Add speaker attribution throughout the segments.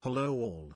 Speaker 1: Hello all.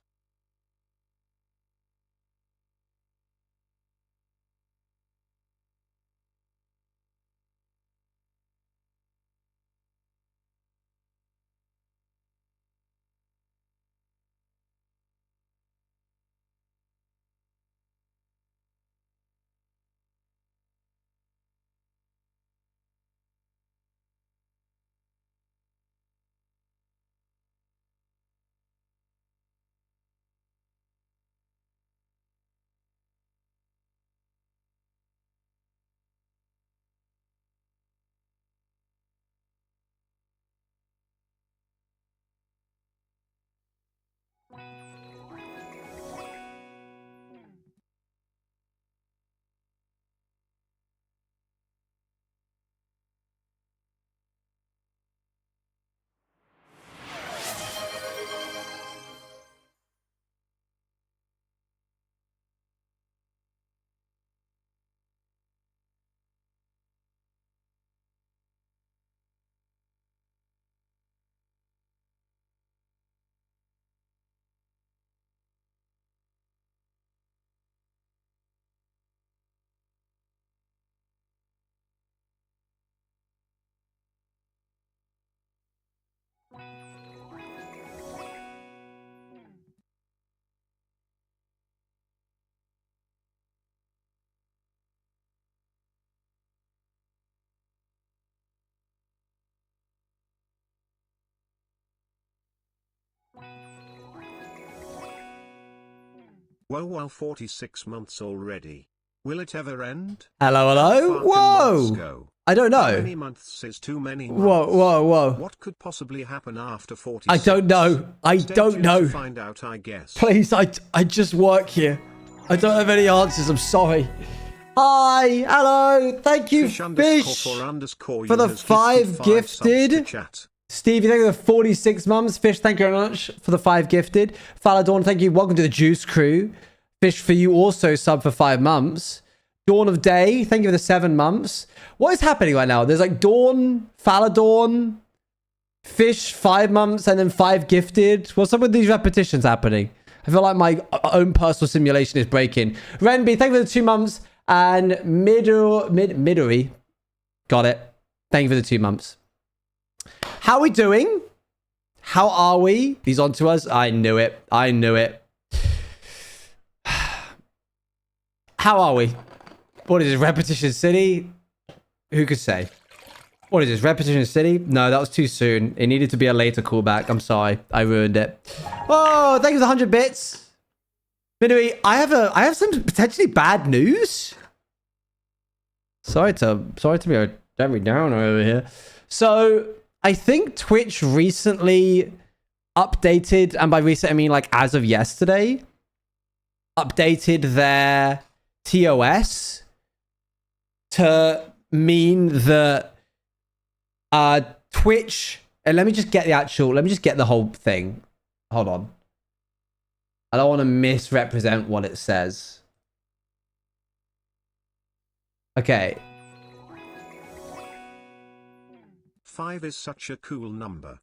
Speaker 1: Wow, 46 months already. Will it ever end?
Speaker 2: Hello,
Speaker 1: How
Speaker 2: hello.
Speaker 1: far can months
Speaker 2: Whoa.
Speaker 1: go?
Speaker 2: I don't
Speaker 1: How
Speaker 2: know.
Speaker 1: many months is too many months?
Speaker 2: Whoa.
Speaker 1: What could possibly happen after 46?
Speaker 2: I don't know. I
Speaker 1: Stay
Speaker 2: don't
Speaker 1: tuned
Speaker 2: know.
Speaker 1: to find out, I guess.
Speaker 2: Please, I just work here. I don't have any answers. I'm sorry. Hi, hello. Thank you, Fish, for the 5 gifted. Stevie, thank you for the 46 months. Fish, thank you very much for the 5 gifted. Faladorn, thank you. Welcome to the Juice Crew. Fish, for you also sub for 5 months. Dawn of Day, thank you for the 7 months. What is happening right now? There's like Dawn, Faladorn, Fish, 5 months, and then 5 gifted. What's up with these repetitions happening? I feel like my own personal simulation is breaking. Renby, thank you for the 2 months. And Midori, got it. Thank you for the 2 months. How are we doing? How are we? He's on to us. I knew it. I knew it. How are we? What is this? Repetition City? Who could say? What is this? Repetition City? No, that was too soon. It needed to be a later callback. I'm sorry. I ruined it. Oh, thank you for the 100 bits. Midori, I have some potentially bad news. Sorry to be a Debbie Downer over here. So I think Twitch recently updated, and by recent I mean like as of yesterday, updated their TOS to mean that Twitch, and let me just get the whole thing. Hold on. I don't want to misrepresent what it says. Okay.
Speaker 1: 5 is such a cool number.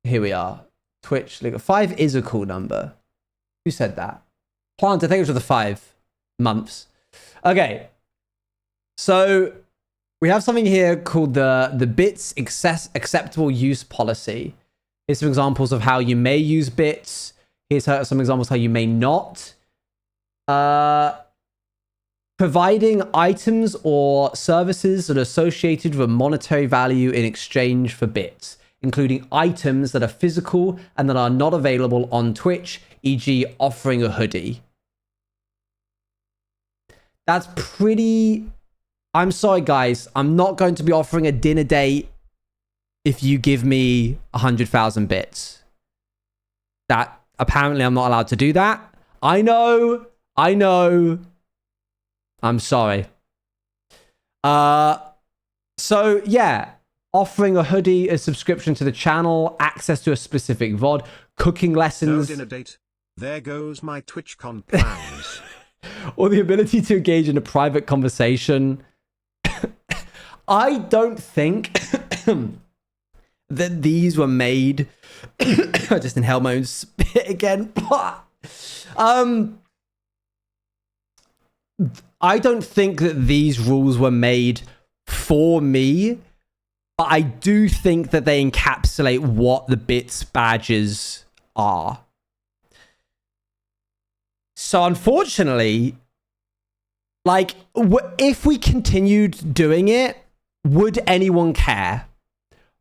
Speaker 2: Here we are. Twitch. 5 is a cool number. Who said that? Planter, thank you for the 5 months. Okay. So we have something here called the bits acceptable use policy. Here's some examples of how you may use bits. Here's some examples how you may not. Providing items or services that are associated with monetary value in exchange for bits, including items that are physical and that are not available on Twitch, e.g. offering a hoodie. That's pretty... I'm sorry, guys. I'm not going to be offering a dinner date if you give me 100,000 bits. That, apparently, I'm not allowed to do that. I know. I'm sorry. So, yeah. Offering a hoodie, a subscription to the channel, access to a specific VOD, cooking lessons.
Speaker 1: No dinner date. There goes my TwitchCon plans.
Speaker 2: Or the ability to engage in a private conversation. I don't think that these were made. I just inhaled my own spit again. I don't think that these rules were made for me, but I do think that they encapsulate what the bits badges are. So unfortunately, like, if we continued doing it, would anyone care?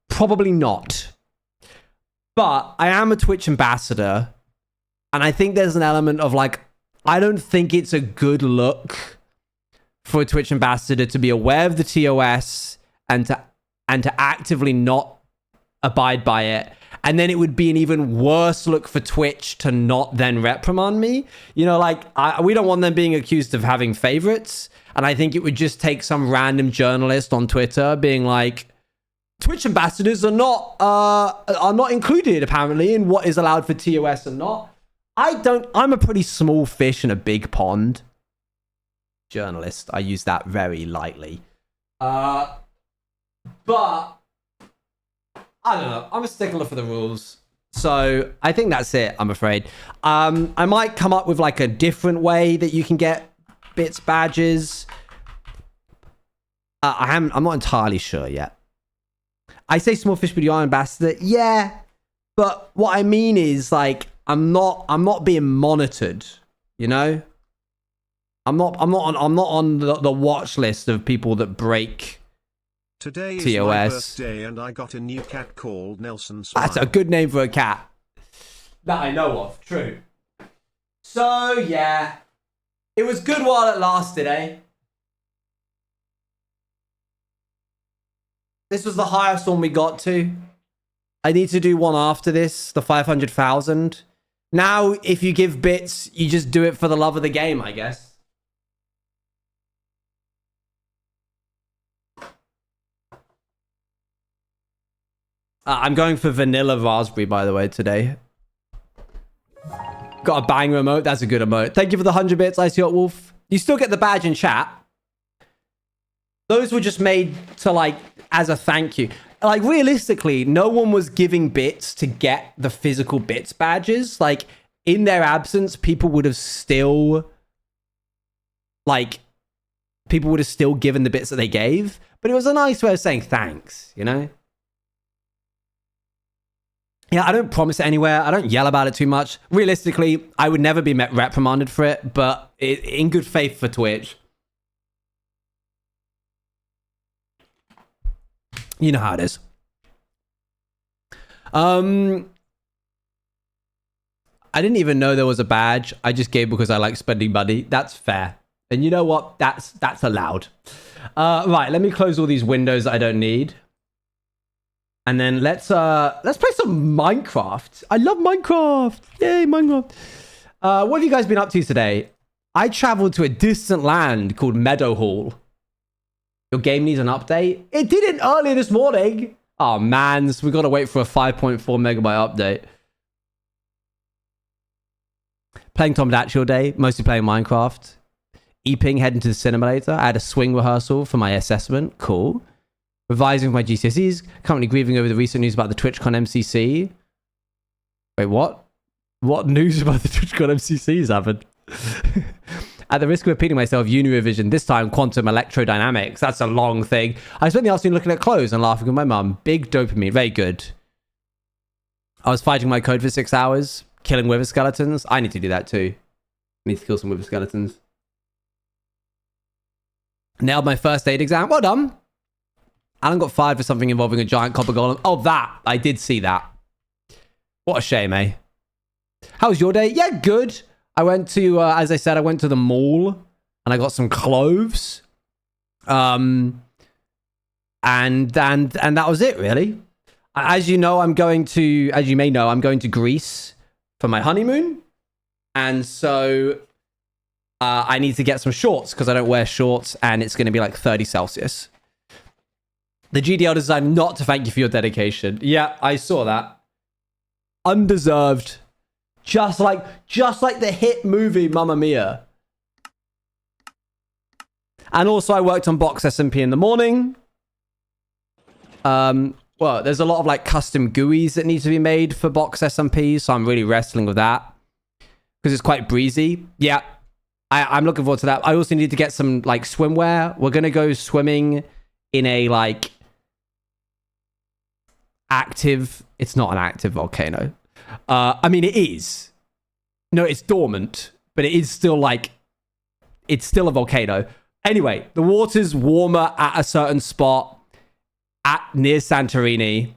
Speaker 2: Probably not. But I am a Twitch ambassador, and I think there's an element of, like, I don't think it's a good look for a Twitch ambassador to be aware of the TOS and to actively not abide by it. And then it would be an even worse look for Twitch to not then reprimand me. You know, like, we don't want them being accused of having favorites. And I think it would just take some random journalist on Twitter being like, Twitch ambassadors are not included, apparently, in what is allowed for TOS and not. I'm a pretty small fish in a big pond. Journalist. I use that very lightly. But I don't know. I'm a stickler for the rules. So I think that's it, I'm afraid. I might come up with like a different way that you can get bits badges. I'm not entirely sure yet. I say small fish, but you are ambassador. Yeah. But what I mean is, like, I'm not being monitored, you know? I'm not on the watch list of people that break
Speaker 1: Today is
Speaker 2: TOS.
Speaker 1: my birthday and I got a new cat called Nelson Smile.
Speaker 2: That's a good name for a cat. That I know of. True. So, yeah. It was good while it lasted, eh? This was the highest one we got to. I need to do one after this, the 500,000. Now, if you give bits, you just do it for the love of the game, I guess. I'm going for vanilla raspberry, by the way, today. Got a bang emote. That's a good emote. Thank you for the 100 bits, Icy Hot Wolf. You still get the badge in chat. Those were just made to, like, as a thank you. Like, realistically, no one was giving bits to get the physical bits badges. Like, in their absence, people would have still, like, people would have still given the bits that they gave. But it was a nice way of saying thanks, you know? Yeah, I don't promise it anywhere. I don't yell about it too much. Realistically, I would never be reprimanded for it, but in good faith for Twitch. You know how it is. I didn't even know there was a badge. I just gave because I like spending money. That's fair. And you know what? That's allowed. Right, let me close all these windows that I don't need. And then let's play some Minecraft. I love Minecraft. Yay, Minecraft. What have you guys been up to today? I traveled to a distant land called Meadowhall. Your game needs an update? It didn't earlier this morning. Oh, man. So we got to wait for a 5.4 megabyte update. Playing Tom Datch all day. Mostly playing Minecraft. Eeping, heading to the cinema later. I had a swing rehearsal for my assessment. Cool. Revising my GCSEs. Currently grieving over the recent news about the TwitchCon MCC. Wait, what? What news about the TwitchCon MCCs happened? At the risk of repeating myself, uni revision, this time quantum electrodynamics. That's a long thing. I spent the afternoon looking at clothes and laughing with my mum. Big dopamine. Very good. I was fighting my code for 6 hours. Killing wither skeletons. I need to do that too. I need to kill some wither skeletons. Nailed my first aid exam. Well done. Alan got fired for something involving a giant copper golem. Oh, that. I did see that. What a shame, eh? How was your day? Yeah, good. I went to, as I said, I went to the mall and I got some clothes. And that was it, really. As you know, as you may know, I'm going to Greece for my honeymoon. And so I need to get some shorts because I don't wear shorts and it's going to be like 30 Celsius. The GDL decided not to thank you for your dedication. Yeah, I saw that. Undeserved. Just like the hit movie Mamma Mia. And also I worked on Box SMP in the morning. well, there's a lot of like custom GUIs that need to be made for box SMPs, so I'm really wrestling with that because it's quite breezy. Yeah, I'm looking forward to that. I also need to get some like swimwear. We're gonna go swimming in a like active. It's not an active volcano. I mean, it is. No, it's dormant, but it is still like it's still a volcano. Anyway, the water's warmer at a certain spot near Santorini,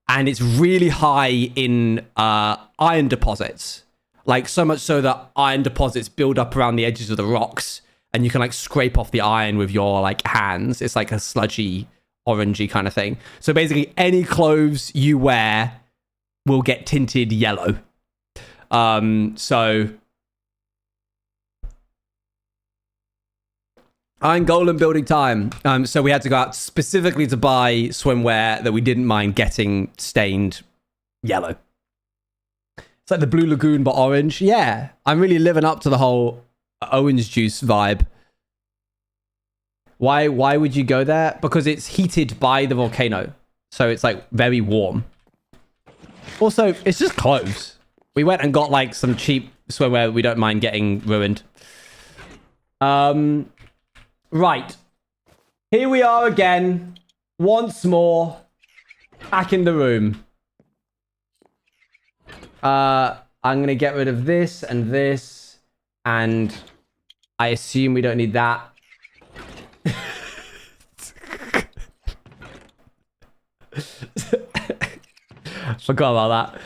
Speaker 2: and it's really high in iron deposits. Like, so much so that iron deposits build up around the edges of the rocks, and you can like scrape off the iron with your like hands. It's like a sludgy, orangey kind of thing. So basically, any clothes you wear will get tinted yellow. So Iron Golem building time. So we had to go out specifically to buy swimwear that we didn't mind getting stained yellow. It's like the Blue Lagoon, but orange. Yeah, I'm really living up to the whole orange juice vibe. Why would you go there? Because it's heated by the volcano. So it's like very warm. Also, it's just clothes. We went and got like some cheap swimwear we don't mind getting ruined. Right. Here we are again. Once more. Back in the room. I'm going to get rid of this and this. And I assume we don't need that. Forgot about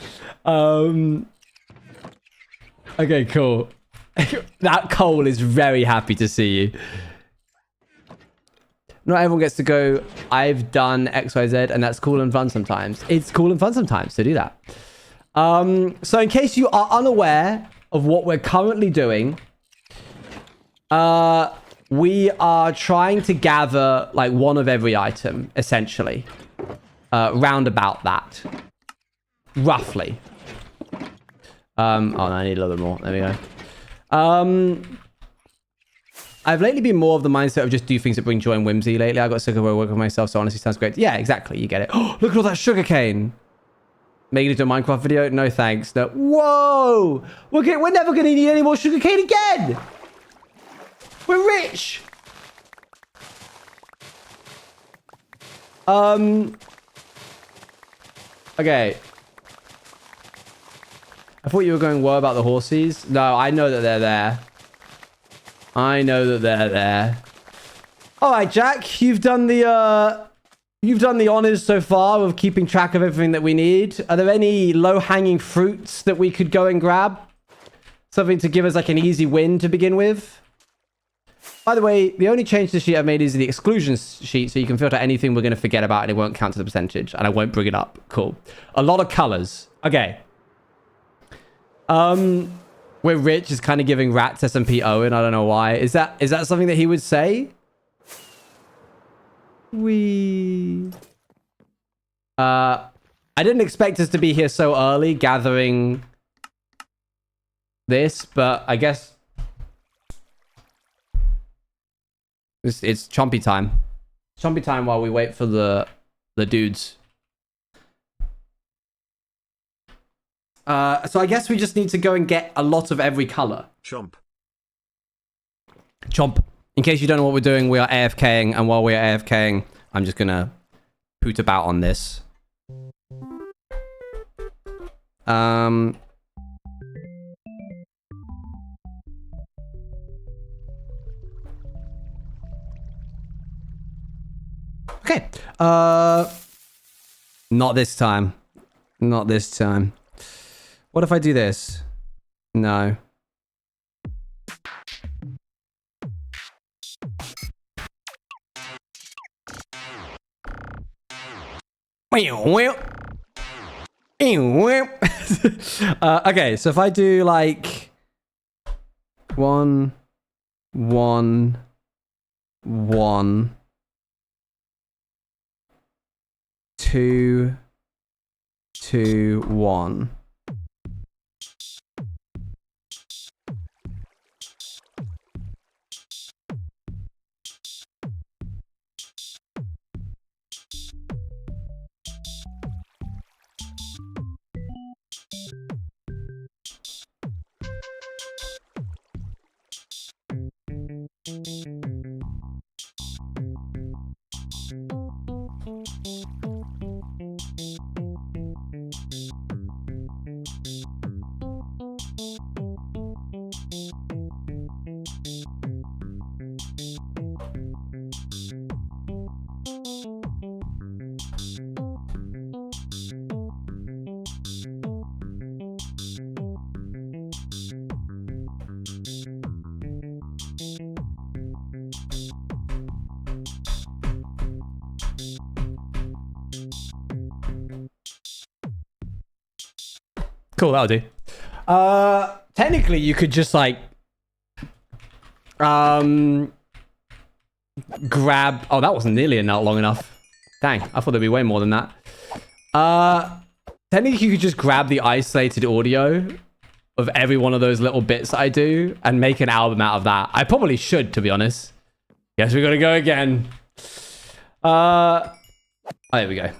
Speaker 2: that. Okay, cool. That Cole is very happy to see you. Not everyone gets to go, I've done XYZ, and that's cool and fun sometimes. It's cool and fun sometimes to do that. So in case you are unaware of what we're currently doing, we are trying to gather like one of every item, essentially. Round about that. Roughly. Oh, no, I need a little bit more. There we go. I've lately been more of the mindset of just do things that bring joy and whimsy lately. I got sick of working with myself, so honestly sounds great. Yeah, exactly. You get it. Oh, look at all that sugarcane. Making it to a Minecraft video? No, thanks. No. Whoa! We're never going to need any more sugarcane again! We're rich! Okay. I thought you were going, what about the horses? No, I know that they're there. I know that they're there. All right, Jack, you've done the honors so far of keeping track of everything that we need. Are there any low-hanging fruits that we could go and grab? Something to give us like an easy win to begin with? By the way, the only change to the sheet I've made is the exclusion sheet, so you can filter anything we're going to forget about and it won't count to the percentage, and I won't bring it up. Cool. A lot of colors. Okay. We're rich is kind of giving Rats SMP Owen. I don't know why. Is that something that he would say? I didn't expect us to be here so early gathering this, but I guess it's Chompy time. Chompy time while we wait for the dudes. So I guess we just need to go and get a lot of every color.
Speaker 1: Chomp.
Speaker 2: In case you don't know what we're doing, we are AFKing, and while we are AFKing, I'm just gonna poot about on this. Okay. Not this time. Not this time. What if I do this? No. Okay, so if I do like 1, 1, 1, 2, 2, 1. Cool, that'll do. Technically, you could just like grab. Oh, that wasn't nearly long enough. Dang, I thought there'd be way more than that. Technically, you could just grab the isolated audio of every one of those little bits that I do and make an album out of that. I probably should, to be honest. Guess we gotta go again. Oh, there we go.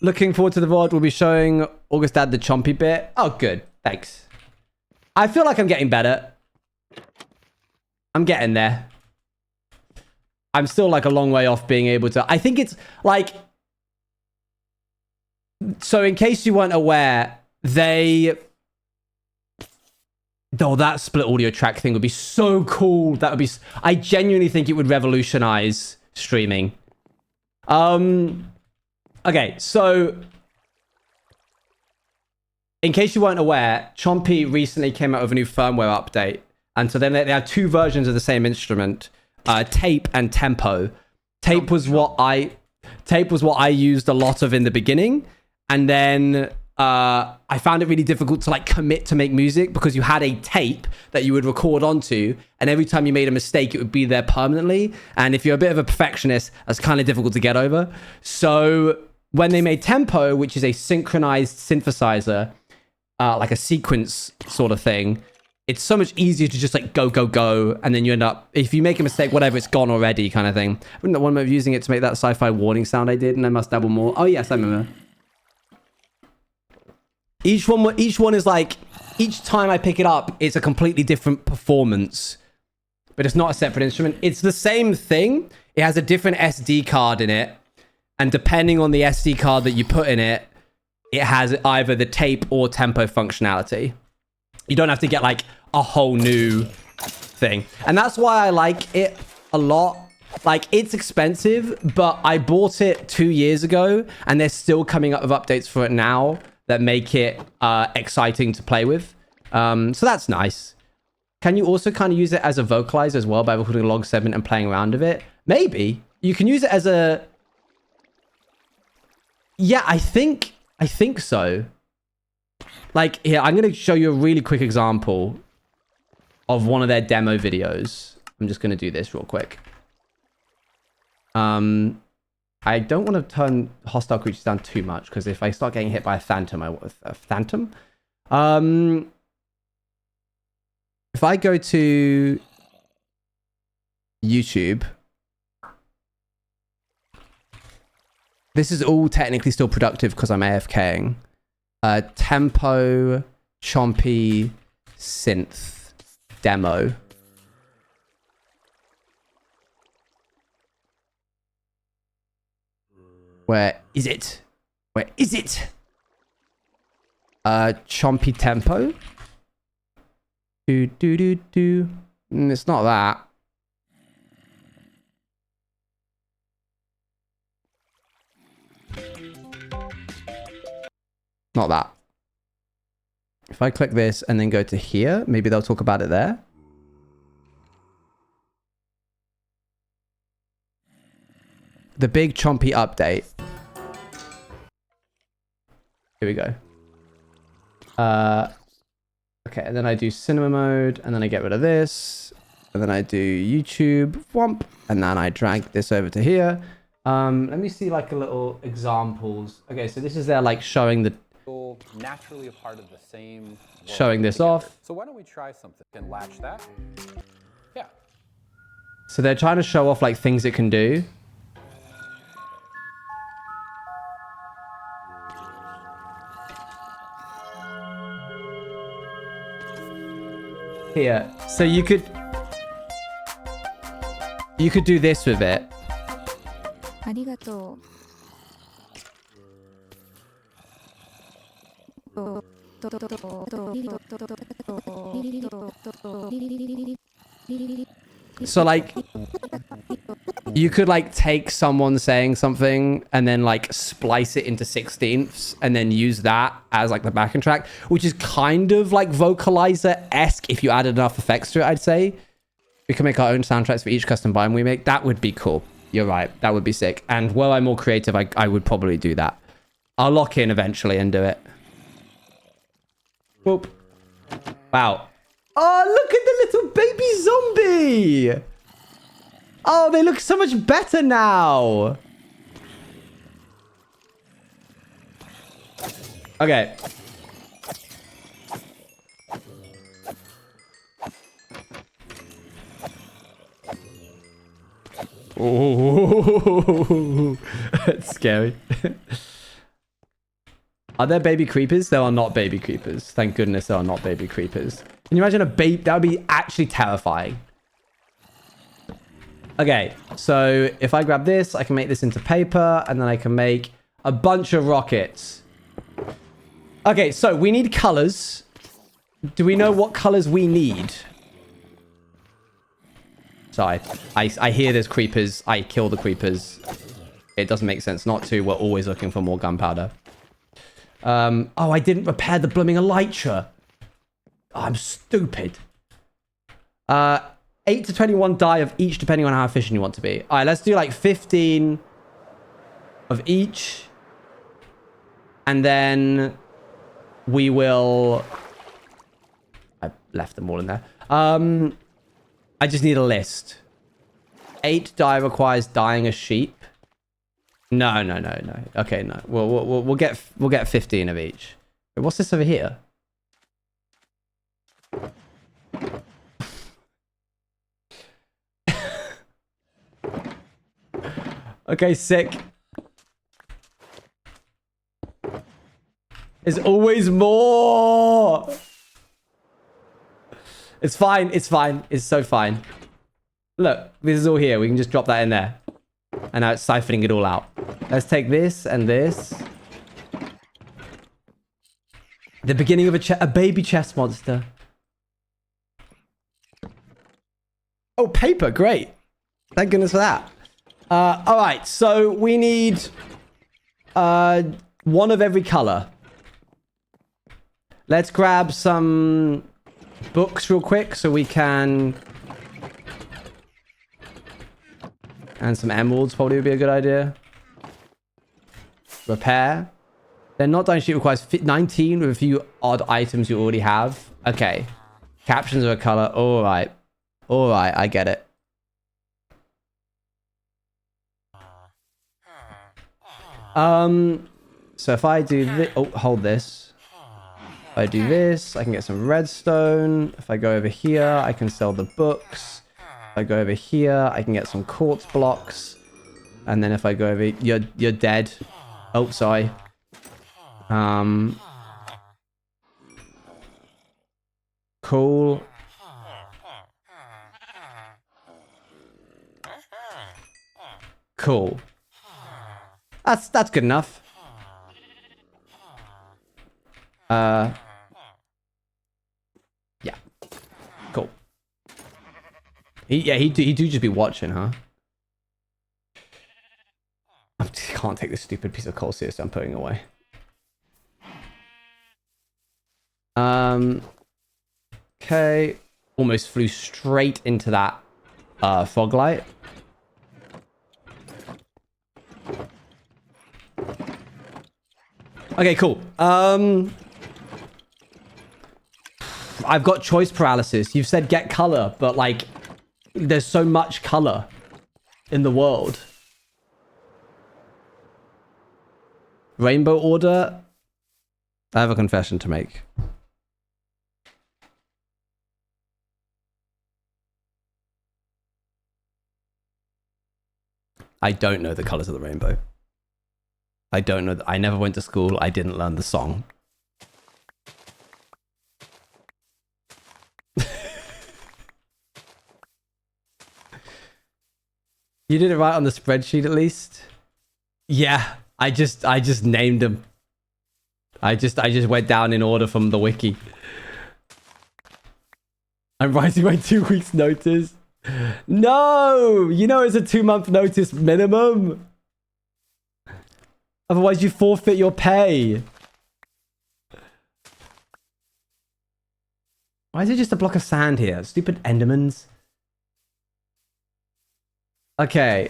Speaker 2: Looking forward to the VOD. We'll be showing Augustad the Chompy bit. Oh, good. Thanks. I feel like I'm getting better. I'm getting there. I'm still like a long way off being able to... I think it's like... So in case you weren't aware, they... Oh, that split audio track thing would be so cool. That would be... I genuinely think it would revolutionize streaming. Okay, so... In case you weren't aware, Chompy recently came out with a new firmware update. And so then they have two versions of the same instrument. Tape and tempo. Tape was what I used a lot of in the beginning. And then I found it really difficult to like commit to make music because you had a tape that you would record onto, and every time you made a mistake, it would be there permanently. And if you're a bit of a perfectionist, that's kind of difficult to get over. So when they made tempo, which is a synchronized synthesizer, like a sequence sort of thing, it's so much easier to just like go, and then you end up, if you make a mistake, whatever, it's gone already kind of thing. I remember one of using it to make that sci-fi warning sound I did, and I must dabble more. Oh yes, I remember. Each one is like, each time I pick it up, it's a completely different performance, but it's not a separate instrument. It's the same thing. It has a different SD card in it, and depending on the SD card that you put in it, it has either the tape or tempo functionality. You don't have to get like a whole new thing. And that's why I like it a lot. Like, it's expensive, but I bought it 2 years ago, and they're still coming up with updates for it now that make it exciting to play with. So that's nice. Can you also kind of use it as a vocalizer as well by recording a log segment and playing around with it? Maybe. You can use it as a... Yeah, I think so. Like, here, I'm going to show you a really quick example of one of their demo videos. I'm just going to do this real quick. I don't want to turn hostile creatures down too much, because if I start getting hit by a phantom, if I go to YouTube, this is all technically still productive because I'm AFKing. Tempo, Chompy, synth, demo. Where is it? Where is it? Chompy tempo. It's not that. Not that. If I click this and then go to here, maybe they'll talk about it there. The big Chompy update. Here we go. Okay, and then I do cinema mode, and then I get rid of this, and then I do YouTube, whomp, and then I drag this over to here. Let me see like a little examples. Okay, so this is there like showing the
Speaker 3: naturally a part of the same
Speaker 2: showing this together. Off.
Speaker 3: So why don't we try something and latch that? Yeah.
Speaker 2: So they're trying to show off like things it can do. Here, so you could You could do this with it. So like, you could like take someone saying something and then like splice it into 16ths and then use that as like the backing track, which is kind of like vocalizer-esque if you added enough effects to it, I'd say. We can make our own soundtracks for each custom biome we make. That would be cool. You're right. That would be sick. And were I more creative, I would probably do that. I'll lock in eventually and do it. Whoop. Wow. Oh, look at the little baby zombie. Oh, they look so much better now. Okay. Oh, that's scary. Are there baby creepers? There are not baby creepers. Thank goodness there are not baby creepers. Can you imagine a baby? That would be actually terrifying. Okay, so if I grab this, I can make this into paper, and then I can make a bunch of rockets. Okay, so we need colors. Do we know what colors we need? Sorry, I hear there's creepers. I kill the creepers. It doesn't make sense not to. We're always looking for more gunpowder. Oh, I didn't repair the blooming elytra. Oh, I'm stupid. 8 to 21 die of each, depending on how efficient you want to be. All right, let's do like 15 of each. And then we will... I left them all in there. I just need a list. 8 die requires dyeing a sheep. No. Okay, no. We'll get 15 of each. Wait, what's this over here? Okay, sick. There's always more. It's fine. It's fine. It's so fine. Look, this is all here. We can just drop that in there. And now it's siphoning it all out. Let's take this and this. The beginning of a baby chest monster. Oh, paper. Great. Thank goodness for that. All right. So we need one of every color. Let's grab some books real quick so we can... And some emeralds probably would be a good idea. Repair. Then not dyeing sheet requires 19 with a few odd items you already have. Okay. Captions are a color. All right. All right. I get it. So if I do this... Oh, hold this. If I do this, I can get some redstone. If I go over here, I can sell the books. If I go over here, I can get some quartz blocks. And then if I go over... You're dead. Oh, sorry. Cool. Cool. That's good enough. Yeah. Cool. He do just be watching, huh? I can't take this stupid piece of coal seriously. I'm putting it away. Okay. Almost flew straight into that fog light. Okay, cool. I've got choice paralysis. You've said get color, but like there's so much color in the world. Rainbow order. I have a confession to make. I don't know the colors of the rainbow. I don't know. I never went to school. I didn't learn the song. You did it right on the spreadsheet at least. Yeah, I just named them. I just went down in order from the wiki. I'm writing my 2 weeks notice. No, you know it's a 2-month notice minimum. Otherwise you forfeit your pay. Why is it just a block of sand here? Stupid Endermans. Okay.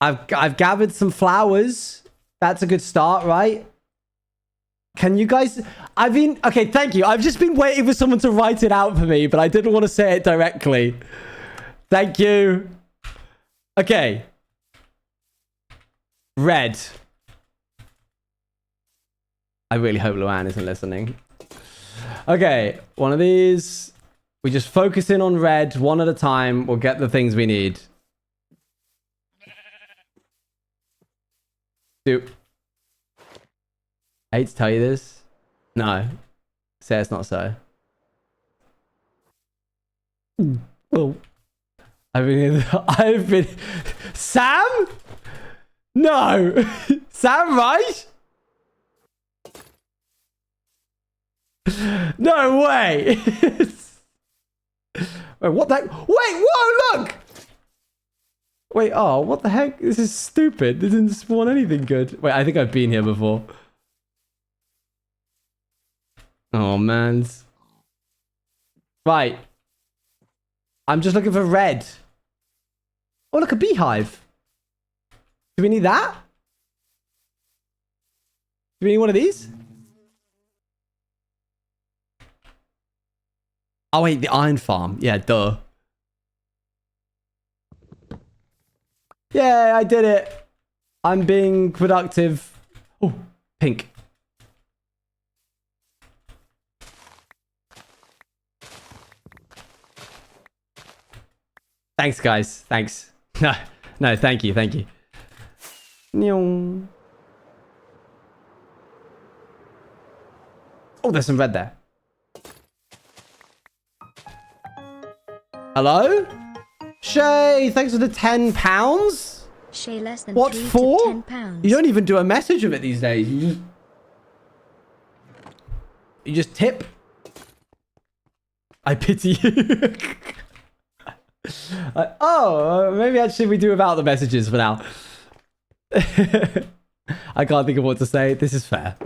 Speaker 2: I've gathered some flowers. That's a good start, right? Can you guys... Okay, thank you. I've just been waiting for someone to write it out for me, but I didn't want to say it directly. Thank you. Okay. Red. I really hope Luann isn't listening. Okay, one of these. We just focus in on red one at a time. We'll get the things we need. Dude. I hate to tell you this. No. Say it's not so. Well, I've been... Sam? No. Sam, right? No way. Wait, what the heck? Wait, whoa, look. Wait, oh, what the heck? This is stupid. This didn't spawn anything good. Wait, I think I've been here before. Oh, man. Right. I'm just looking for red. Oh, look, a beehive. Do we need that? Do we need one of these? Oh, wait, the iron farm. Yeah, duh. Yeah, I did it. I'm being productive. Oh, pink. Thanks, guys. Thanks. No, thank you. Thank you. Oh, there's some red there. Hello? Shay, thanks for the £10.
Speaker 4: Shay, less than
Speaker 2: what
Speaker 4: 3
Speaker 2: for?
Speaker 4: to £10.
Speaker 2: You don't even do a message of it these days. You just tip. I pity you. Maybe actually we do without the messages for now. I can't think of what to say. This is fair.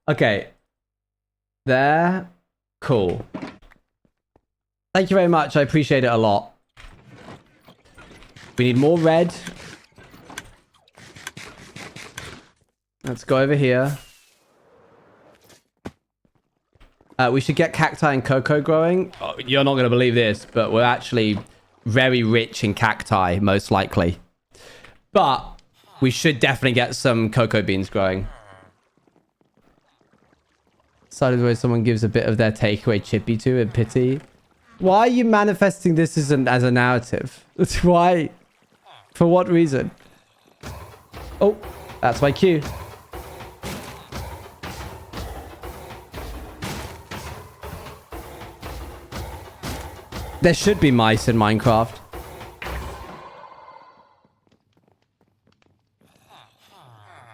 Speaker 2: Okay. There. Cool. Thank you very much. I appreciate it a lot. We need more red. Let's go over here. We should get cacti and cocoa growing. Oh, you're not going to believe this, but we're actually very rich in cacti, most likely. But we should definitely get some cocoa beans growing. Decided where someone gives a bit of their takeaway chippy to in pity. Why are you manifesting this as a narrative? That's why. For what reason? Oh, that's my cue. There should be mice in Minecraft.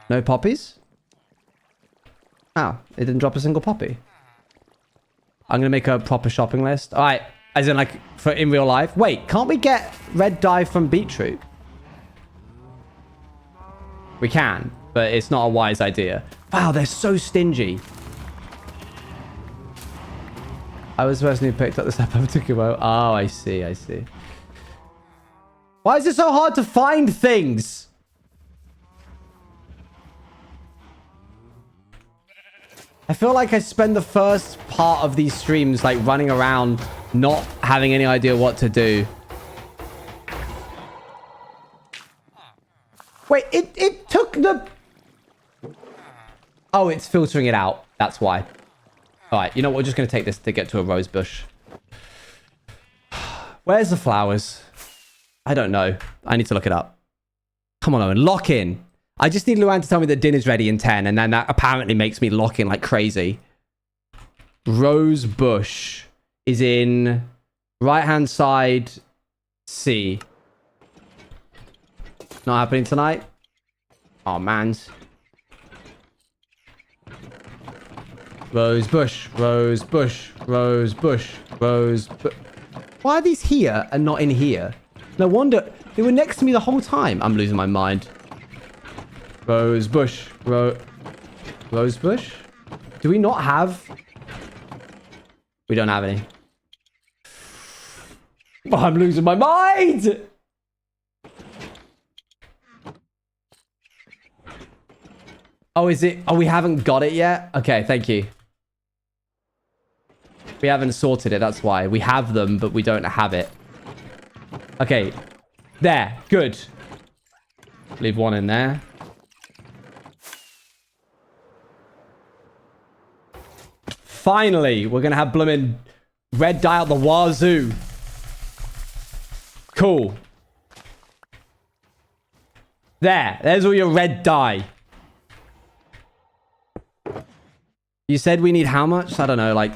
Speaker 2: No poppies? Oh, it didn't drop a single poppy. I'm going to make a proper shopping list. All right. As in, like, for in real life. Wait, can't we get red dye from beetroot? We can, but it's not a wise idea. Wow, they're so stingy. I was the person who picked up the step over took a while. Oh, I see, I see. Why is it so hard to find things? I feel like I spend the first part of these streams like running around, not having any idea what to do. Wait, it took the... Oh, it's filtering it out. That's why. All right, you know what? We're just going to take this to get to a rose bush. Where's the flowers? I don't know. I need to look it up. Come on, Owen. Lock in. I just need Luann to tell me that dinner's ready in 10, and then that apparently makes me lock in like crazy. Rose bush is in Right-hand side, C. Not happening tonight? Oh, mans. Rose bush, rose bush, rose bush, rose bush. Why are these here and not in here? No wonder. They were next to me the whole time. I'm losing my mind. Rose bush, rose bush? Do we not have... We don't have any. Oh, I'm losing my mind! Oh, is it? Oh, we haven't got it yet? Okay, thank you. We haven't sorted it, that's why. We have them, but we don't have it. Okay. There. Good. Leave one in there. Finally, we're going to have blooming red dye out the wazoo. Cool. There's all your red dye. You said we need how much? I don't know, like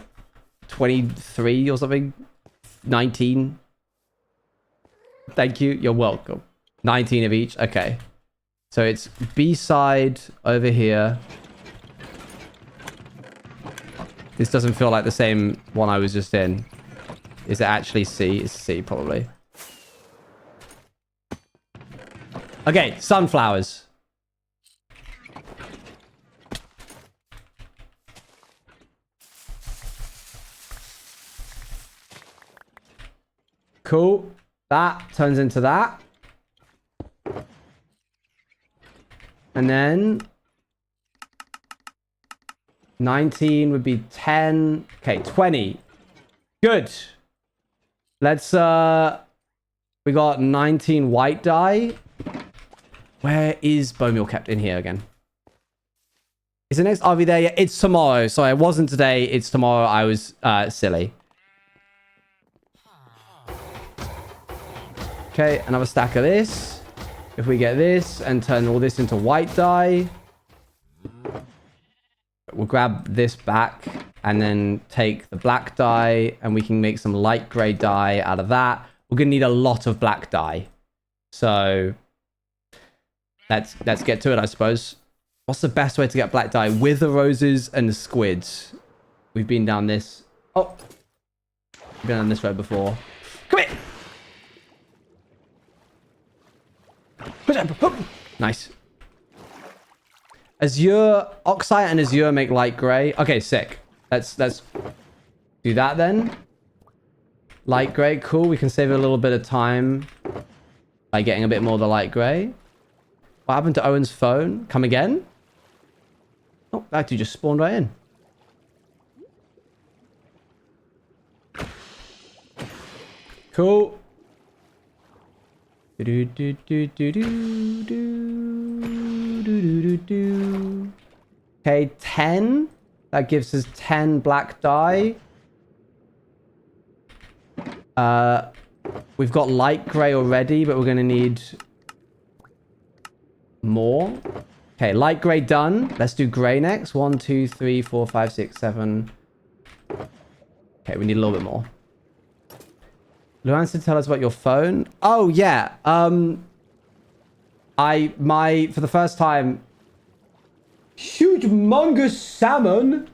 Speaker 2: 23 or something? 19? Thank you. You're welcome. 19 of each. Okay. So it's B-side over here. This doesn't feel like the same one I was just in. Is it actually C? It's C, probably. Okay, sunflowers. Cool. That turns into that. And then 19 would be 10. Okay, 20. Good. Let's we got 19 white dye. Where is bone meal kept? In here again? Is the next RV there? Yeah, it's tomorrow. Sorry, it wasn't today. It's tomorrow. I was silly. Okay, another stack of this. If we get this and turn all this into white dye, we'll grab this back and then take the black dye and we can make some light gray dye out of that. We're going to need a lot of black dye. So let's get to it, I suppose. What's the best way to get black dye? With the roses and the squids. We've been down this. Oh, we've been down this road before. Come here. Nice. Azure, oxide and azure make light gray. Okay, sick. Let's do that then. Light gray, cool. We can save a little bit of time by getting a bit more of the light gray. What happened to Owen's phone? Come again? Oh, that dude just spawned right in. Cool. Okay, 10. That gives us 10 black dye. We've got light gray already, but we're going to need more. Okay, light gray done. Let's do gray next. 1, 2, 3, 4, 5, 6, 7. Okay, we need a little bit more. Luan said tell us about your phone. Oh, yeah. For the first time, huge humongous salmon.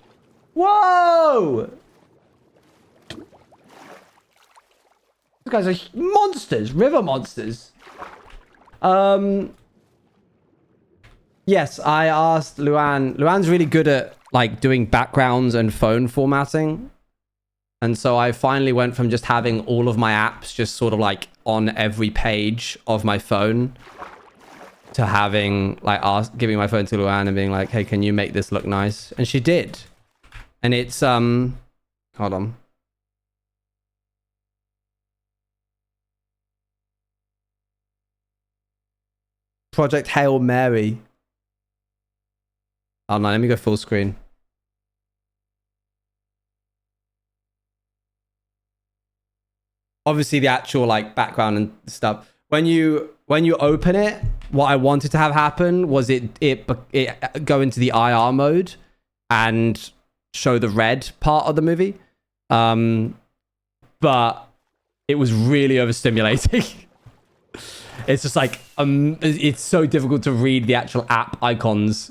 Speaker 2: Whoa! These guys are monsters, river monsters. Yes, I asked Luan. Luan's really good at like doing backgrounds and phone formatting. And so I finally went from just having all of my apps just sort of like on every page of my phone to having like giving my phone to Luan and being like, hey, can you make this look nice? And she did. And it's, hold on. Project Hail Mary. Oh no, let me go full screen. Obviously the actual like background and stuff. When you open it, what I wanted to have happen was it go into the IR mode and show the red part of the movie. But it was really overstimulating. It's just like, it's so difficult to read the actual app icons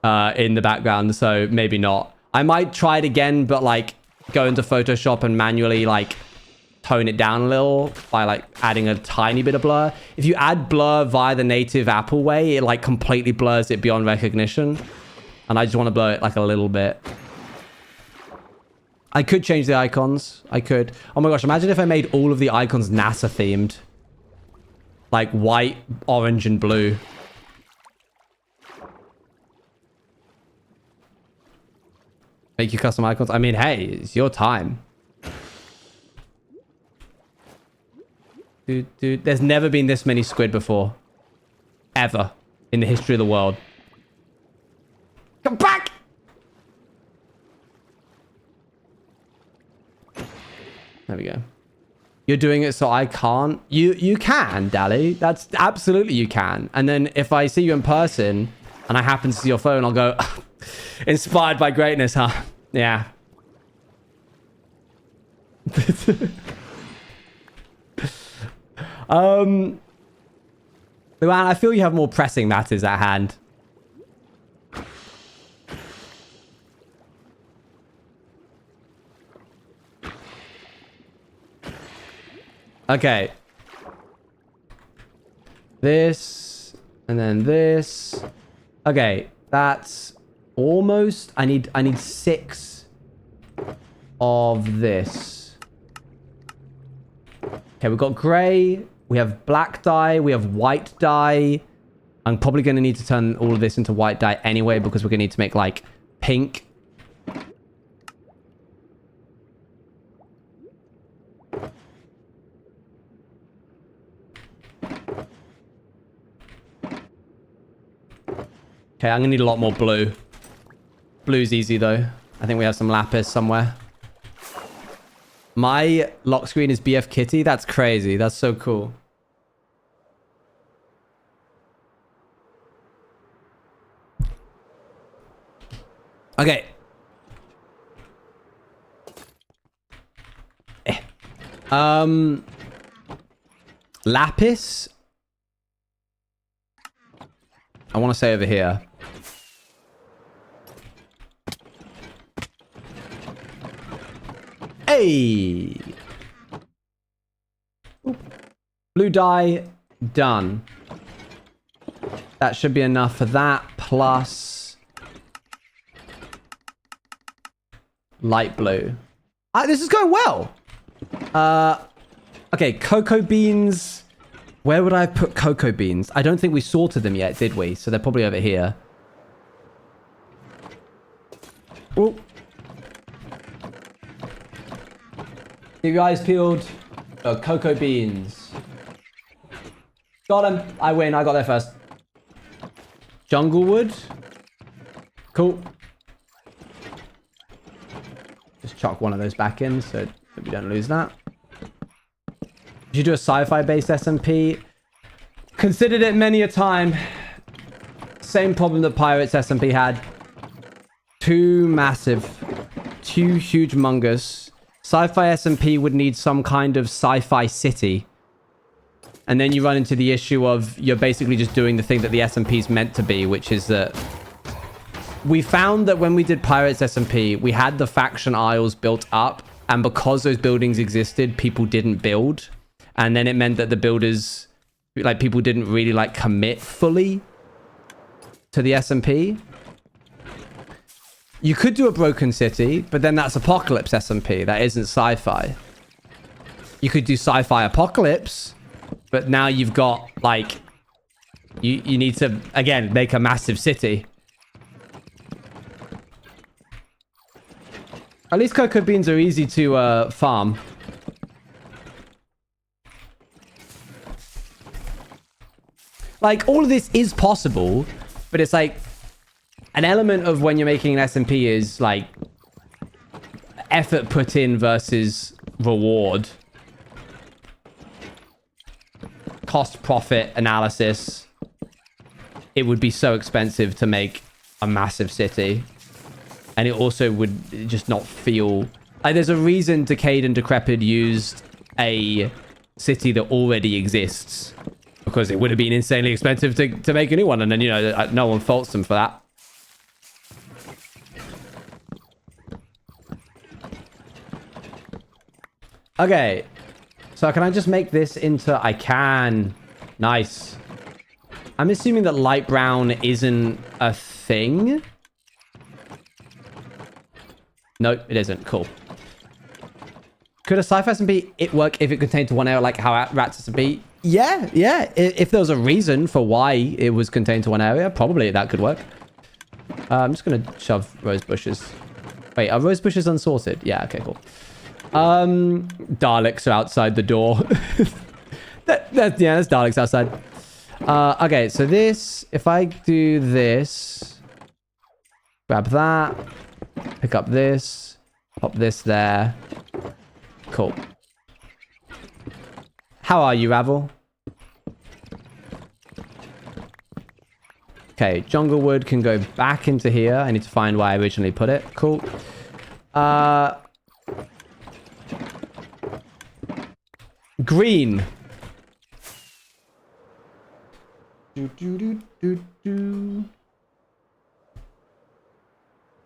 Speaker 2: in the background, so maybe not. I might try it again, but like go into Photoshop and manually like tone it down a little by like adding a tiny bit of blur. If you add blur via the native Apple way, it like completely blurs it beyond recognition. And I just want to blur it like a little bit. I could change the icons. I could. Oh my gosh, imagine if I made all of the icons NASA themed. Like white, orange, and blue. Make your custom icons. I mean, hey, it's your time. Dude, there's never been this many squid before. Ever. In the history of the world. Come back! There we go. You're doing it so I can't? You can, Dally. That's absolutely you can. And then if I see you in person and I happen to see your phone, I'll go, inspired by greatness, huh? Yeah. Luan, I feel you have more pressing matters at hand. Okay. This, and then this. Okay, that's almost... I need 6 of this. Okay, we've got grey. We have black dye. We have white dye. I'm probably going to need to turn all of this into white dye anyway, because we're going to need to make, like, pink. Okay, I'm going to need a lot more blue. Blue's easy, though. I think we have some lapis somewhere. My lock screen is BF Kitty. That's crazy. That's so cool. Okay. Lapis. I want to say over here. Hey! Blue dye, done. That should be enough for that, plus light blue. This is going well. Okay, cocoa beans. Where would I have put cocoa beans? I don't think we sorted them yet, did we? So they're probably over here. Oh. Keep your eyes peeled. Oh, cocoa beans. Got him. I win. I got there first. Junglewood. Cool. Just chuck one of those back in so that we don't lose that. Did you do a sci-fi based SMP? Considered it many a time. Same problem that Pirates SMP had. Too massive. Too huge mungus. Sci-fi SMP would need some kind of sci-fi city. And then you run into the issue of you're basically just doing the thing that the SMP is meant to be, which is that we found that when we did Pirates SMP, we had the faction isles built up, and because those buildings existed, people didn't build. And then it meant that the builders, like, people didn't really, like, commit fully to the SMP. You could do a broken city, but then that's apocalypse SMP. That isn't sci-fi. You could do sci-fi apocalypse, but now you've got, like, you need to, again, make a massive city. At least cocoa beans are easy to farm. Like, all of this is possible, but it's like an element of when you're making an SMP is like effort put in versus reward. Cost profit analysis. It would be so expensive to make a massive city. And it also would just not feel... There's a reason Decayed and Decrepit used a city that already exists. Because it would have been insanely expensive to make a new one. And then, you know, no one faults them for that. Okay. So can I just make this into... I can. Nice. I'm assuming that light brown isn't a thing. Nope, it isn't. Cool. Could a sci-fi SMP it work if it contained to one area like how rats SMP? Yeah, yeah. If there was a reason for why it was contained to one area, probably that could work. I'm just going to shove rose bushes. Wait, are rose bushes unsorted? Yeah, okay, cool. Daleks are outside the door. Yeah, there's Daleks outside. Okay, so this, if I do this, grab that, pick up this, pop this there. Cool. How are you, Ravel? Okay, jungle wood can go back into here. I need to find where I originally put it. Cool. Green.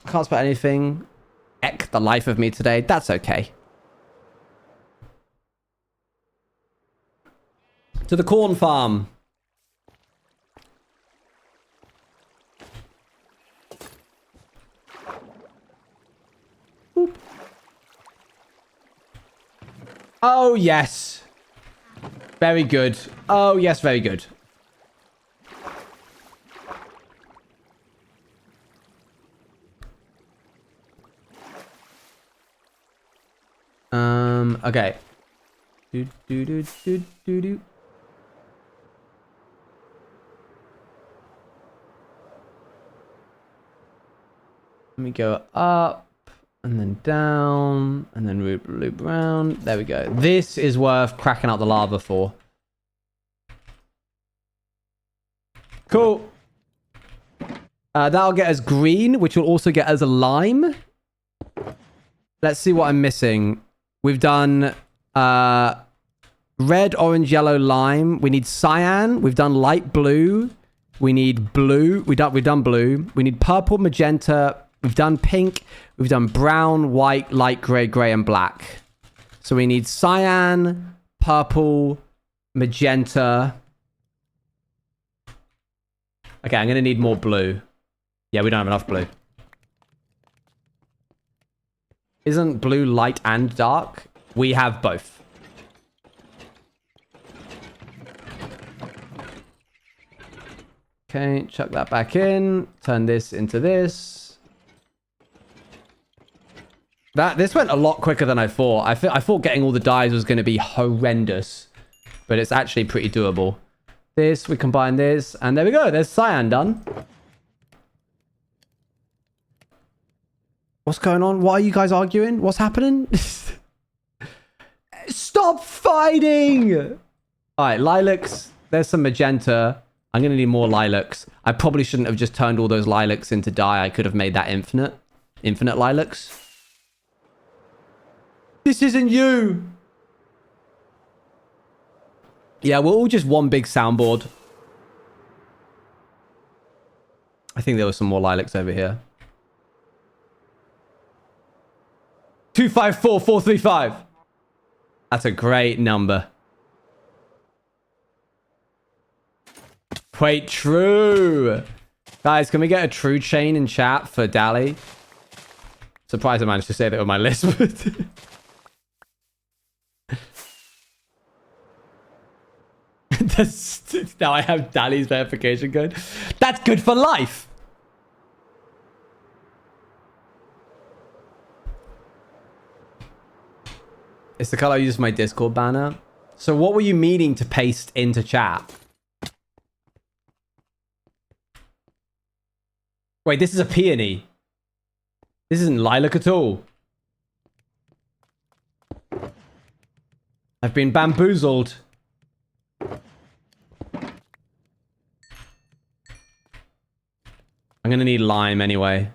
Speaker 2: Can't spot anything. Eck, the life of me today. That's okay. To the corn farm. Boop. Oh, yes. Very good. Oh, yes, very good. Okay. Do. Let me go up and then down and then loop around. There we go. This is worth cracking out the lava for. Cool. That'll get us green, which will also get us a lime. Let's see what I'm missing. We've done red, orange, yellow, lime. We need cyan. We've done light blue. We need blue. We've done blue. We need purple, magenta. We've done pink. We've done brown, white, light gray, gray, and black. So we need cyan, purple, magenta. Okay, I'm going to need more blue. Yeah, we don't have enough blue. Isn't blue light and dark? We have both. Okay, chuck that back in. Turn this into this. This went a lot quicker than I thought. I thought getting all the dyes was going to be horrendous. But it's actually pretty doable. This, we combine this, and there we go. There's cyan done. What's going on? Why are you guys arguing? What's happening? Stop fighting! All right, lilacs. There's some magenta. I'm going to need more lilacs. I probably shouldn't have just turned all those lilacs into dye. I could have made that infinite. Infinite lilacs. This isn't you! Yeah, we're all just one big soundboard. I think there were some more lilacs over here. 254435. That's a great number. Wait, true. Guys, can we get a true chain in chat for Dali? Surprised I managed to say that on my list. Now I have Dali's verification code. That's good for life. It's the color I use for my Discord banner. So what were you meaning to paste into chat? Wait, this is a peony. This isn't lilac at all. I've been bamboozled. I'm gonna need lime anyway.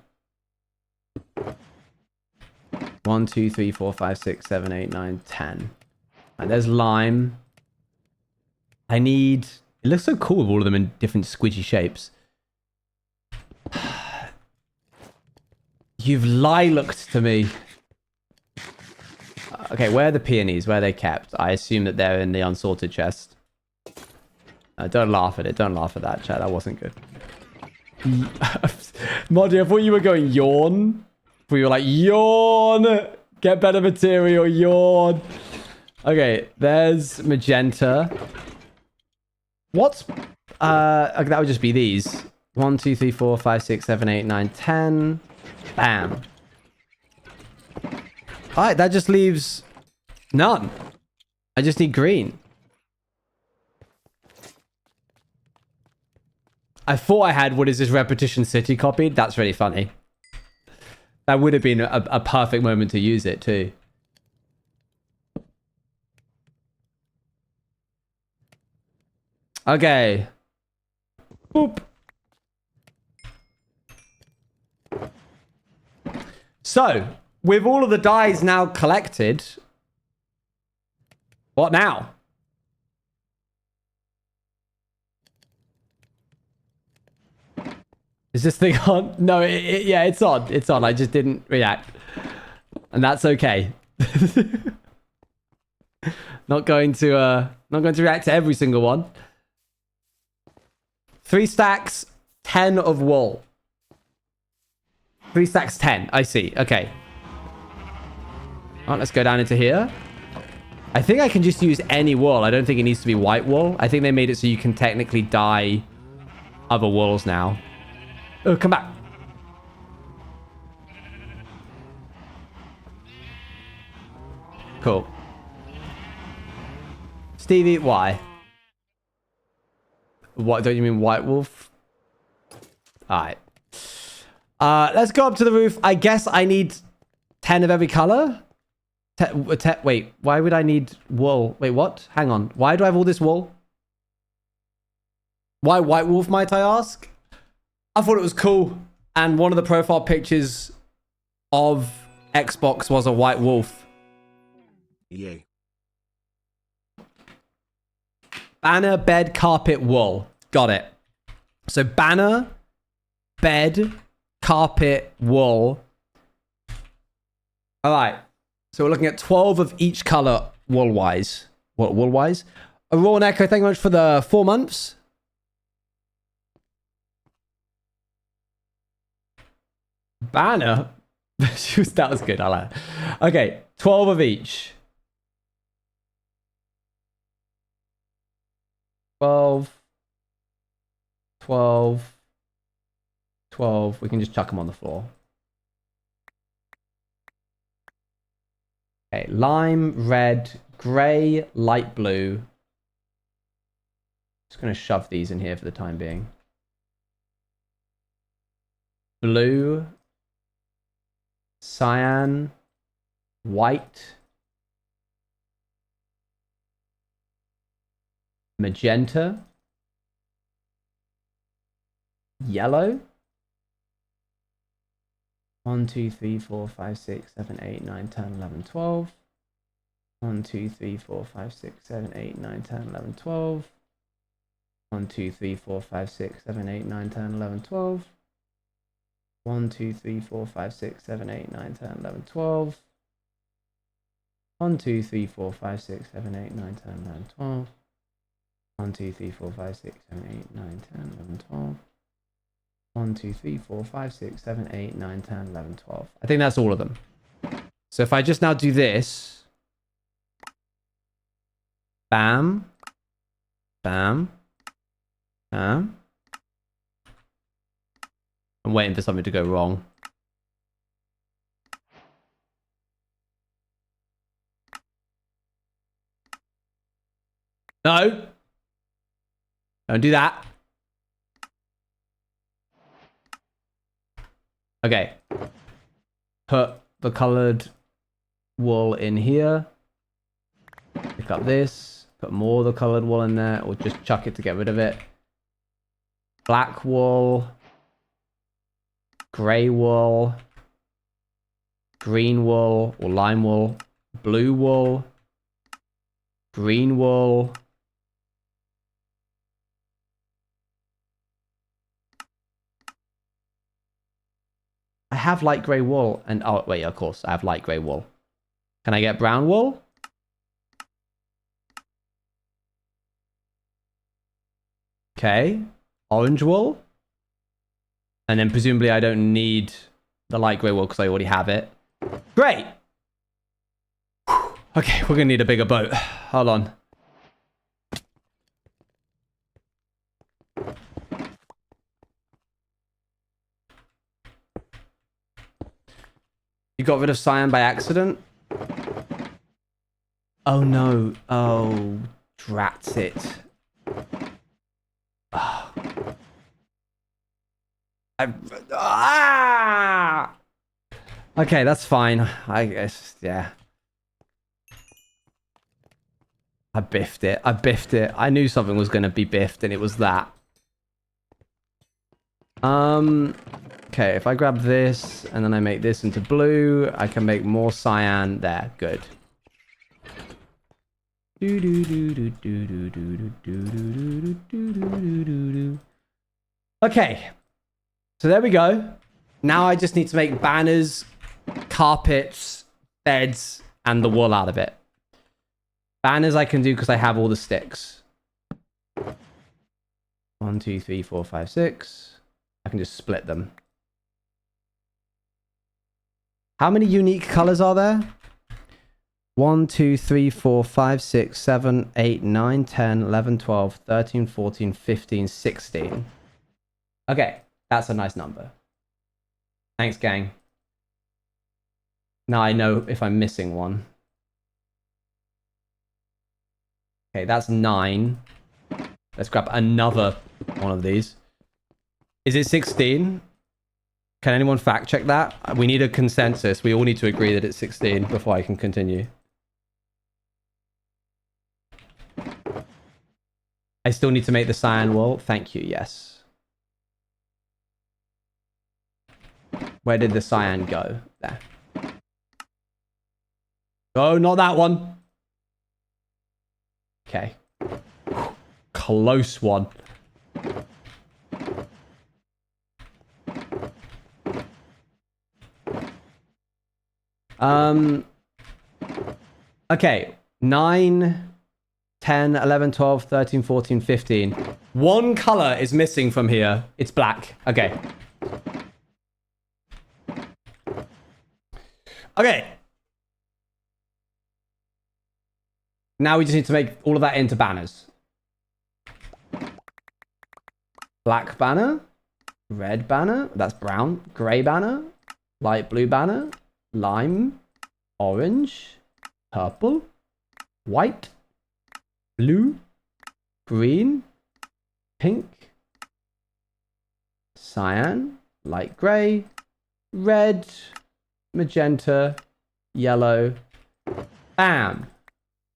Speaker 2: 1, 1, 2, 3, 4, 5, 6, 7, 8, 9, 10. Right, there's lime. I need... It looks so cool with all of them in different squidgy shapes. You've lilac-ed to me. Okay, where are the peonies? Where are they kept? I assume that they're in the unsorted chest. Don't laugh at it. Don't laugh at that, chat. That wasn't good. Moddy, I thought you were going yawn. We were like, yawn! Get better material, yawn. Okay, there's magenta. What's... okay, that would just be these. 1, 2, 3, 4, 5, 6, 7, 8, 9, 10. Bam. Alright, that just leaves none. I just need green. I thought I had, what is this, Repetition City copied? That's really funny. That would have been a perfect moment to use it too. Okay. Boop. So, with all of the dyes now collected, what now? Is this thing on? No, yeah, it's on. It's on. I just didn't react. And that's okay. Not going to react to every single one. 3 stacks, 10 of wool. 3 stacks, 10. I see. Okay. All right, let's go down into here. I think I can just use any wool. I don't think it needs to be white wool. I think they made it so you can technically dye other wools now. Oh, come back. Cool. Stevie, why? What, don't you mean white wolf? Alright. Let's go up to the roof. I guess I need 10 of every color? Wait, why would I need wool? Wait, what? Hang on. Why do I have all this wool? Why white wolf, might I ask? I thought it was cool. And one of the profile pictures of Xbox was a white wolf.
Speaker 1: Yay.
Speaker 2: Banner, bed, carpet, wool. Got it. So banner, bed, carpet, wool. All right. So we're looking at 12 of each color wool-wise. What, wool-wise? Aurora and Echo, thank you very much for the 4 months. Banner? That was good. I like it. Okay, 12 of each. 12. 12. 12. We can just chuck them on the floor. Okay, lime, red, grey, light blue. Just going to shove these in here for the time being. Blue, cyan, white, magenta, yellow. 1, 2, 3, 4, 5, 6, 7, 8, 9, 10, 11, 12. 1, 2, 3, 4, 5, 6, 7, 8, 9, 10, 11, 12. 1, 2, 3, 4, 5, 6, 7, 8, 9, 10, 11, 12. 1, 2, 3, 4, 5, 6, 7, 8, 9, 10, 11, 12. 1, 2, 3, 4, 5, 6, 7, 8, 9, 10, 11, 12. 1, 2, 3, 4, 5, 6, 7, 8, 9, 10, 11, 12. 1, 2, 3, 4, 5, 6, 7, 8, 9, 10, 11, 12. I think that's all of them. So if I just now do this. Bam. Bam. Bam. I'm waiting for something to go wrong. No. Don't do that. Okay. Put the colored wool in here. Pick up this. Put more of the colored wool in there, or just chuck it to get rid of it. Black wool. Grey wool. green wool or lime wool, blue wool, green wool. I have light grey wool and oh wait, of course, I have light grey wool. Can I get brown wool? Okay. Orange wool. And then presumably I don't need the light grey wool because I already have it. Great. Okay, we're gonna need a bigger boat. Hold on. You got rid of cyan by accident? Oh no. Oh, drat it. Oh. Okay, that's fine. I guess, yeah. I biffed it. I biffed it. I knew something was going to be biffed, and it was that. Okay, if I grab this, and then I make this into blue, I can make more cyan there. Good. Okay. So there we go. Now I just need to make banners, carpets, beds, and the wool out of it. Banners I can do because I have all the sticks. 1, 2, 3, 4, 5, 6. I can just split them. How many unique colors are there? 1, 2, 3, 4, 5, 6, 7, 8, 9, 10, 11, 12, 13, 14, 15, 16. Okay, that's a nice number. Thanks, gang. Now I know if I'm missing one. Okay, that's 9. Let's grab another one of these. Is it 16? Can anyone fact check that? We need a consensus. We all need to agree that it's 16 before I can continue. I still need to make the cyan wool. Thank you, yes. Where did the cyan go? There. Oh, not that one. Okay. Close one. Okay. 9, 10, 11, 12, 13, 14, 15. One color is missing from here. It's black. Okay. Okay. Now we just need to make all of that into banners. Black banner. Red banner. That's brown. Grey banner. Light blue banner. Lime. Orange. Purple. White. Blue. Green. Pink. Cyan. Light grey. Red. Magenta. Yellow. Bam.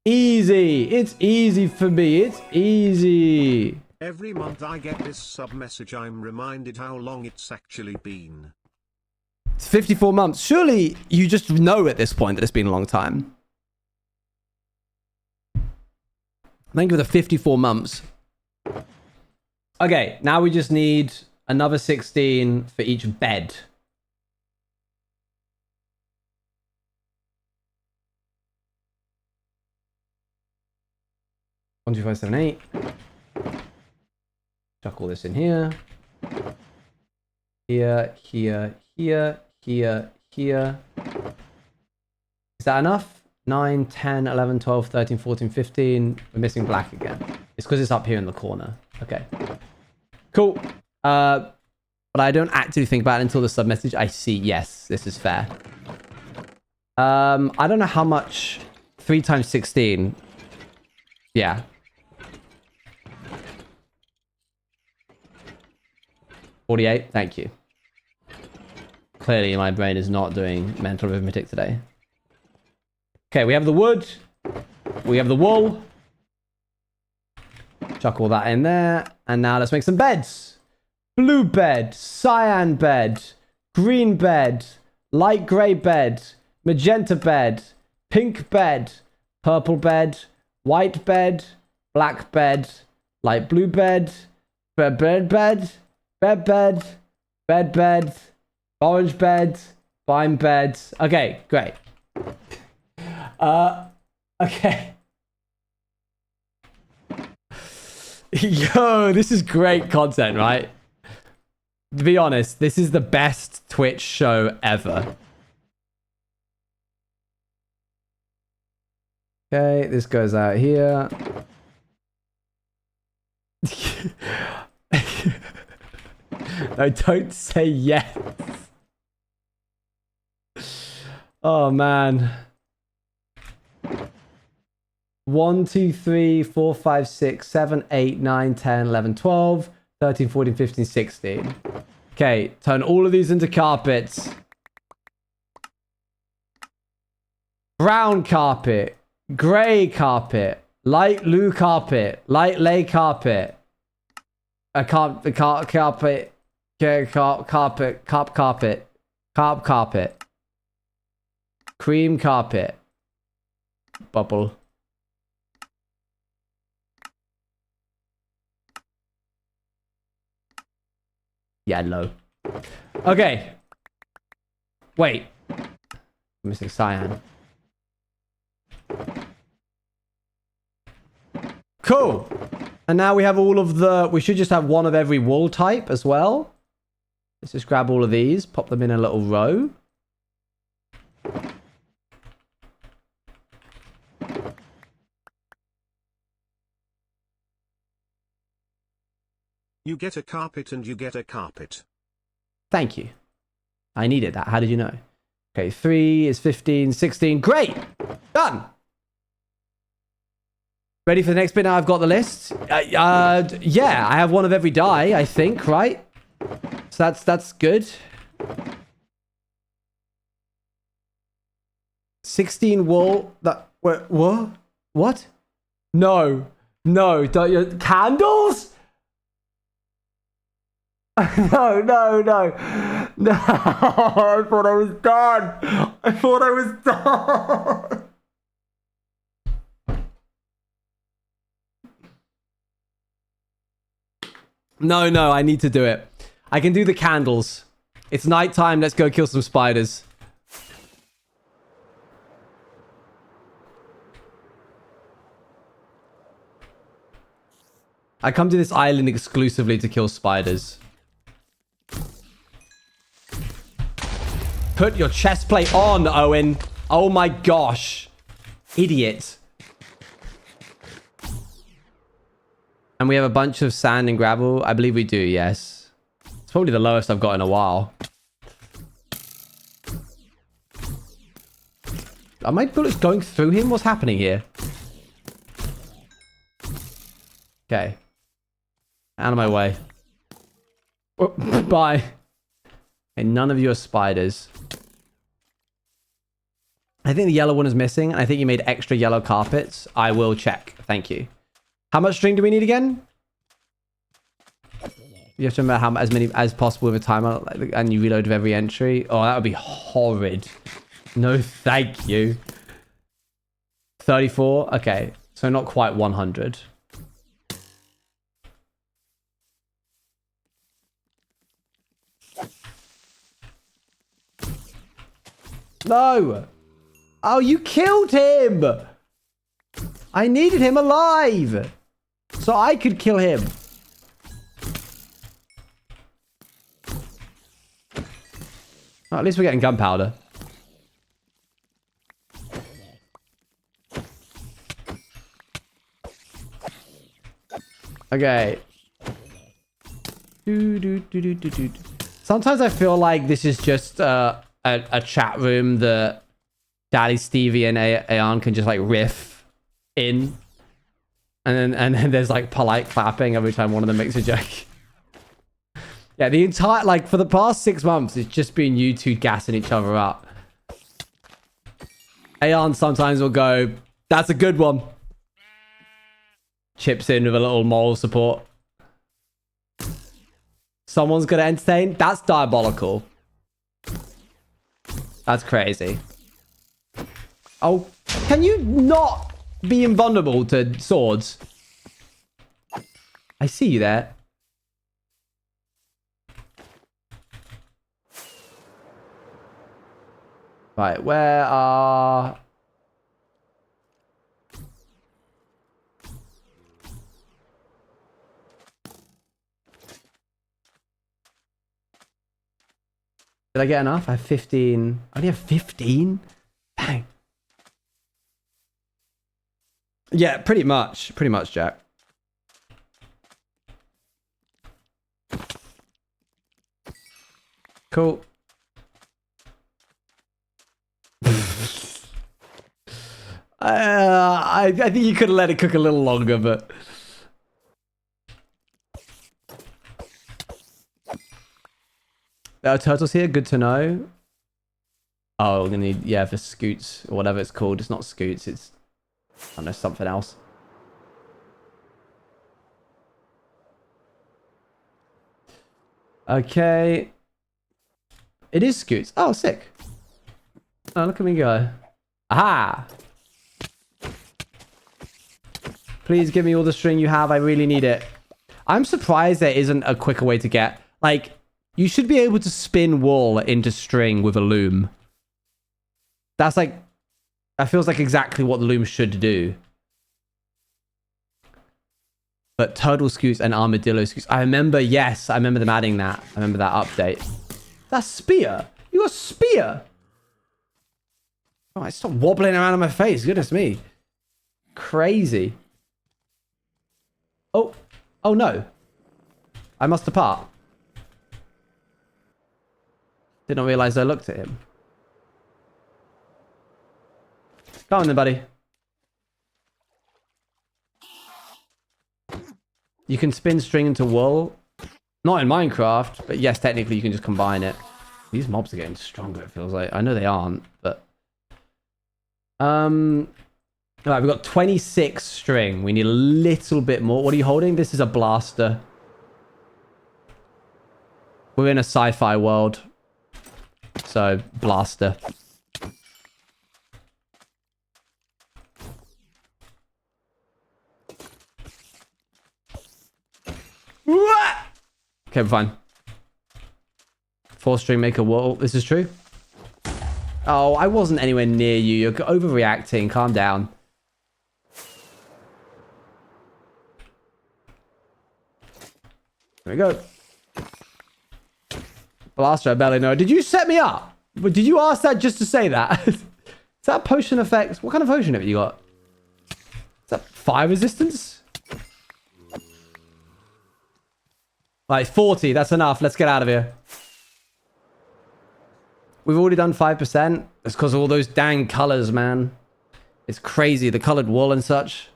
Speaker 2: Easy. It's easy for me. It's easy.
Speaker 1: Every month I get this sub message, I'm reminded how long it's actually been.
Speaker 2: It's 54 months. Surely you just know at this point that it's been a long time. Thank you for the 54 months. Okay, now we just need another 16 for each bed. 1, 2, 5, 7, 8. Chuck all this in here. Here, here, here, here, here. Is that enough? 9, 10, 11, 12, 13, 14, 15. We're missing black again. It's because it's up here in the corner. Okay. Cool. But I don't actively think about it until the sub-message. I see, yes, this is fair. I don't know how much 3 times 16. Yeah. $48. Thank you. Clearly, my brain is not doing mental arithmetic today. Okay, we have the wood. We have the wool. Chuck all that in there. And now let's make some beds. Blue bed, cyan bed, green bed, light grey bed, magenta bed, pink bed, purple bed, white bed, black bed, light blue bed, bed, orange bed, vine bed. Okay, great. Okay. Yo, this is great content, right? To be honest, this is the best Twitch show ever. Okay, this goes out here. No, don't say yes. Oh, man. 1, 2, 3, 4, 5, 6, 7, 8, 9, 10, 11, 12, 13, 14, 15, 16. Okay, turn all of these into carpets. Brown carpet, grey carpet, light blue carpet, light lay carpet. Carpet, cream carpet, bubble. Yellow. Okay. Wait. I'm missing cyan. Cool. And now we have all of the... We should just have one of every wool type as well. Let's just grab all of these. Pop them in a little row.
Speaker 1: You get a carpet and you get a carpet.
Speaker 2: Thank you. I needed that. How did you know? Okay, 3 is 15, 16. Great! Done! Ready for the next bit now? I've got the list. Yeah, I have one of every dye, I think, right? So that's good. 16 wool. What? What? No. No. Don't you... Candles? No. No. I thought I was done. I thought I was done. No, I need to do it. I can do the candles. It's nighttime. Let's go kill some spiders. I come to this island exclusively to kill spiders. Put your chest plate on, Owen. Oh my gosh. Idiot. And we have a bunch of sand and gravel. I believe we do, yes. It's probably the lowest I've got in a while. Are my bullets going through him? What's happening here? Okay. Out of my way. Oh, bye. And none of you are spiders. I think the yellow one is missing. I think you made extra yellow carpets. I will check. Thank you. How much string do we need again? You have to remember how as many as possible with a timer, and you reload with every entry. Oh, that would be horrid. No, thank you. 34. Okay, so not quite 100. No. Oh, you killed him. I needed him alive so I could kill him. Oh, at least we're getting gunpowder. Okay. Sometimes I feel like this is just a chat room that Daddy Stevie and Aeon can just like riff in. And then there's like polite clapping every time one of them makes a joke. Yeah, the entire, like, for the past 6 months, it's just been you two gassing each other up. Aeon sometimes will go, that's a good one. Chips in with a little moral support. Someone's gonna entertain. That's diabolical. That's crazy. Oh, can you not be invulnerable to swords? I see you there. Right, where are... Did I get enough? I have 15. I only have 15? Dang. Yeah, pretty much. Pretty much, Jack. Cool. I think you could have let it cook a little longer, but... There are turtles here, good to know. Oh, we're gonna need, yeah, for scoots, or whatever it's called. It's not scoots, it's, I don't know, something else. Okay. It is scoots. Oh, sick. Oh, look at me go. Aha! Please give me all the string you have. I really need it. I'm surprised there isn't a quicker way to get... Like, you should be able to spin wool into string with a loom. That's like... That feels like exactly what the loom should do. But turtle scoots and armadillo scoots. I remember, yes, I remember them adding that. I remember that update. That's spear. You got spear. Oh, I stop wobbling around on my face. Goodness me. Crazy. Oh. Oh, no. I must depart. Did not realize I looked at him. Come on then, buddy. You can spin string into wool. Not in Minecraft, but yes, technically you can just combine it. These mobs are getting stronger, it feels like. I know they aren't, but... Alright, we've got 26 string. We need a little bit more. What are you holding? This is a blaster. We're in a sci-fi world. So, blaster. Okay, we're fine. 4-string make a wall. This is true. Oh, I wasn't anywhere near you. You're overreacting. Calm down. There we go. Blaster, I barely know. Did you set me up? But did you ask that just to say that? Is that potion effect? What kind of potion have you got? Is that fire resistance? Right, 40. That's enough. Let's get out of here. We've already done 5%. It's because of all those dang colors, man. It's crazy. The colored wool and such.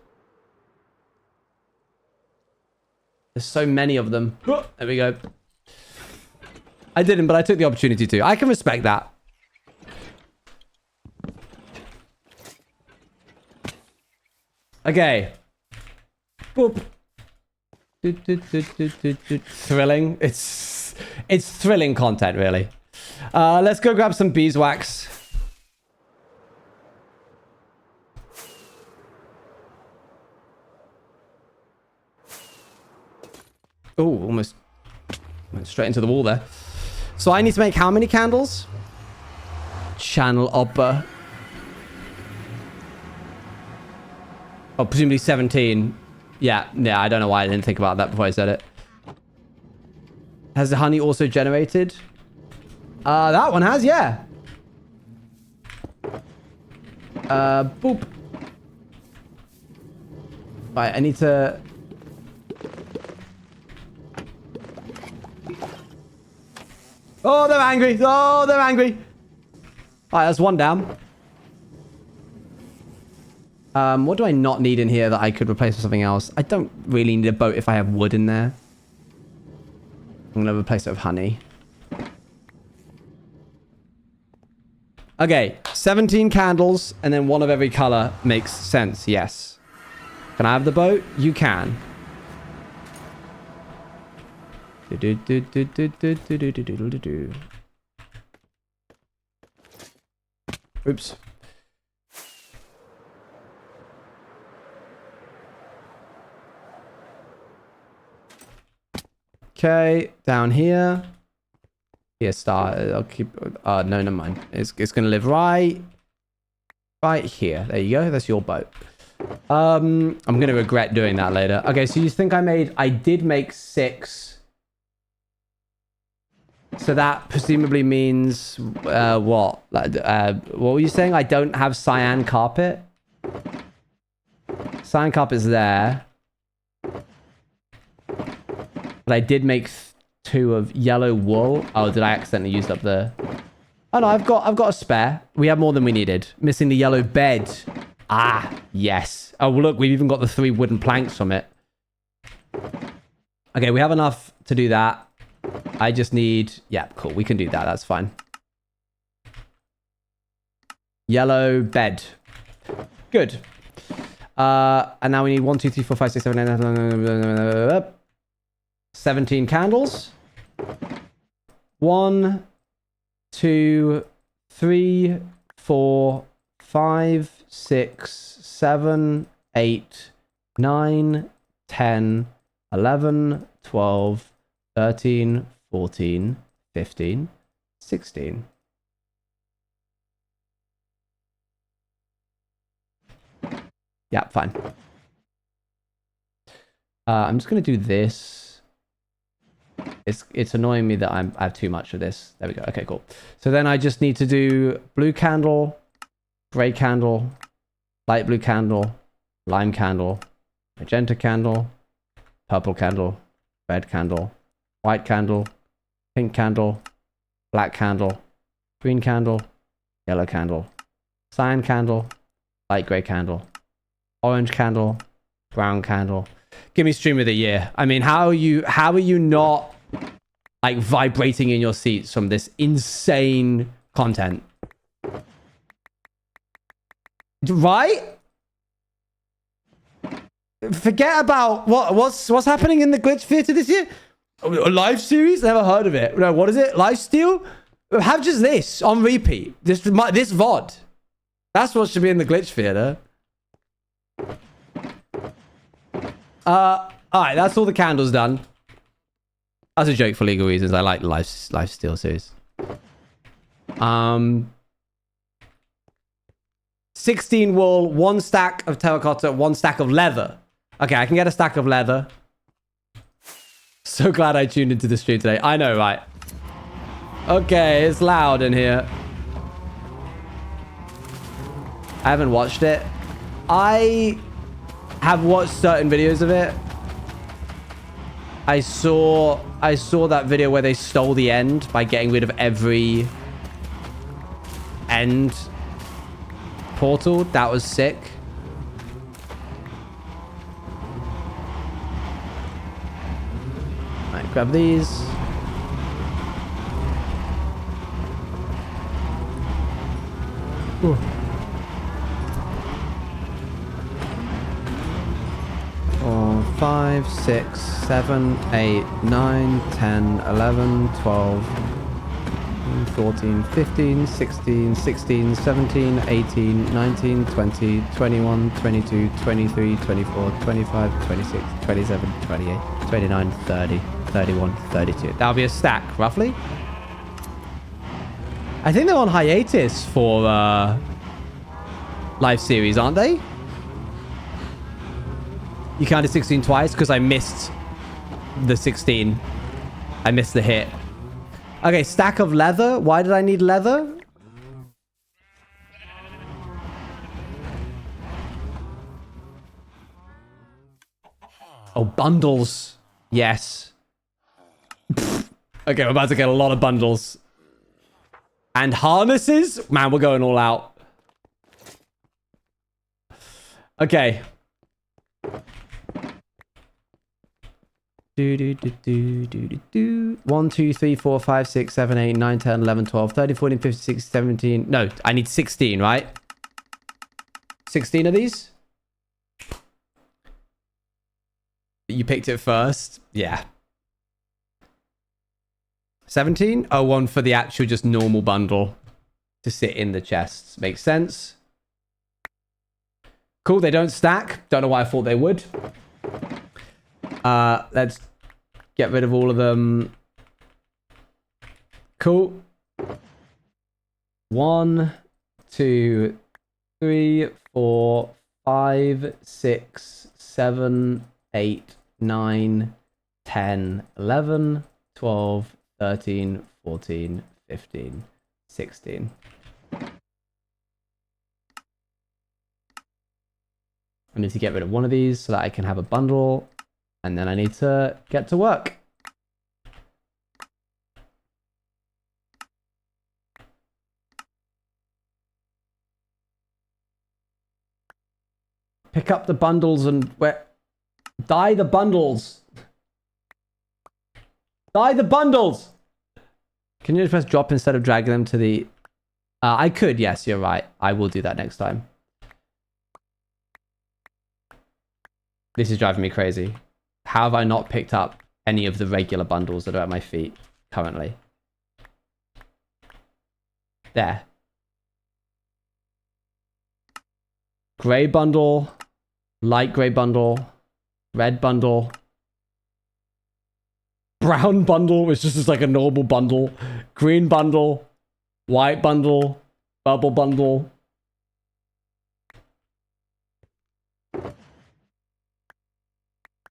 Speaker 2: There's so many of them. There we go. I didn't, but I took the opportunity to. I can respect that. Okay. Boop. Thrilling. It's thrilling content, really. Let's go grab some beeswax. Oh, almost went straight into the wall there. So I need to make how many candles? Channel upper. Oh, presumably 17. Yeah, I don't know why I didn't think about that before I said it. Has the honey also generated? That one has, yeah. Boop. Right, I need to... Oh, they're angry. Oh, they're angry. Alright, that's one down. What do I not need in here that I could replace with something else? I don't really need a boat if I have wood in there. I'm going to replace it with honey. Okay, 17 candles and then one of every color makes sense, yes. Can I have the boat? You can. Oops. Okay, down here. Here, star. I'll keep. No, never mind. It's gonna live right here. There you go. That's your boat. I'm gonna regret doing that later. Okay, so you think I did make 6. So that presumably means what? What were you saying? I don't have cyan carpet. Cyan carpet's there. But I did make 2 of yellow wool. Oh, did I accidentally use up the... Oh no, I've got a spare. We have more than we needed. Missing the yellow bed. Ah, yes. Oh, look, we've even got the 3 wooden planks from it. Okay, we have enough to do that. I just need... Yeah, cool. We can do that. That's fine. Yellow bed. Good. And now we need 1, 2, 3, 4, 5, 6, 7, 8, 9, 17 candles. 1, 2, 3, 4, 5, 6, 7, 8, 9, 10, 11, 12, 13, 14, 15, 16. Yeah, fine. I'm just going to do this. It's annoying me that I have too much of this. There we go. Okay, cool. So then I just need to do blue candle, gray candle, light blue candle, lime candle, magenta candle, purple candle, red candle, white candle, pink candle, black candle, green candle, yellow candle, cyan candle, light gray candle, orange candle, brown candle. Give me stream of the year. I mean, how are you not like vibrating in your seats from this insane content? Right? Forget about what's happening in the glitch theater this year. A live series? Never heard of it. No, what is it? Lifesteal? Have just this on repeat. This VOD. That's what should be in the glitch theater. Alright, that's all the candles done. That's a joke for legal reasons. I like Lifesteal series. 16 wool, 1 stack of terracotta, 1 stack of leather. Okay, I can get a stack of leather. So glad I tuned into the stream today. I know, right? Okay, it's loud in here. I haven't watched it. I have watched certain videos of it. I saw that video where they stole the end by getting rid of every end portal. That was sick. Right, grab these. Ooh. 4, 5, 6, 7, 8, 9, 10, 11, 12, 14, 15, 16, 16, 17, 18, 19, 20, 21, 22, 23, 24, 25, 26, 27, 28, 29, 30, 31, 32. That'll be a stack, roughly. I think they're on hiatus for live series, aren't they? You counted 16 twice because I missed the 16. I missed the hit. Okay, stack of leather. Why did I need leather? Oh, bundles. Yes. Okay, we're about to get a lot of bundles. And harnesses? Man, we're going all out. Okay. 1, 2, 3, 4, 5, 6, 7, 8, 9, 10, 11, 12, 13, 14, 15, 16, 17. No, I need 16, right? 16 of these? You picked it first? Yeah. 17? Oh, one for the actual just normal bundle to sit in the chests. Makes sense. Cool, they don't stack. Don't know why I thought they would. Let's Get rid of all of them. Cool. 1, 2, 3, 4, 5, 6, 7, 8, 9, 10, 11, 12, 13, 14, 15, 16. I need to get rid of one of these so that I can have a bundle. And then I need to get to work. Pick up the bundles and where? Dye the bundles. Dye the bundles. Can you just press drop instead of dragging them to the... I could, yes, you're right. I will do that next time. This is driving me crazy. How have I not picked up any of the regular bundles that are at my feet currently? There. Grey bundle. Light grey bundle. Red bundle. Brown bundle, which just is like a normal bundle. Green bundle. White bundle. Bubble bundle.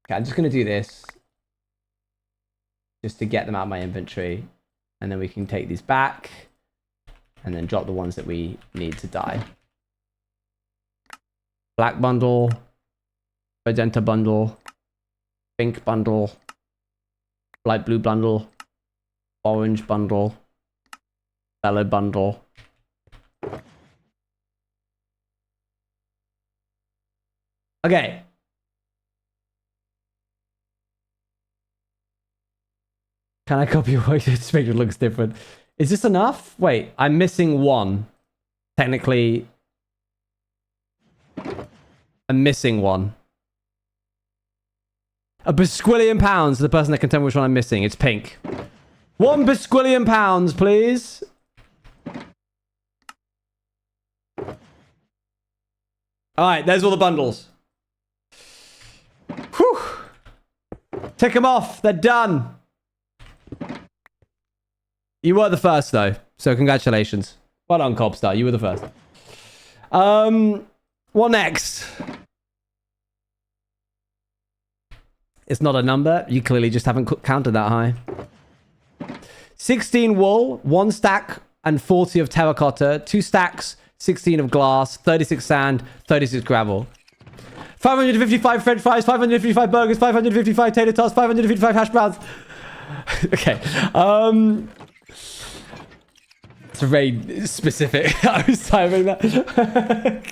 Speaker 2: Okay, I'm just going to do this. Just to get them out of my inventory. And then we can take these back. And then drop the ones that we need to dye. Black bundle. Magenta bundle. Pink bundle. Light blue bundle. Orange bundle. Yellow bundle. Okay. Can I copy your work to make it looks different? Is this enough? Wait, I'm missing one. Technically, I'm missing one. A bisquillion pounds to the person that can tell me which one I'm missing. It's pink. 1 bisquillion pounds, please. Alright, there's all the bundles. Whew. Tick them off. They're done. You were the first, though. So congratulations. Well done, Cobstar. You were the first. What next? It's not a number. You clearly just haven't counted that high. 16 wool, 1 stack and 40 of terracotta, 2 stacks, 16 of glass, 36 sand, 36 gravel. 555 french fries, 555 burgers, 555 tater tots, 555 hash browns. Okay. It's very specific. I was timing that.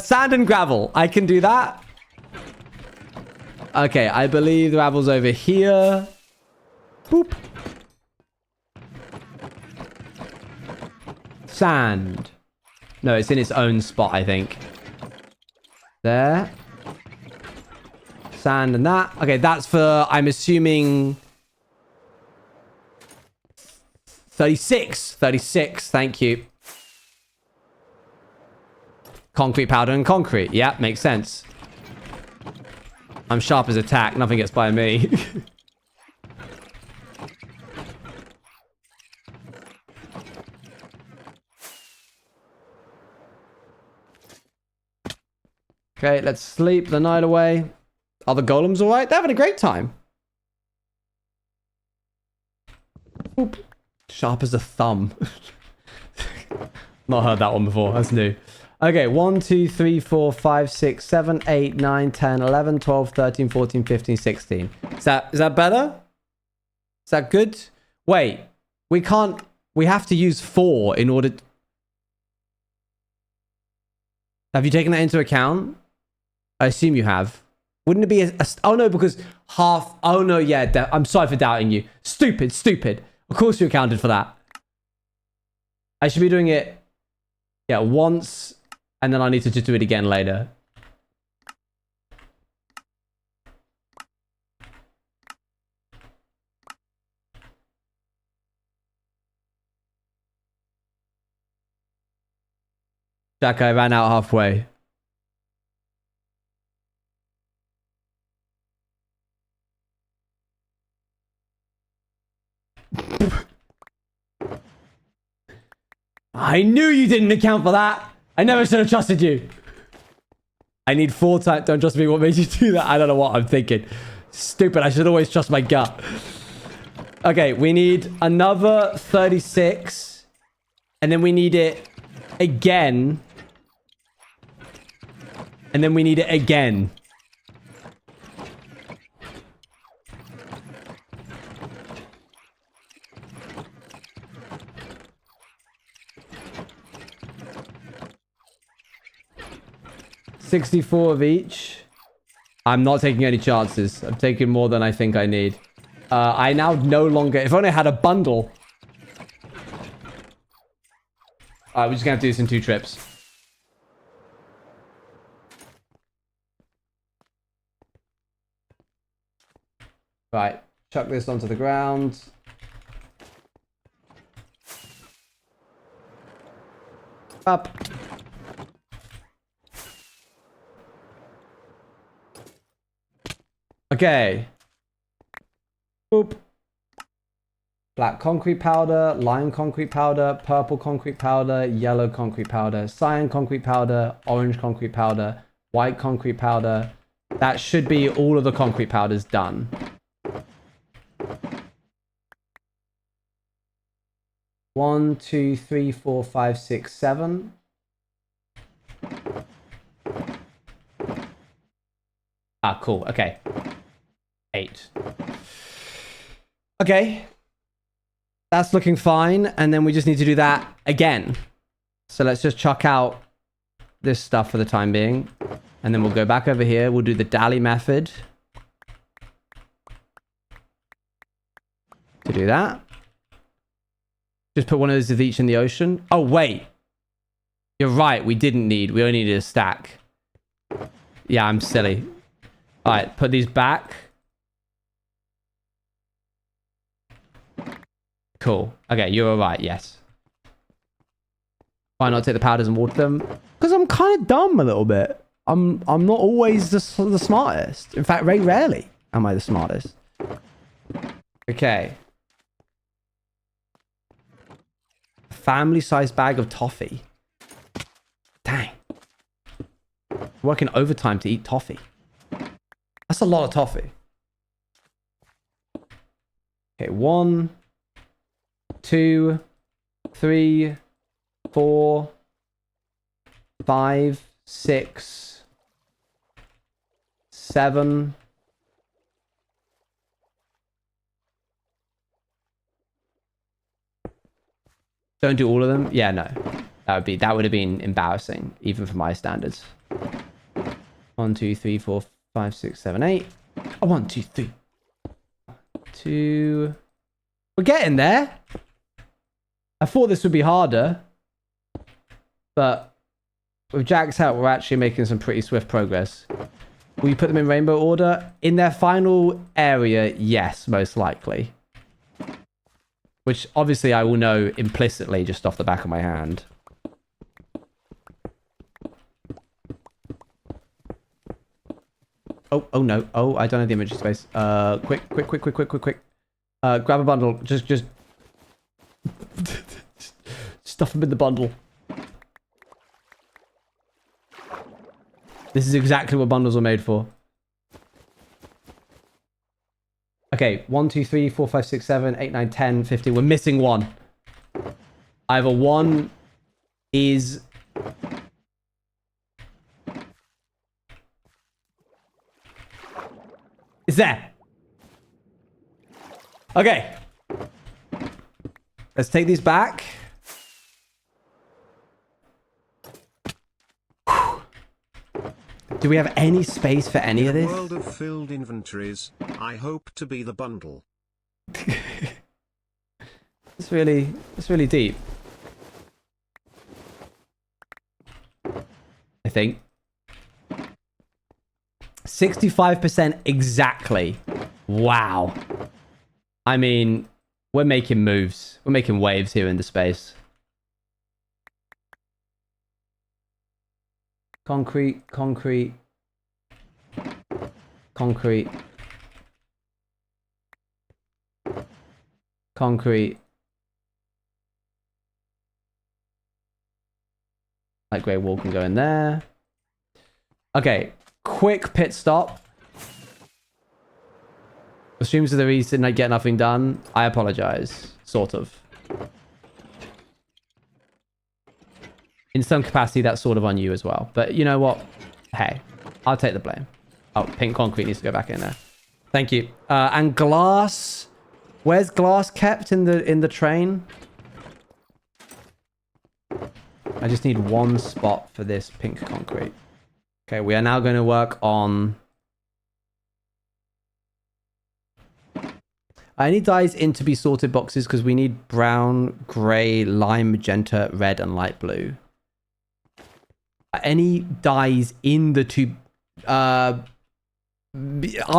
Speaker 2: Sand and gravel. I can do that. Okay, I believe the gravel's over here. Boop. Sand. No, it's in its own spot, I think. There. Sand and that. Okay, that's for, I'm assuming... 36. 36, thank you. Concrete powder and concrete. Yeah, makes sense. I'm sharp as a tack. Nothing gets by me. Okay, let's sleep the night away. Are the golems alright? They're having a great time. Oop. Sharp as a thumb. Not heard that one before. That's new. Okay, 1, 2, 3, 4, 5, 6, 7, 8, 9, 10, 11, 12, 13, 14, 15, 16. Is that better? Is that good? Wait, we can't... We have to use 4 in order... Have you taken that into account? I assume you have. Wouldn't it be a oh no, because half... Oh no, yeah, I'm sorry for doubting you. Stupid, stupid. Of course you accounted for that. I should be doing it... Yeah, once... And then I need to just do it again later. Jack, I ran out halfway. I knew you didn't account for that. I never should have trusted you. I need 4 times. Don't trust me. What made you do that? I don't know what I'm thinking. Stupid. I should always trust my gut. Okay, we need another 36. And then we need it again. And then we need it again. $64 of each. I'm not taking any chances. I'm taking more than I think I need. I now no longer... If only I had a bundle. Alright, we're just gonna have to do this in 2 trips. Right. Chuck this onto the ground. Up. Okay. Boop. Black concrete powder, lime concrete powder, purple concrete powder, yellow concrete powder, cyan concrete powder, orange concrete powder, white concrete powder. That should be all of the concrete powders done. One, two, three, four, five, six, 7. Ah, cool. Okay. 8. Okay. That's looking fine. And then we just need to do that again. So let's just chuck out this stuff for the time being. And then we'll go back over here. We'll do the Dali method. To do that. Just put one of those of each in the ocean. Oh, wait. You're right. We didn't need. We only needed a stack. Yeah, I'm silly. All right. Put these back. Cool. Okay, you're all right. Yes. Why not take the powders and water them? Because I'm kind of dumb a little bit. I'm not always the smartest. In fact, very rarely am I the smartest. Okay. Family-sized bag of toffee. Dang. Working overtime to eat toffee. That's a lot of toffee. Okay, 1, 2, 3, 4, 5, 6, 7. Don't do all of them? Yeah, no. That would have been embarrassing, even for my standards. 1, 2, 3, 4, 5, 6, 7, 8. Oh, 1, 2, 3. 2. We're getting there. I thought this would be harder. But with Jack's help, we're actually making some pretty swift progress. Will you put them in rainbow order? In their final area, yes, most likely. Which obviously I will know implicitly just off the back of my hand. Oh no. Oh, I don't have the image space. Quick. Grab a bundle. Just stuff them in the bundle. This is exactly what bundles are made for. Okay, 1, 2, 3, 4, 5, 6, 7, 8, 9, 10, 15. We're missing 1. Either 1 is... It's there. Okay. Let's take these back. Do we have any space for any of this?
Speaker 1: In a world of filled inventories, I hope to be the bundle.
Speaker 2: It's really deep. I think. 65% exactly. Wow. I mean, we're making moves. We're making waves here in the space. Concrete. Concrete. concrete. Light grey wall can go in there. Okay, quick pit stop. Assumes that the reason I get nothing done. I apologize. Sort of. In some capacity, that's sort of on you as well. But you know what? Hey, I'll take the blame. Oh, pink concrete needs to go back in there. Thank you. And glass. Where's glass kept in the train? I just need one spot for this pink concrete. Okay, we are now going to work on... I need dyes in to be sorted boxes because we need brown, grey, lime, magenta, red, and light blue. Any dyes in the two... I'll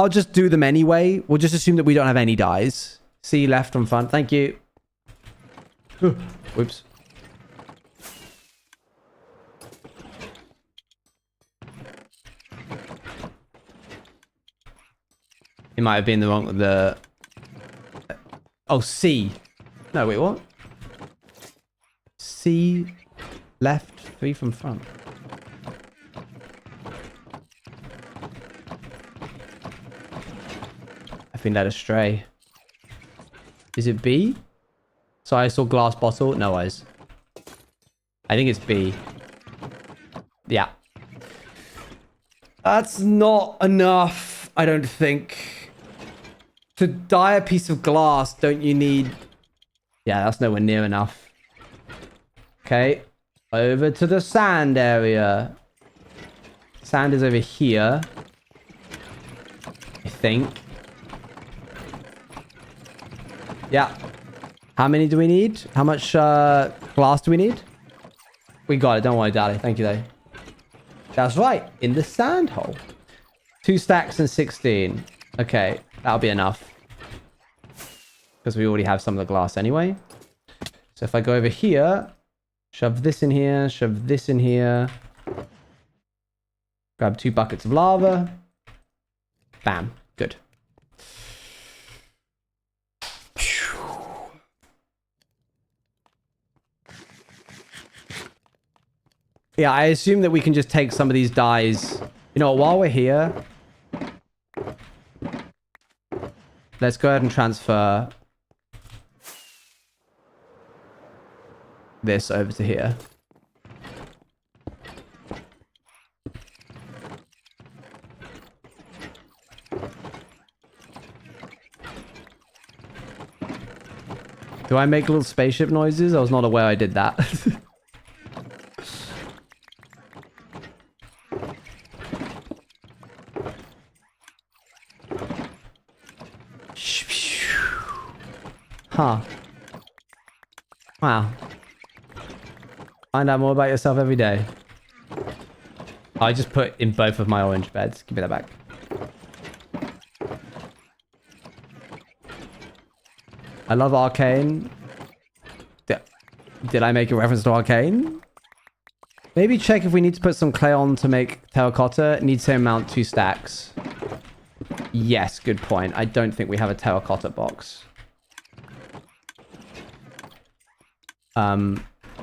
Speaker 2: just do them anyway. We'll just assume that we don't have any dyes. C left on front. Thank you. Whoops. It might have been the wrong... Oh, C. No, wait, what? C left, 3 from front. I've been led astray. Is it B? So I saw glass bottle. No eyes. I think it's B. Yeah. That's not enough, I don't think. To dye a piece of glass, don't you need... Yeah, that's nowhere near enough. Okay. Over to the sand area. Sand is over here. I think. Yeah. How many do we need? How much glass do we need? We got it. Don't worry, Daddy. Thank you, though. That's right. In the sand hole. 2 stacks and 16. Okay. That'll be enough. Because we already have some of the glass anyway. So if I go over here, shove this in here, shove this in here. Grab 2 buckets of lava. Bam. Good. Yeah, I assume that we can just take some of these dyes. You know, while we're here, let's go ahead and transfer this over to here. Do I make little spaceship noises? I was not aware I did that. Huh. Wow. Find out more about yourself every day. I just put in both of my orange beds. Give me that back. I love Arcane. Did I make a reference to Arcane? Maybe check if we need to put some clay on to make terracotta. It needs to mount 2 stacks. Yes, good point. I don't think we have a terracotta box.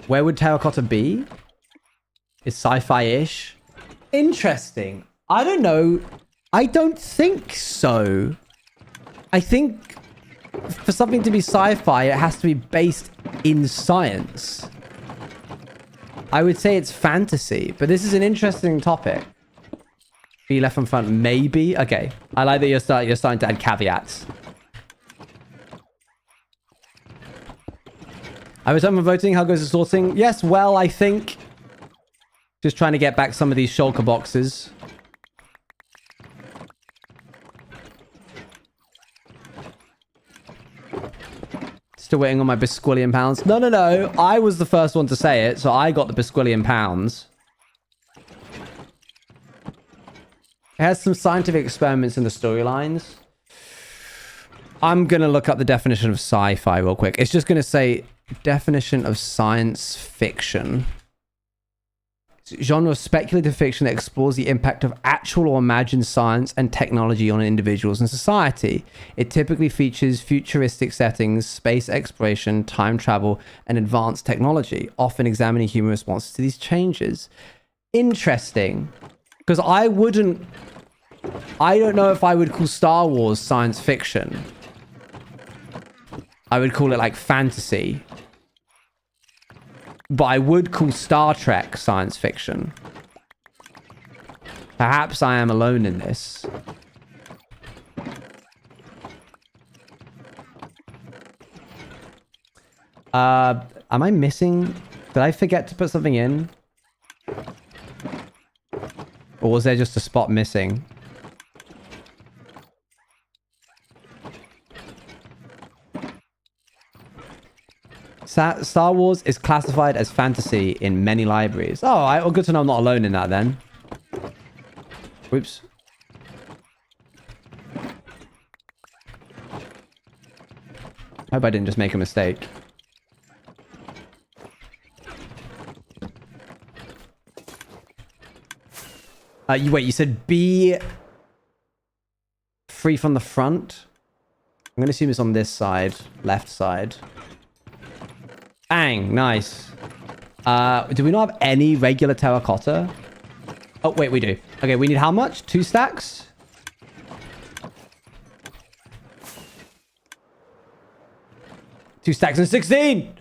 Speaker 2: Where would terracotta be? Is sci-fi-ish? Interesting. I don't know. I don't think so. I think for something to be sci-fi, it has to be based in science. I would say it's fantasy, but this is an interesting topic. Be left in front, maybe. Okay, I like that you're starting to add caveats. I was done with voting. How goes the sorting? Yes, well, I think. Just trying to get back some of these shulker boxes. Still waiting on my bisquillion pounds. No, no, no. I was the first one to say it, so I got the bisquillion pounds. It has some scientific experiments in the storylines. I'm going to look up the definition of sci-fi real quick. It's just going to say definition of science fiction. genre of speculative fiction that explores the impact of actual or imagined science and technology on individuals and society. It typically features futuristic settings, space exploration, time travel, and advanced technology, often examining human responses to these changes. Interesting. Because I don't know if I would call Star Wars science fiction. I would call it like fantasy. But I would call Star Trek science fiction. Perhaps I am alone in this. Am I missing? Did I forget to put something in? Or was there just a spot missing? Star Wars is classified as fantasy in many libraries. Oh, well, good to know I'm not alone in that then. Whoops. Hope I didn't just make a mistake. Wait, you said B free from the front? I'm going to assume it's on this side, left side. Bang, nice. Do we not have any regular terracotta? Oh, wait, we do. Okay, we need how much? 2 stacks? Two stacks and 16!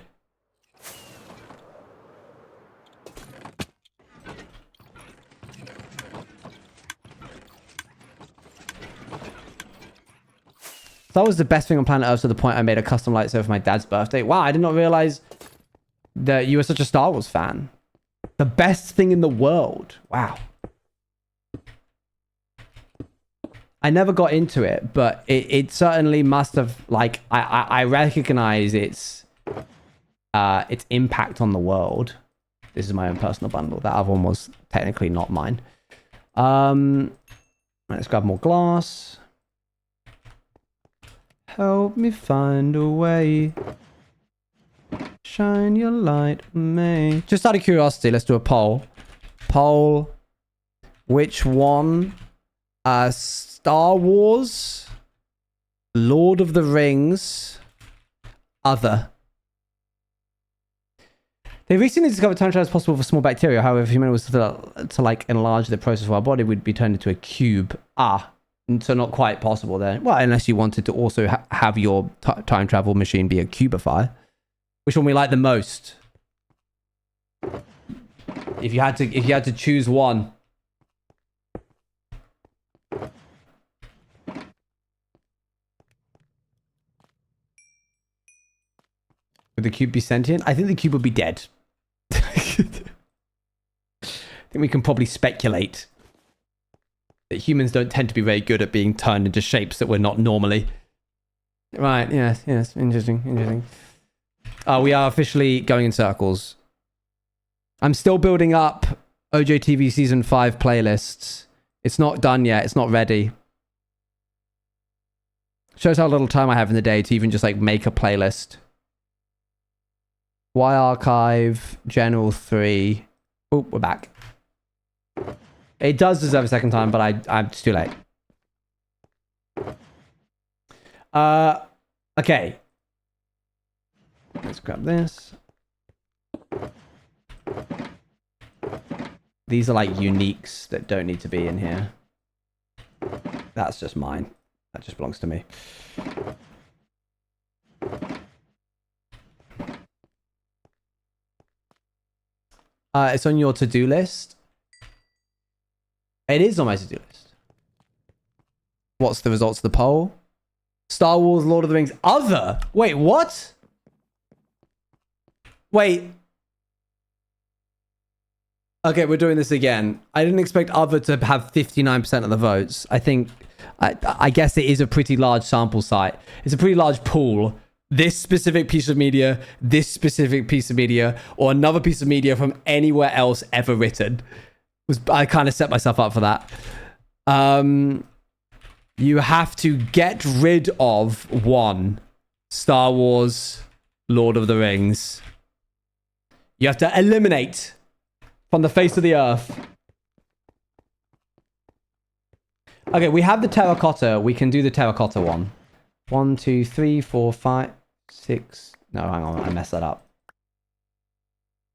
Speaker 2: That was the best thing on planet Earth to the point I made a custom lightsaber for my dad's birthday. Wow, I did not realize that you were such a Star Wars fan. The best thing in the world. Wow. I never got into it, but it certainly must have, like, I recognize its impact on the world. This is my own personal bundle. That other one was technically not mine. Let's grab more glass. Help me find a way. Shine your light on me. Just out of curiosity, let's do a poll. Poll. Which one? Star Wars, Lord of the Rings, other. They recently discovered time travel is possible for small bacteria. However, if human was to like enlarge the process of our body, we'd be turned into a cube. So not quite possible then. Well, unless you wanted to also have your time travel machine be a cubifier. Which one we like the most? If you had to choose one. Would the cube be sentient? I think the cube would be dead. I think we can probably speculate that humans don't tend to be very good at being turned into shapes that we're not normally. Right, yes, interesting. We are officially going in circles. I'm still building up OJTV Season 5 playlists. It's not done yet. It's not ready. Shows how little time I have in the day to even just like make a playlist. Y archive, General 3. Oh, we're back. It does deserve a second time, but it's too late. Okay. Let's grab this. These are like uniques that don't need to be in here. That's just mine. That just belongs to me. It's on your to-do list. It is on my to-do list. What's the results of the poll? Star Wars, Lord of the Rings, other. Wait, what? Wait. Okay, we're doing this again. I didn't expect other to have 59% of the votes. I guess it is a pretty large sample site. It's a pretty large pool. This specific piece of media, this specific piece of media, or another piece of media from anywhere else ever written. I kind of set myself up for that. You have to get rid of one. Star Wars, Lord of the Rings. You have to eliminate from the face of the earth. Okay, we have the terracotta. We can do the terracotta one. 1, 2, 3, 4, 5, 6. No, hang on. I messed that up.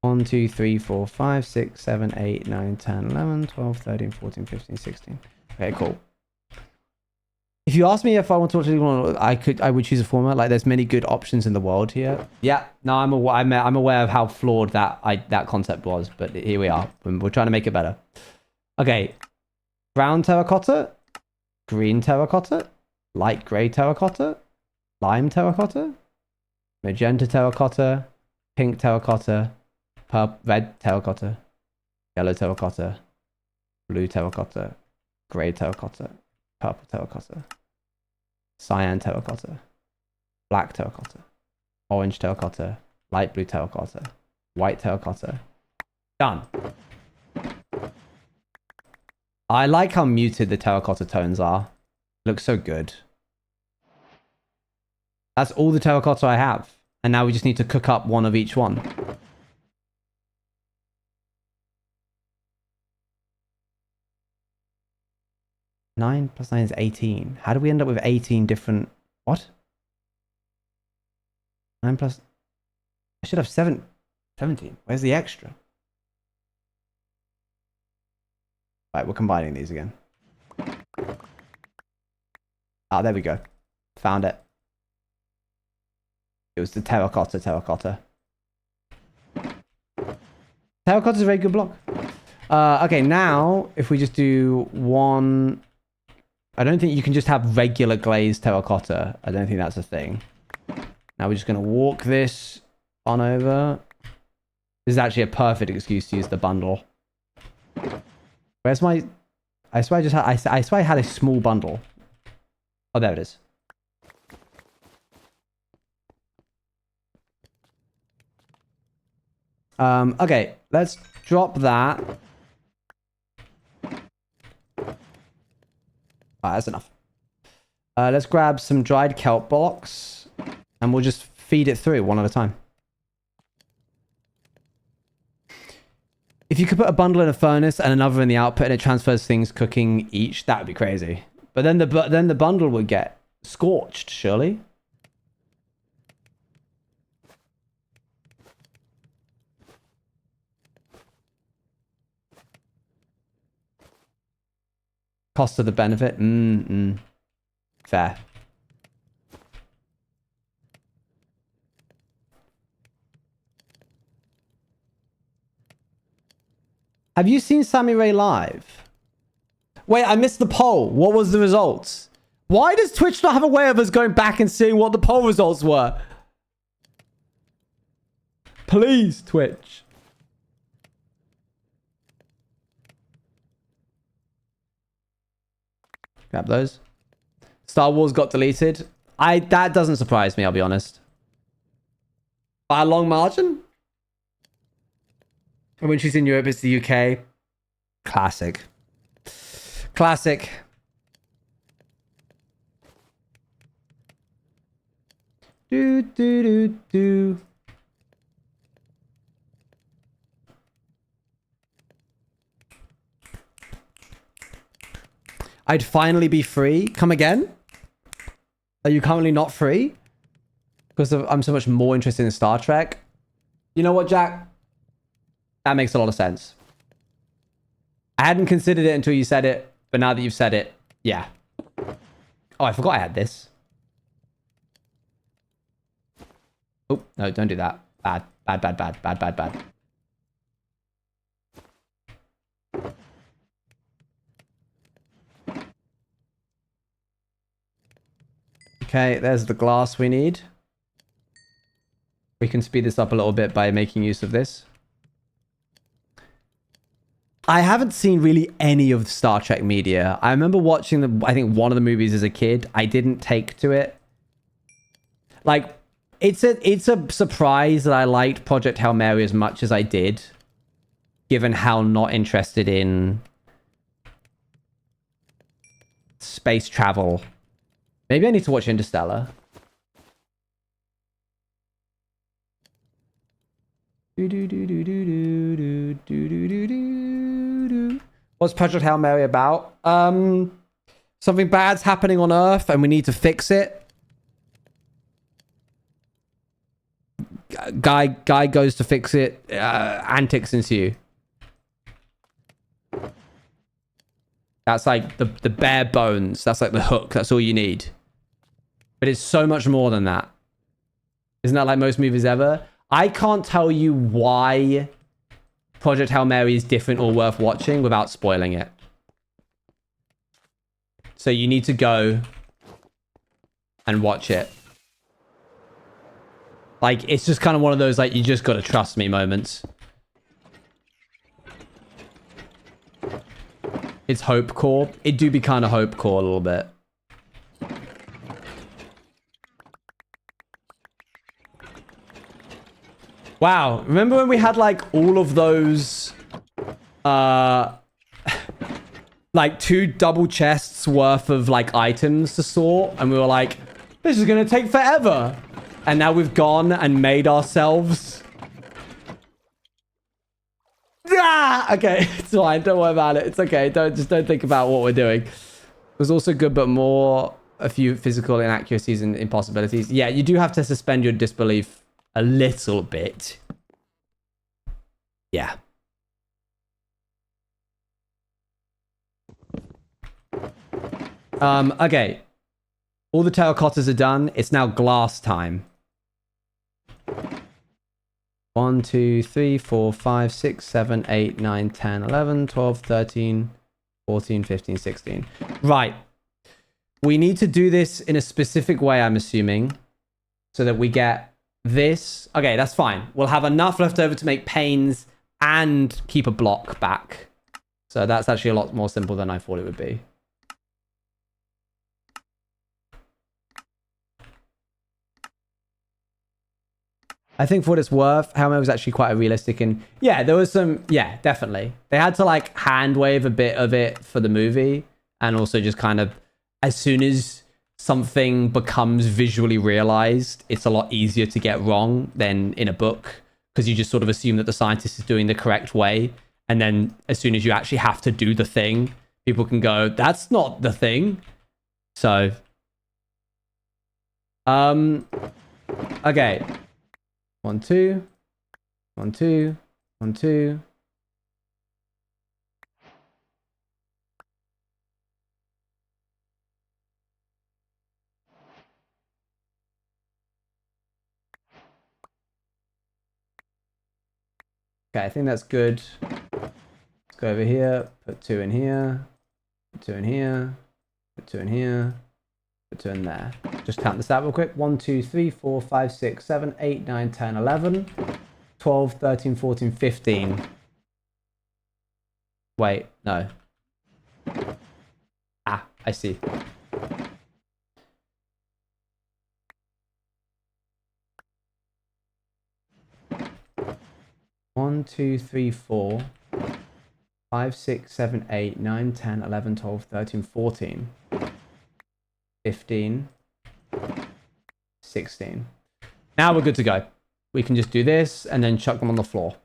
Speaker 2: 1, 2, 3, 4, 5, 6, 7, 8, 9, 10, 11, 12, 13, 14, 15, 16. Okay, cool. If you ask me if I want to watch it, I would choose a format. Like, there's many good options in the world here. Yeah, no, I'm aware of how flawed that concept was, but here we are. We're trying to make it better. Okay, brown terracotta, green terracotta, light grey terracotta, lime terracotta, magenta terracotta, pink terracotta, red terracotta, yellow terracotta, blue terracotta, grey terracotta, purple terracotta, cyan terracotta, black terracotta, orange terracotta, light blue terracotta, white terracotta. Done. I like how muted the terracotta tones are. Looks so good. That's all the terracotta I have. And now we just need to cook up one of each one. Nine plus 9 is 18. How do we end up with 18 different... What? 9 plus... I should have 17. Where's the extra? Right, we're combining these again. Ah, there we go. Found it. It was the terracotta. Terracotta's a very good block. Okay, now, if we just do one... I don't think you can just have regular glazed terracotta. I don't think that's a thing. Now we're just going to walk this on over. This is actually a perfect excuse to use the bundle. Where's my... I swear I just had... I swear I had a small bundle. Oh, there it is. Okay, let's drop that. That's enough. Let's grab some dried kelp blocks and we'll just feed it through one at a time. If you could put a bundle in a furnace and another in the output and it transfers things cooking each, that would be crazy. But then the bundle would get scorched, surely. Cost of the benefit? Fair. Have you seen Sammy Ray live? Wait, I missed the poll. What was the results? Why does Twitch not have a way of us going back and seeing what the poll results were? Please, Twitch. Grab those. Star Wars got deleted. That doesn't surprise me, I'll be honest. By a long margin? And when she's in Europe, it's the UK. Classic. Classic. Do. I'd finally be free. Come again? Are you currently not free? Because I'm so much more interested in Star Trek. You know what, Jack? That makes a lot of sense. I hadn't considered it until you said it, but now that you've said it, yeah. Oh, I forgot I had this. Oh, no, don't do that. Bad. Okay, there's the glass we need. We can speed this up a little bit by making use of this. I haven't seen really any of the Star Trek media. I remember watching I think one of the movies as a kid. I didn't take to it. Like, it's a surprise that I liked Project Hail Mary as much as I did, given how not interested in space travel. Maybe I need to watch Interstellar. What's Project Hail Mary about? Something bad's happening on Earth and we need to fix it. Guy goes to fix it. Antics ensue. That's like the bare bones. That's like the hook. That's all you need. But it's so much more than that. Isn't that like most movies ever? I can't tell you why Project Hail Mary is different or worth watching without spoiling it. So you need to go and watch it. Like, it's just kind of one of those, like, you just got to trust me moments. It's hope core. It do be kind of hope core a little bit. Wow. Remember when we had, like, all of those, like, 2 double chests worth of, like, items to sort? And we were like, this is going to take forever. And now we've gone and made ourselves. Ah! Okay, it's fine. Don't worry about it. It's okay. Don't think about what we're doing. It was also good, but a few physical inaccuracies and impossibilities. Yeah, you do have to suspend your disbelief a little bit. Yeah. Okay. All the terracottas are done. It's now glass time. 1, 2, 3, 4, 5, 6, 7, 8, 9, 10, 11, 12, 13, 14, 15, 16. Right. We need to do this in a specific way, I'm assuming, so that we get this. Okay, that's fine. We'll have enough left over to make panes and keep a block back. So that's actually a lot more simple than I thought it would be. I think for what it's worth, Hail Mary was actually quite a realistic, and yeah, there was some, yeah, definitely. They had to like hand wave a bit of it for the movie, and also just kind of, as soon as something becomes visually realized, it's a lot easier to get wrong than in a book, because you just sort of assume that the scientist is doing the correct way, and then as soon as you actually have to do the thing, people can go, that's not the thing. So, okay. 1, 2, 1, 2, 1, 2. Okay, I think that's good. Let's go over here, put 2 in here, put 2 in here, put 2 in here, put 2 in there. Just count this out real quick. 1, 2, 3, 4, 5, 6, 7, 8, 9, 10, 11, 12, 13, 14, 15. Wait, no. Ah, I see. One, 2, 3, 4, 5, 6, 7, 8, 9, 10, 11, 12, 13, 14, 15, 16. Now we're good to go. We can just do this and then chuck them on the floor.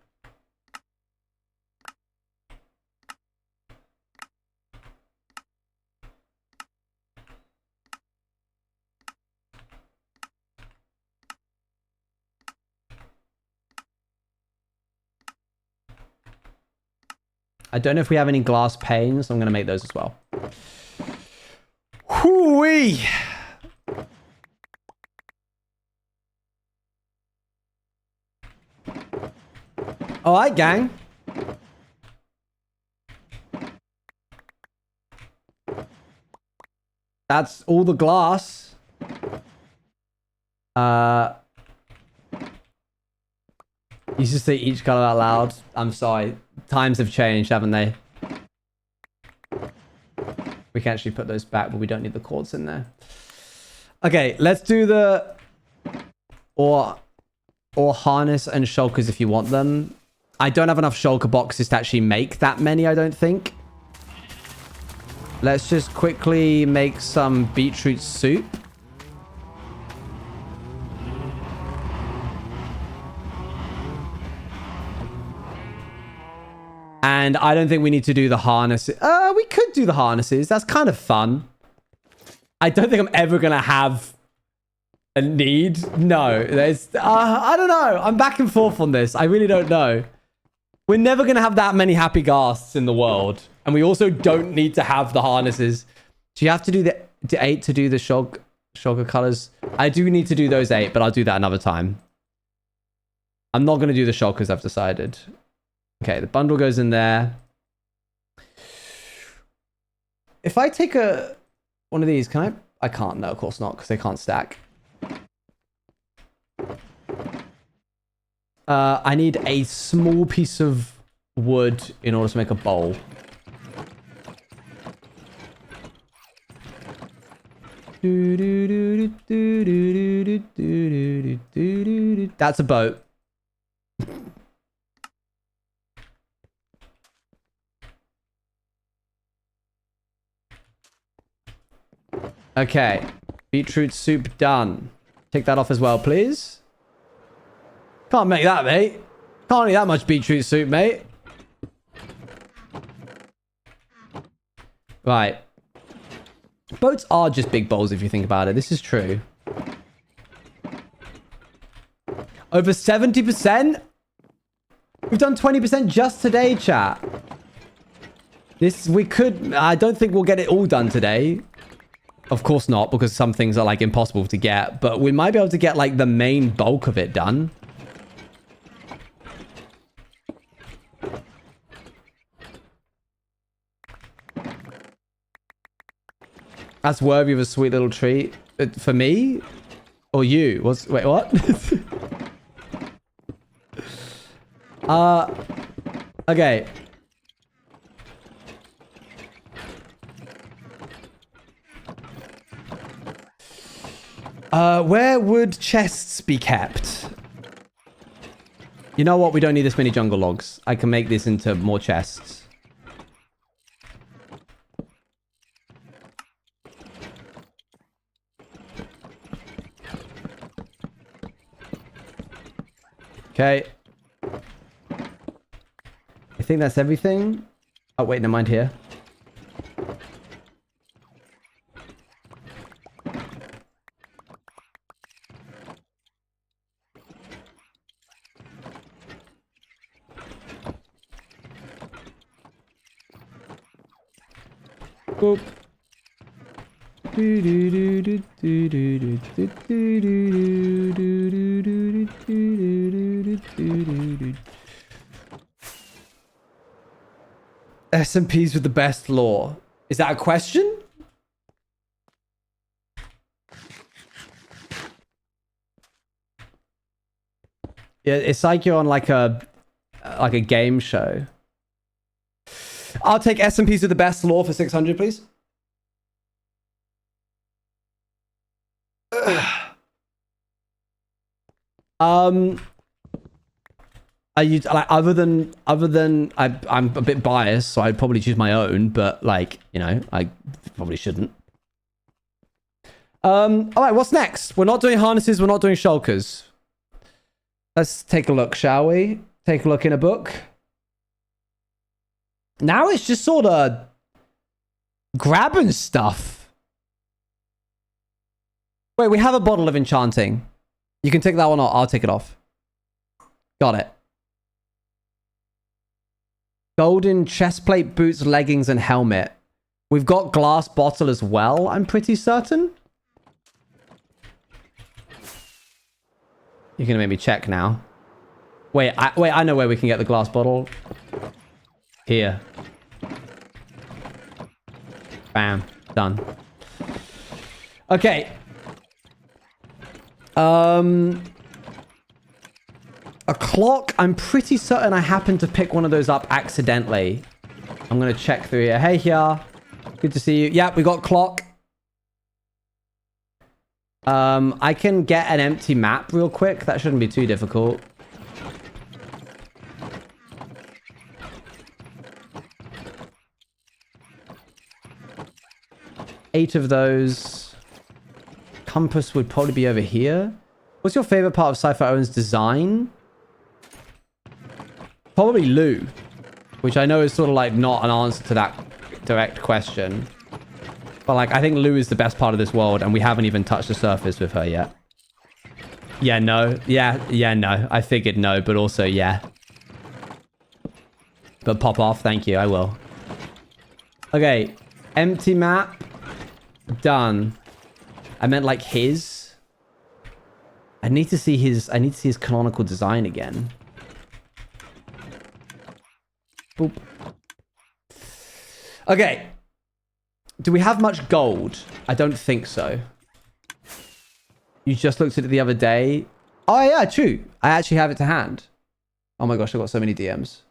Speaker 2: I don't know if we have any glass panes, so I'm going to make those as well. Hoo-wee! All right, gang. That's all the glass. You should say each color out loud. I'm sorry. Times have changed, haven't they? We can actually put those back, but we don't need the cords in there. Okay, let's do the... Or harness and shulkers if you want them. I don't have enough shulker boxes to actually make that many, I don't think. Let's just quickly make some beetroot soup. And I don't think we need to do the harnesses. We could do the harnesses. That's kind of fun. I don't think I'm ever going to have a need. No, there's... I don't know. I'm back and forth on this. I really don't know. We're never going to have that many happy ghasts in the world. And we also don't need to have the harnesses. Do you have to do the 8 to do the shulker colors? I do need to do those 8, but I'll do that another time. I'm not going to do the shulkers, I've decided. Okay, the bundle goes in there. If I take one of these, can I? I can't. No, of course not, because they can't stack. I need a small piece of wood in order to make a bowl. That's a boat. Okay. Beetroot soup done. Take that off as well, please. Can't make that, mate. Can't eat that much beetroot soup, mate. Right. Boats are just big bowls if you think about it. This is true. Over 70%? We've done 20% just today, chat. We could... I don't think we'll get it all done today. Of course not, because some things are, like, impossible to get. But we might be able to get, like, the main bulk of it done. That's worthy of a sweet little treat. For me? Or you? Wait, what? Okay. Where would chests be kept? You know what? We don't need this many jungle logs. I can make this into more chests. Okay. I think that's everything. Oh, wait, never mind here. Boop. SMPs with the best lore. Is that a question? Yeah, it's like you're on like a game show. I'll take SMPs with the best lore for 600, please. Are you like other than I'm a bit biased, so I'd probably choose my own, but like, you know, I probably shouldn't. All right, what's next? We're not doing harnesses, we're not doing shulkers. Let's take a look, shall we? Take a look in a book. Now it's just sort of grabbing stuff. Wait, we have a bottle of enchanting. You can take that one off. I'll take it off. Got it. Golden chestplate, boots, leggings, and helmet. We've got glass bottle as well, I'm pretty certain. You're gonna make me check now. Wait, I know where we can get the glass bottle. Here. Bam. Done. Okay. A clock. I'm pretty certain I happened to pick one of those up accidentally. I'm going to check through here. Hey, here. Good to see you. Yeah, we got clock. I can get an empty map real quick. That shouldn't be too difficult. Eight of those. Compass would probably be over here. What's your favorite part of Cypher Owen's design? Probably Lou. which I know is sort of like not an answer to that direct question. But like, I think Lou is the best part of this world, and we haven't even touched the surface with her yet. Yeah, no. Yeah, no. I figured no, but also yeah. But pop off, thank you, I will. Okay, empty map. Done. I meant like his. I need to see his canonical design again. Boop. Okay. Do we have much gold? I don't think so. You just looked at it the other day. Oh yeah, true. I actually have it to hand. Oh my gosh, I've got so many DMs.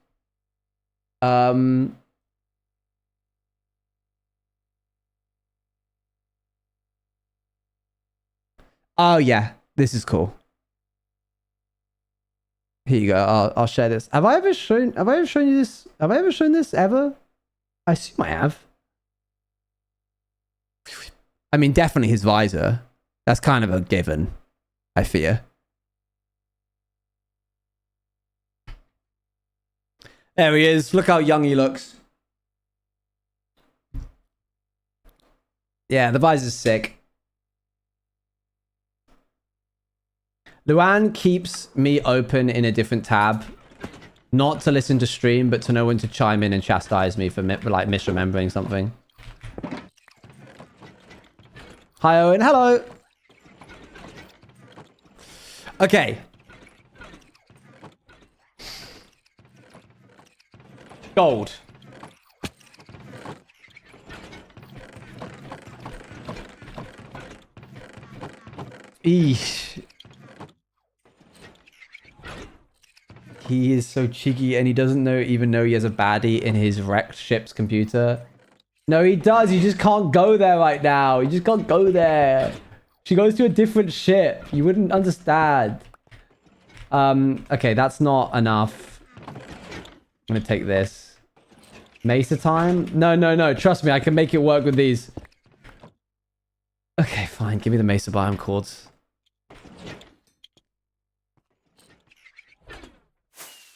Speaker 2: Oh yeah, this is cool. Here you go. I'll share this. Have I ever shown you this? Have I ever shown this ever? I assume I have. I mean, definitely his visor. That's kind of a given, I fear. There he is. Look how young he looks. Yeah, the visor's sick. Luan keeps me open in a different tab. Not to listen to stream, but to know when to chime in and chastise me for like misremembering something. Hi, Owen. Hello. Okay. Gold. Eesh. He is so cheeky and he doesn't even know he has a baddie in his wrecked ship's computer. No, he does. You just can't go there right now. You just can't go there. She goes to a different ship. You wouldn't understand. Okay, that's not enough. I'm gonna take this. Mesa time? No. Trust me, I can make it work with these. Okay, fine. Give me the Mesa biome cords.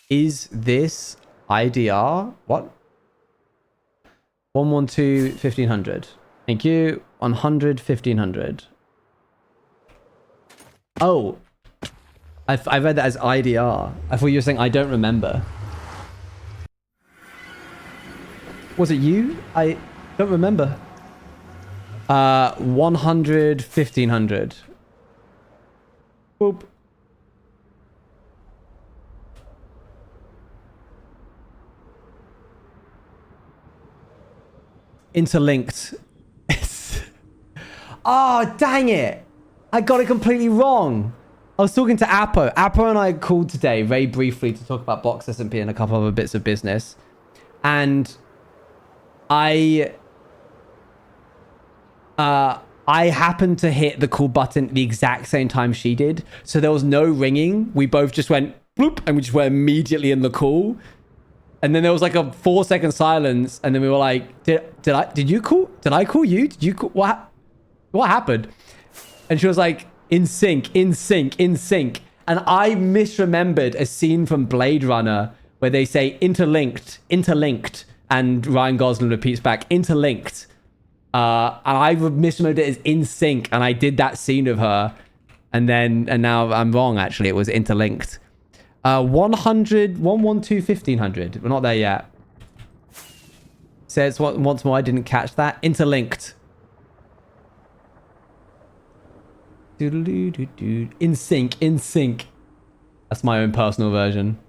Speaker 2: Is this IDR? What? 112, 1500. Thank you. 100, 1500. Oh. I read that as IDR. I thought you were saying I don't remember. Was it you? I don't remember. 100, 1500. Boop. Interlinked. Oh, dang it. I got it completely wrong. I was talking to Apo. Apo and I called today very briefly to talk about Box SMP and a couple other bits of business. And I happened to hit the call button the exact same time she did. So there was no ringing. We both just went bloop and we just were immediately in the call. And then there was like a 4-second silence, and then we were like, did you call? Did I call you? Did you call? What happened? And she was like, in sync. And I misremembered a scene from Blade Runner where they say interlinked, and Ryan Gosling repeats back, interlinked. And I misremembered it as in sync, and I did that scene of her, and now I'm wrong, actually. It was interlinked. 100, 112, 1500. We're not there yet. Says once more, I didn't catch that. Interlinked. In sync. That's my own personal version.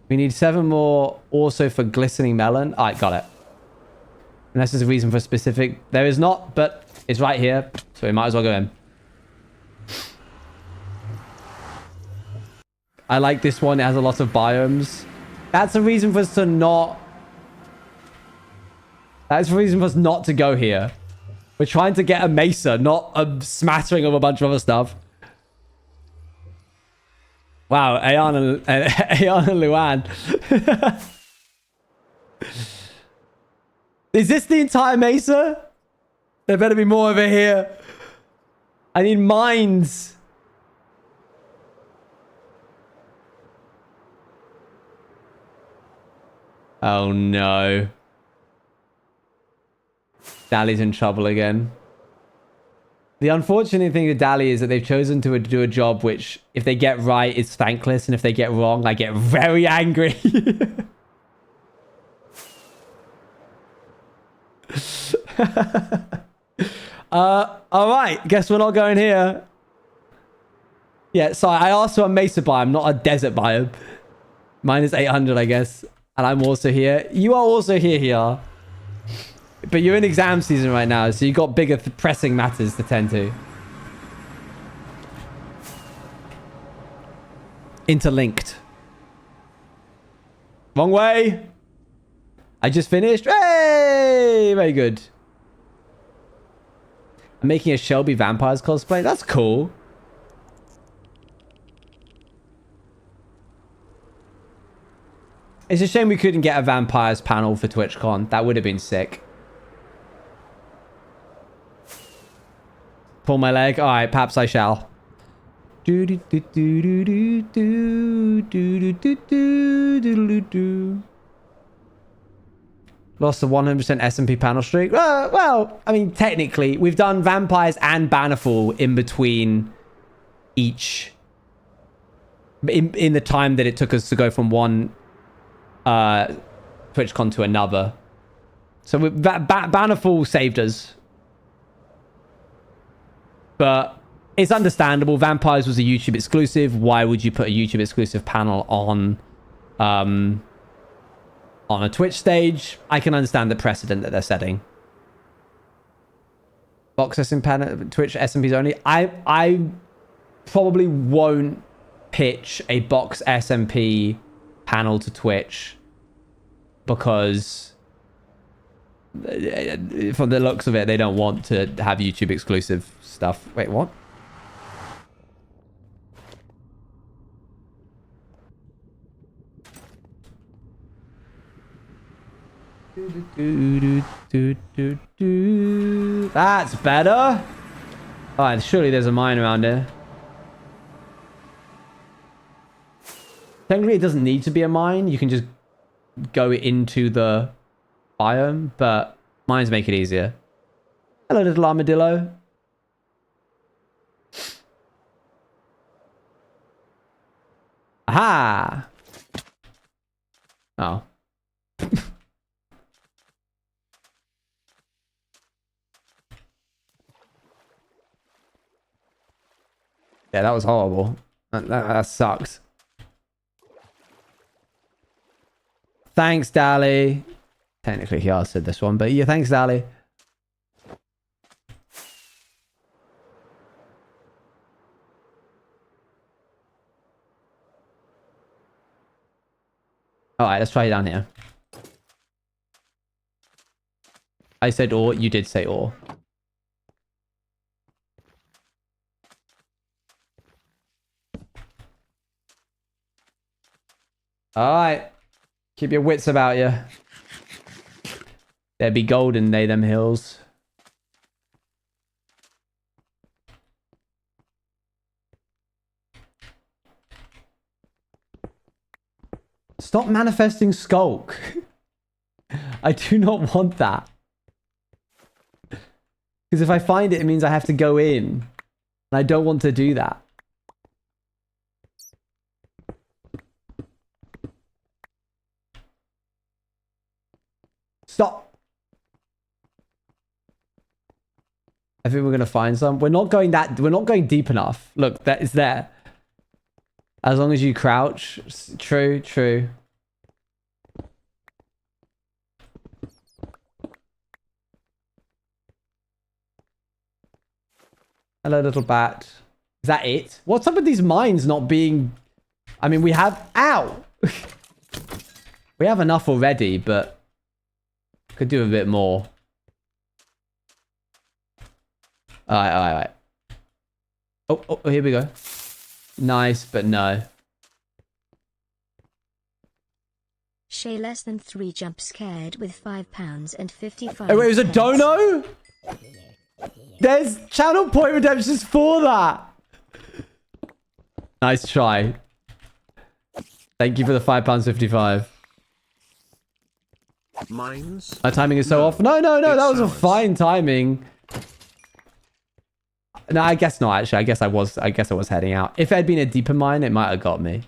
Speaker 2: We need 7 more also for glistening melon. All right, got it. Unless there's a reason for a specific. There is not, but it's right here. So we might as well go in. I like this one. It has a lot of biomes. That's a reason for us to not... That's a reason for us not to go here. We're trying to get a mesa, not a smattering of a bunch of other stuff. Wow, Ayan and Luan. Is this the entire mesa? There better be more over here. I need mines. Oh no. Dali's in trouble again. The unfortunate thing with Dali is that they've chosen to do a job which, if they get right, is thankless, and if they get wrong, I get very angry. Alright, guess we're not going here. Yeah, sorry, I asked for a mesa biome, not a desert biome. Mine is 800, I guess. And I'm also here. You are also here. But you're in exam season right now, so you've got bigger pressing matters to tend to. Interlinked. Wrong way. I just finished. Hey! Very good. I'm making a Shelby Vampires cosplay. That's cool. It's a shame we couldn't get a Vampires panel for TwitchCon. That would have been sick. Pull my leg. All right, perhaps I shall. Lost the 100% SMP panel streak. Well, I mean, technically, we've done Vampires and Bannerfall in between each. In the time that it took us to go from one TwitchCon to another. So Bannerfall saved us. But it's understandable. Vampires was a YouTube exclusive. Why would you put a YouTube exclusive panel on a Twitch stage? I can understand the precedent that they're setting. Box SM panel, Twitch SMPs only. I probably won't pitch a box SMP panel to Twitch because from the looks of it, they don't want to have YouTube exclusive stuff. Wait, what? That's better. Alright, surely there's a mine around here. Technically, it doesn't need to be a mine. You can just go into the biome, but mines make it easier. Hello, little armadillo. Aha! Oh. Yeah, that was horrible. That sucks. Thanks, Dali. Technically, he answered this one, but yeah, thanks, Dali. All right, let's try it down here. I said or, you did say or. All right. Keep your wits about you. There be gold in they them hills. Stop manifesting skulk. I do not want that. Because if I find it, it means I have to go in. And I don't want to do that. Stop. I think we're going to find some. We're not going deep enough. Look, that is there. As long as you crouch. True, true. Hello, little bat. Is that it? What's up with these mines not being... I mean, we have... Ow! We have enough already, but... Could do a bit more. Alright. Oh, here we go. Nice, but no.
Speaker 4: Shay less than 3 jump scared with £5 and 55.
Speaker 2: Oh, wait, it was a dono? There's channel point redemptions for that. Nice try. Thank you for the £5.55.
Speaker 1: Mines?
Speaker 2: My timing is so off. No, that was a fine timing. No, I guess not, actually. I guess I was heading out. If it had been a deeper mine, it might have got me.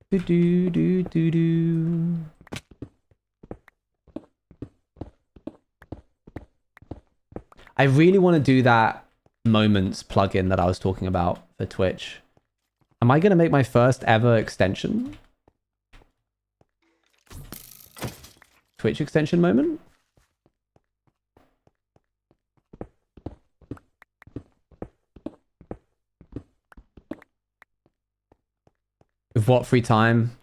Speaker 2: Do. I really want to do that Moments plugin that I was talking about for Twitch. Am I going to make my first ever extension? Twitch extension moment? With what free time?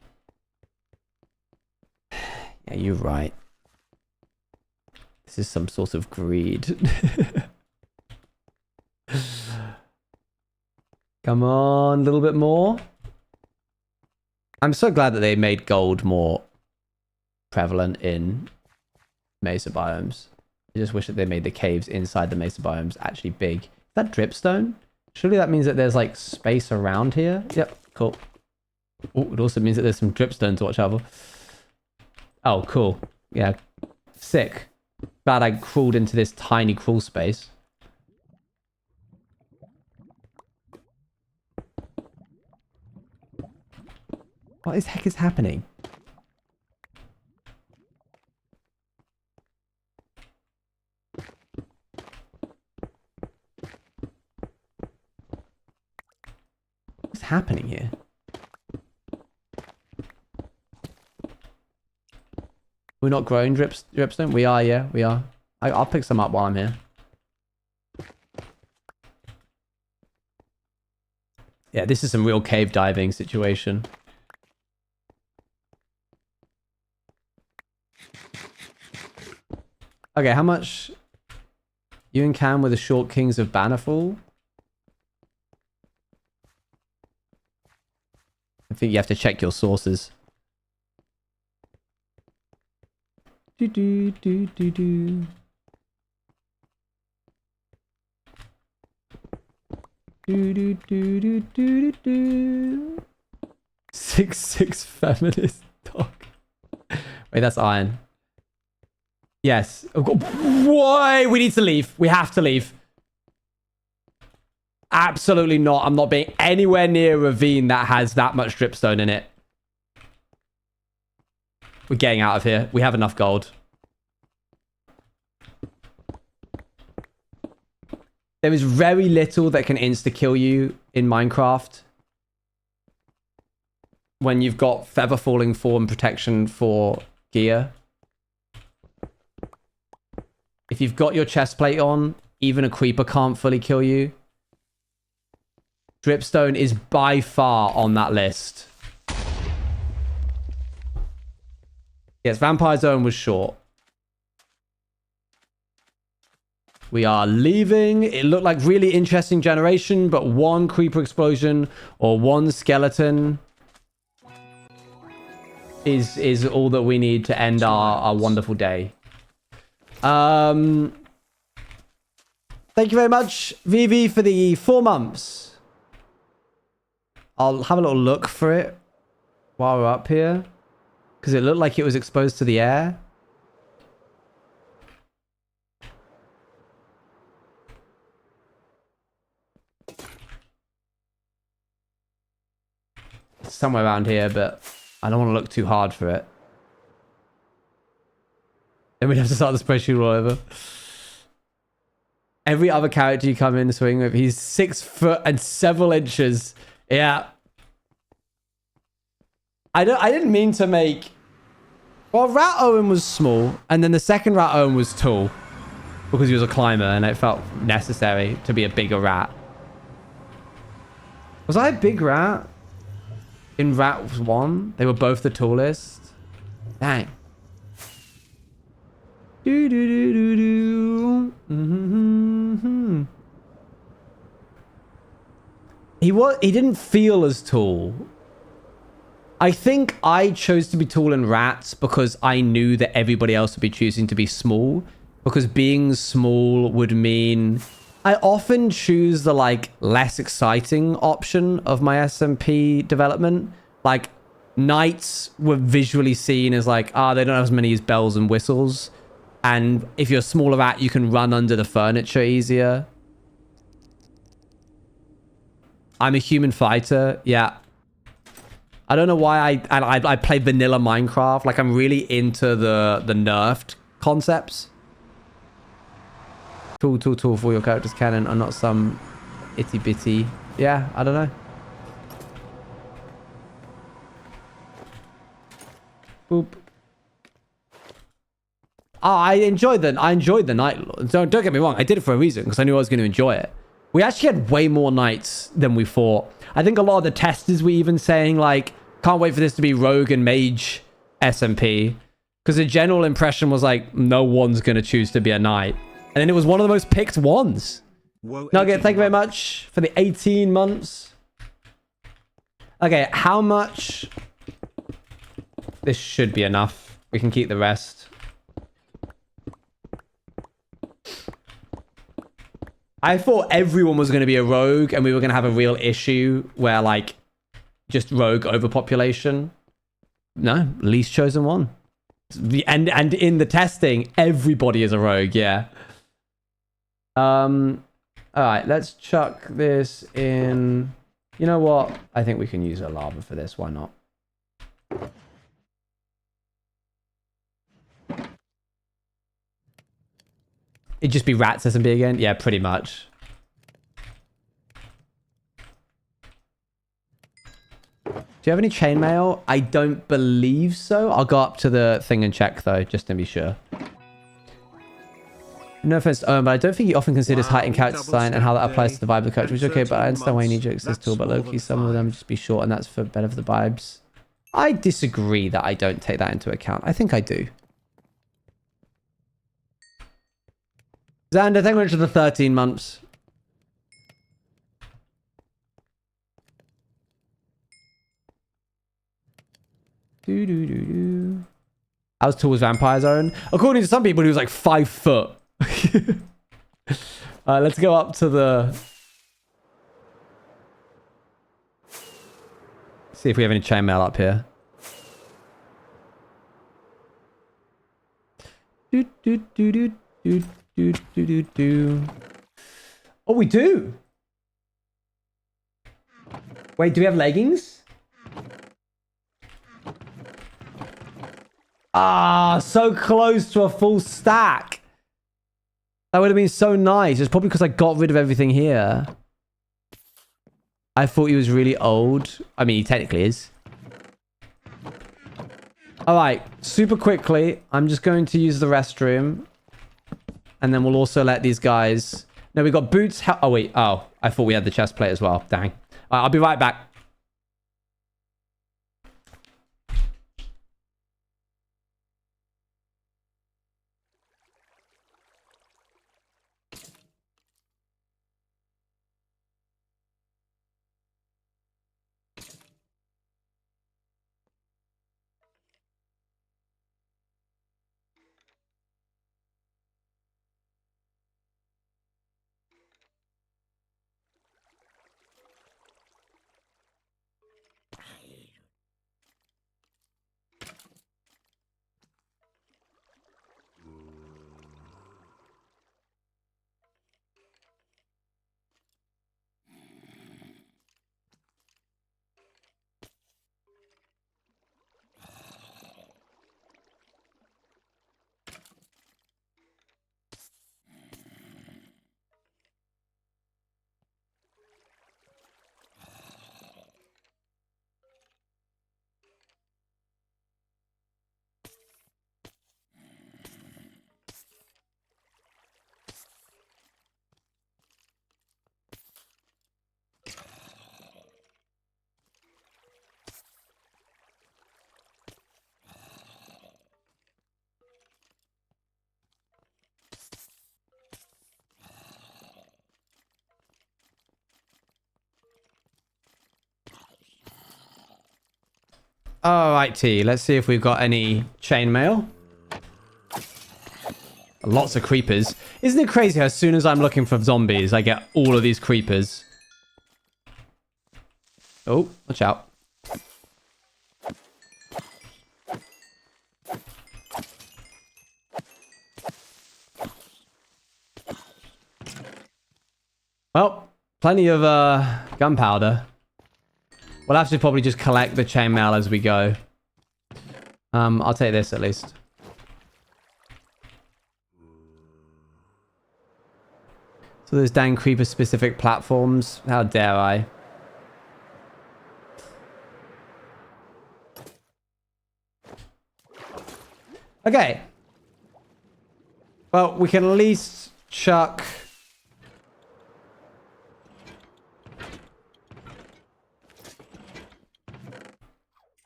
Speaker 2: Yeah, you're right. This is some sort of greed. Come on, a little bit more. I'm so glad that they made gold more prevalent in mesa biomes. I just wish that they made the caves inside the mesa biomes actually big. Is that dripstone? Surely that means that there's like space around here. Yep, cool. Oh, it also means that there's some dripstone to watch out for. Oh, cool. Yeah, sick. Glad I crawled into this tiny crawl space. What the heck is happening? What's happening here? We're not growing dripstone? We are, yeah, we are. I'll pick some up while I'm here. Yeah, this is some real cave diving situation. Okay, how much... You and Cam were the short kings of Bannerfall? I think you have to check your sources. Do. 6'6" feminist dog. Wait, that's iron. Yes. Why? We need to leave. We have to leave. Absolutely not. I'm not being anywhere near a ravine that has that much dripstone in it. We're getting out of here. We have enough gold. There is very little that can insta-kill you in Minecraft when you've got feather falling form protection for gear. If you've got your chest plate on, even a creeper can't fully kill you. Dripstone is by far on that list. Yes, Vampire Zone was short. We are leaving. It looked like really interesting generation, but one creeper explosion or one skeleton is all that we need to end our wonderful day. Thank you very much, Vivi, for the 4 months. I'll have a little look for it while we're up here, because it looked like it was exposed to the air. It's somewhere around here, but I don't want to look too hard for it. Then we'd have to start the spreadsheet all over. Every other character you come in swing with, he's 6 foot and several inches. Yeah. I didn't mean to make... Well, Rat Owen was small, and then the second Rat Owen was tall. Because he was a climber, and it felt necessary to be a bigger rat. Was I a big rat? In Rat 1? They were both the tallest? Dang. Do do do do do. Mm-hmm. He didn't feel as tall. I think I chose to be tall in Rats because I knew that everybody else would be choosing to be small. Because being small would mean... I often choose the, less exciting option of my SMP development. Like, knights were visually seen as like, they don't have as many bells and whistles. And if you're a smaller rat, you can run under the furniture easier. I'm a human fighter. Yeah. I don't know why I play vanilla Minecraft. Like, I'm really into the nerfed concepts. Tool for your character's cannon are not some itty bitty. Yeah, I don't know. Boop. Oh, I enjoyed the Night Lord. Don't get me wrong. I did it for a reason, because I knew I was going to enjoy it. We actually had way more knights than we thought. I think a lot of the testers were even saying, like, can't wait for this to be rogue and mage SMP. Because the general impression was like, no one's going to choose to be a knight. And then it was one of the most picked ones. Nugget, thank you very much for the 18 months. Okay, how much? This should be enough. We can keep the rest. I thought everyone was going to be a rogue and we were going to have a real issue where, like, just rogue overpopulation. No, least chosen one. And in the testing, everybody is a rogue, yeah. All right, let's chuck this in. You know what? I think we can use a lava for this. Why not? It'd just be rats SMP again? Yeah, pretty much. Do you have any chainmail? I don't believe so. I'll go up to the thing and check, though, just to be sure. No offense to Owen, but I don't think he often considers height and character design and how that applies to the vibe of the character, which is okay, but I understand why you need your access tool, but low-key, some of them just be short, and that's for better for the vibes. I disagree that I don't take that into account. I think I do. Xander, thank you very much for the 13 months. I was tall as vampires, Aaron. According to some people, he was like 5 foot. Let's go up to the... See if we have any chainmail up here. Oh, we do. Wait, do we have leggings? Ah, so close to a full stack. That would have been so nice. It's probably because I got rid of everything here. I thought he was really old. I mean, he technically is. All right, super quickly. I'm just going to use the restroom. And then we'll also let these guys... No, we got boots. Oh, wait. Oh, I thought we had the chest plate as well. Dang. I'll be right back. All right, T. Let's see if we've got any chainmail. Lots of creepers. Isn't it crazy how as soon as I'm looking for zombies, I get all of these creepers? Oh, watch out. Plenty of gunpowder. We'll have to probably just collect the chainmail as we go. I'll take this at least. So there's dang creeper specific platforms. How dare I? Okay. Well, we can at least chuck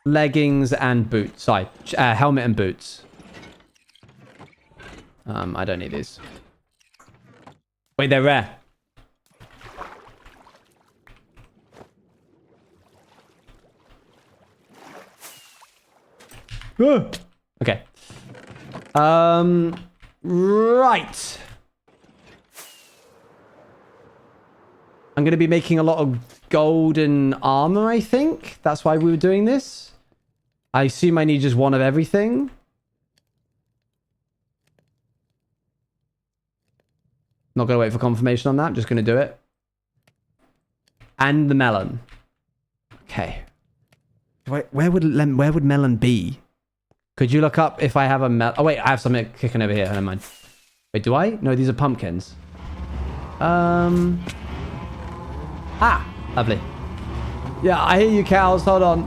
Speaker 2: leggings and boots. Sorry, helmet and boots. I don't need these. Wait, they're rare. Okay. Right. I'm going to be making a lot of golden armor, I think. That's why we were doing this. I assume I need just one of everything. Not going to wait for confirmation on that. I'm just going to do it. And the melon. Okay. Where would melon be? Could you look up if I have a melon? Oh, wait. I have something kicking over here. Never mind. Wait, do I? No, these are pumpkins. Ah, lovely. Yeah, I hear you, cows. Hold on.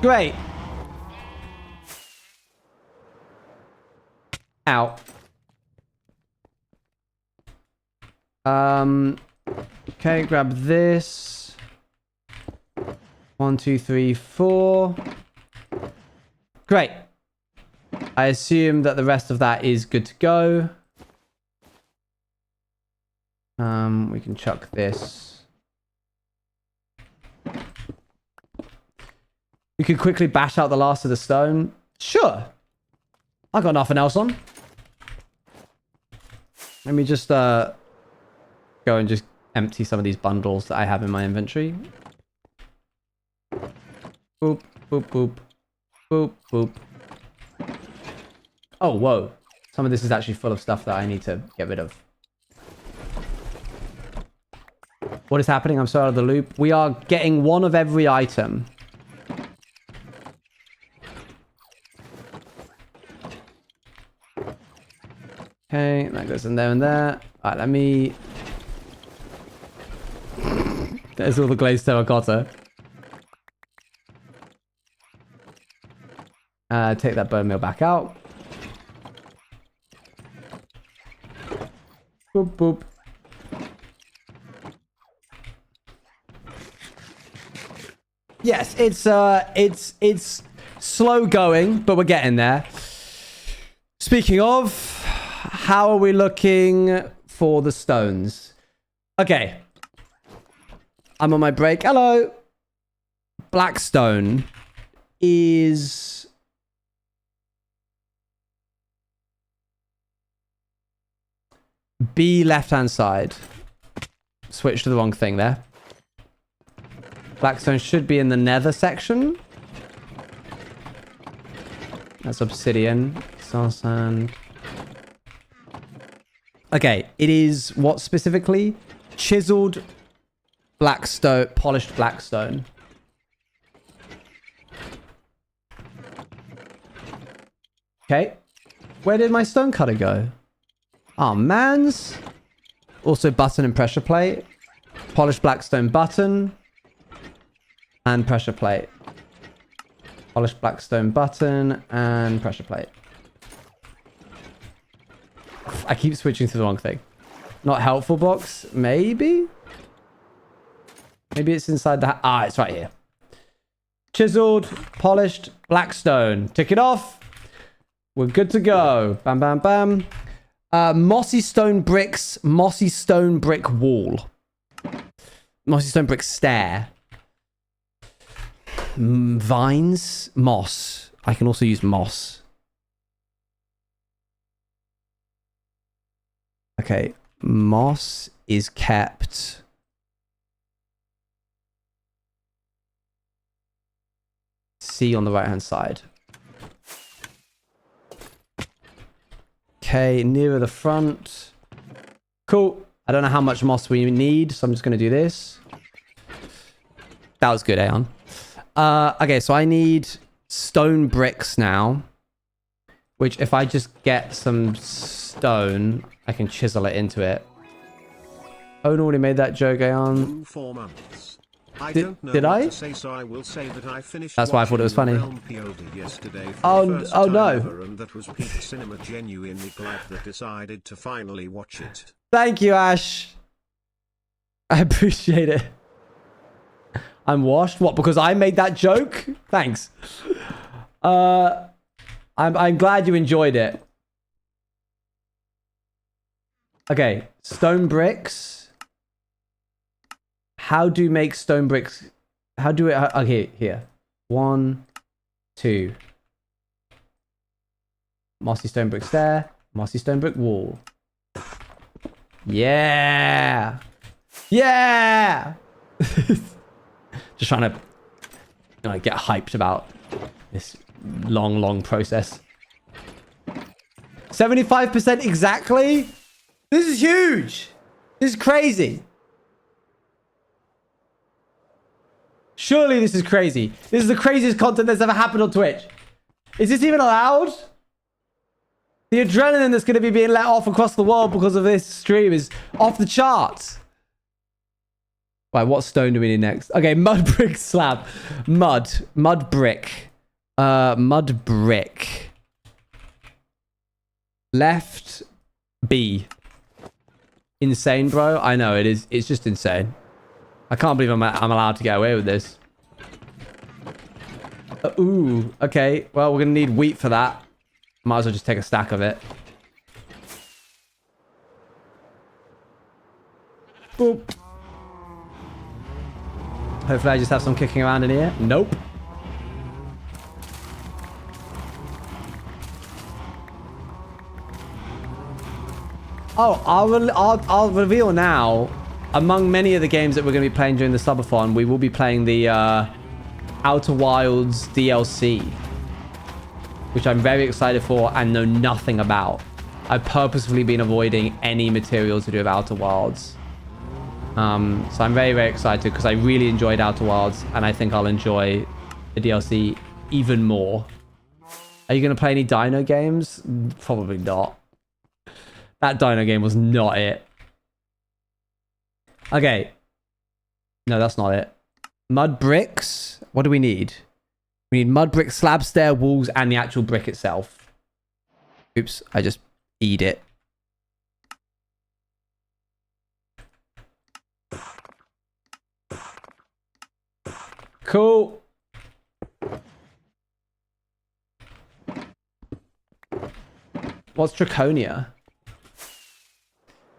Speaker 2: Great. Ow. Okay, grab this. 1, 2, 3, 4. Great. I assume that the rest of that is good to go. We can chuck this. We could quickly bash out the last of the stone. Sure. I got nothing else on. Let me just go and just empty some of these bundles that I have in my inventory. Boop, boop, boop. Boop, boop. Oh, whoa. Some of this is actually full of stuff that I need to get rid of. What is happening? I'm so out of the loop. We are getting one of every item. Okay, that goes in there and there. Alright, let me... There's all the glazed terracotta. Take that bone meal back out. Boop, boop. Yes, it's slow going, but we're getting there. Speaking of, how are we looking for the stones? Okay. I'm on my break. Hello. Blackstone is... B left-hand side. Switch to the wrong thing there. Blackstone should be in the nether section. That's obsidian. Sand. Okay, it is what specifically? Chiseled blackstone, polished blackstone. Okay. Where did my stone cutter go? Oh, mans. Also button and pressure plate. Polished blackstone button. And pressure plate. Polished blackstone button and pressure plate. I keep switching to the wrong thing. Not helpful box. Maybe? Maybe it's inside the... Ah, it's right here. Chiseled, polished, blackstone. Tick it off. We're good to go. Bam, bam, bam. Mossy stone bricks. Mossy stone brick wall. Mossy stone brick stair. Vines. Moss. I can also use moss. Okay. Moss is kept... C on the right hand side. Okay, nearer the front. Cool. I don't know how much moss we need, so I'm just going to do this. That was good, Aeon. Okay, so I need stone bricks now. Which, if I just get some stone, I can chisel it into it. Owen already made that joke, Aeon.
Speaker 1: 4 months. I
Speaker 2: Did-
Speaker 1: don't know
Speaker 2: did
Speaker 1: what
Speaker 2: I?
Speaker 1: to say, so I will say that I finished
Speaker 2: That's why I thought it was
Speaker 1: watching
Speaker 2: funny.
Speaker 1: The Realm POV yesterday for
Speaker 2: Oh,
Speaker 1: the first
Speaker 2: oh
Speaker 1: time
Speaker 2: no.
Speaker 1: ever, and that was peak cinema. Genuinely glad that decided to finally watch it.
Speaker 2: Thank you, Ash. I appreciate it. I'm washed? What, because I made that joke? Thanks. I'm glad you enjoyed it. Okay, stone bricks. How do you make stone bricks? How do it? Okay, here. 1, 2. Mossy stone bricks there. Mossy stone brick wall. Yeah. Yeah. Just trying to get hyped about this long process. 75% exactly? This is huge. This is crazy. Surely this is crazy. This is the craziest content that's ever happened on Twitch. Is this even allowed? The adrenaline that's going to be being let off across the world because of this stream is off the charts. Right, what stone do we need next? Okay, mud brick slab. Mud brick. Mud brick. Left B. Insane, bro. I know it is. It's just insane. I can't believe I'm allowed to get away with this. Ooh, okay. Well, we're gonna need wheat for that. Might as well just take a stack of it. Boop. Hopefully I just have some kicking around in here. Nope. Oh, I'll reveal now. Among many of the games that we're going to be playing during the subathon, we will be playing the Outer Wilds DLC, which I'm very excited for and know nothing about. I've purposefully been avoiding any material to do with Outer Wilds. So I'm very excited because I really enjoyed Outer Wilds and I think I'll enjoy the DLC even more. Are you going to play any dino games? Probably not. That dino game was not it. Okay. No, that's not it. Mud bricks. What do we need? We need mud brick, slab, stair, walls, and the actual brick itself. Oops, I just eat it. Cool. What's Draconia?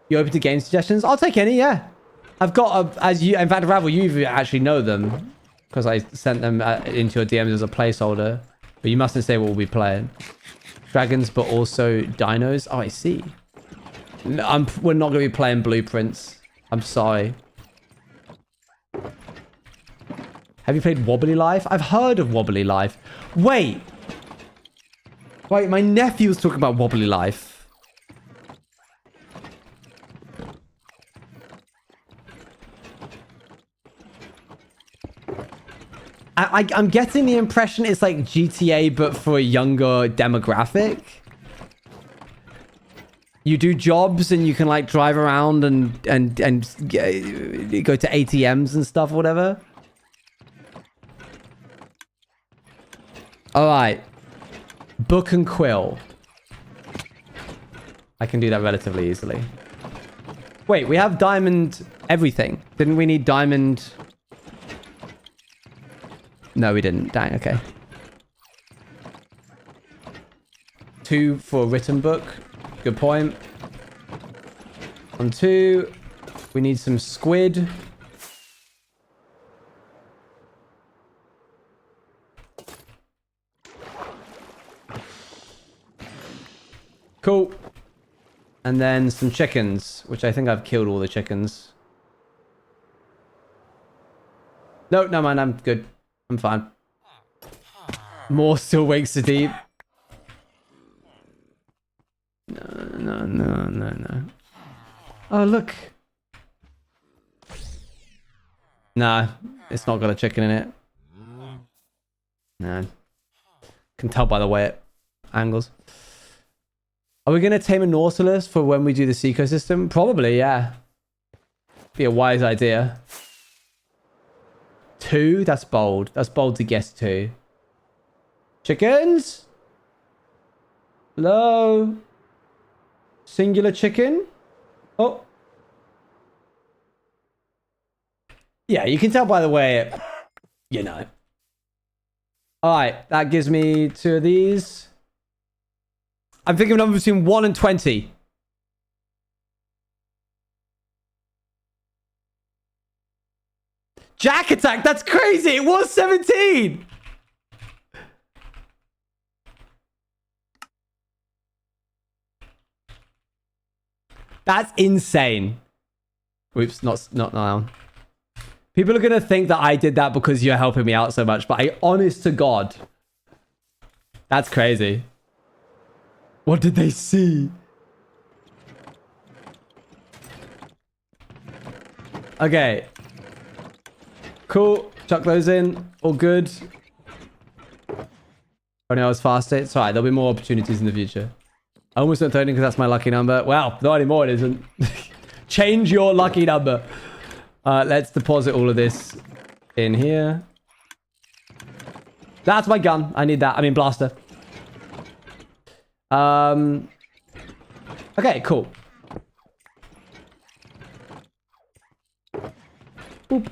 Speaker 2: You open to game suggestions? I'll take any, yeah. I've got in fact, Ravel, you actually know them because I sent them into your DMs as a placeholder. But you mustn't say what we'll be playing. Dragons, but also dinos. Oh, I see. No, we're not going to be playing blueprints. I'm sorry. Have you played Wobbly Life? I've heard of Wobbly Life. Wait, my nephew was talking about Wobbly Life. I'm getting the impression it's like GTA, but for a younger demographic. You do jobs and you can like drive around and go to ATMs and stuff or whatever. All right. Book and quill. I can do that relatively easily. Wait, we have diamond everything. Didn't we need diamond? No, we didn't. Dang, okay. 2 for a written book. Good point. On 2, we need some squid. Cool. And then some chickens, which I think I've killed all the chickens. No, no mind, I'm good. I'm fine. More still wakes the deep. No. no. Oh, look. No, it's not got a chicken in it. No. Can tell by the way it angles. Are we going to tame a Nautilus for when we do this ecosystem? Probably, yeah. Be a wise idea. 2? That's bold. That's bold to guess 2. Chickens? Hello? Singular chicken? Oh. Yeah, you can tell by the way it... You know. Alright, that gives me 2 of these. I'm thinking of a number between 1 and 20. Jack attack, that's crazy. It was 17. That's insane. Oops, not now. People are going to think that I did that because you're helping me out so much, but I honest to God. That's crazy. What did they see? Okay. Cool. Chuck those in. All good. Only I was faster. It's alright. There'll be more opportunities in the future. I almost went 13 because that's my lucky number. Well, not anymore. It isn't. Change your lucky number. Let's deposit all of this in here. That's my gun. I need that. I mean, blaster. Okay, cool. Boop.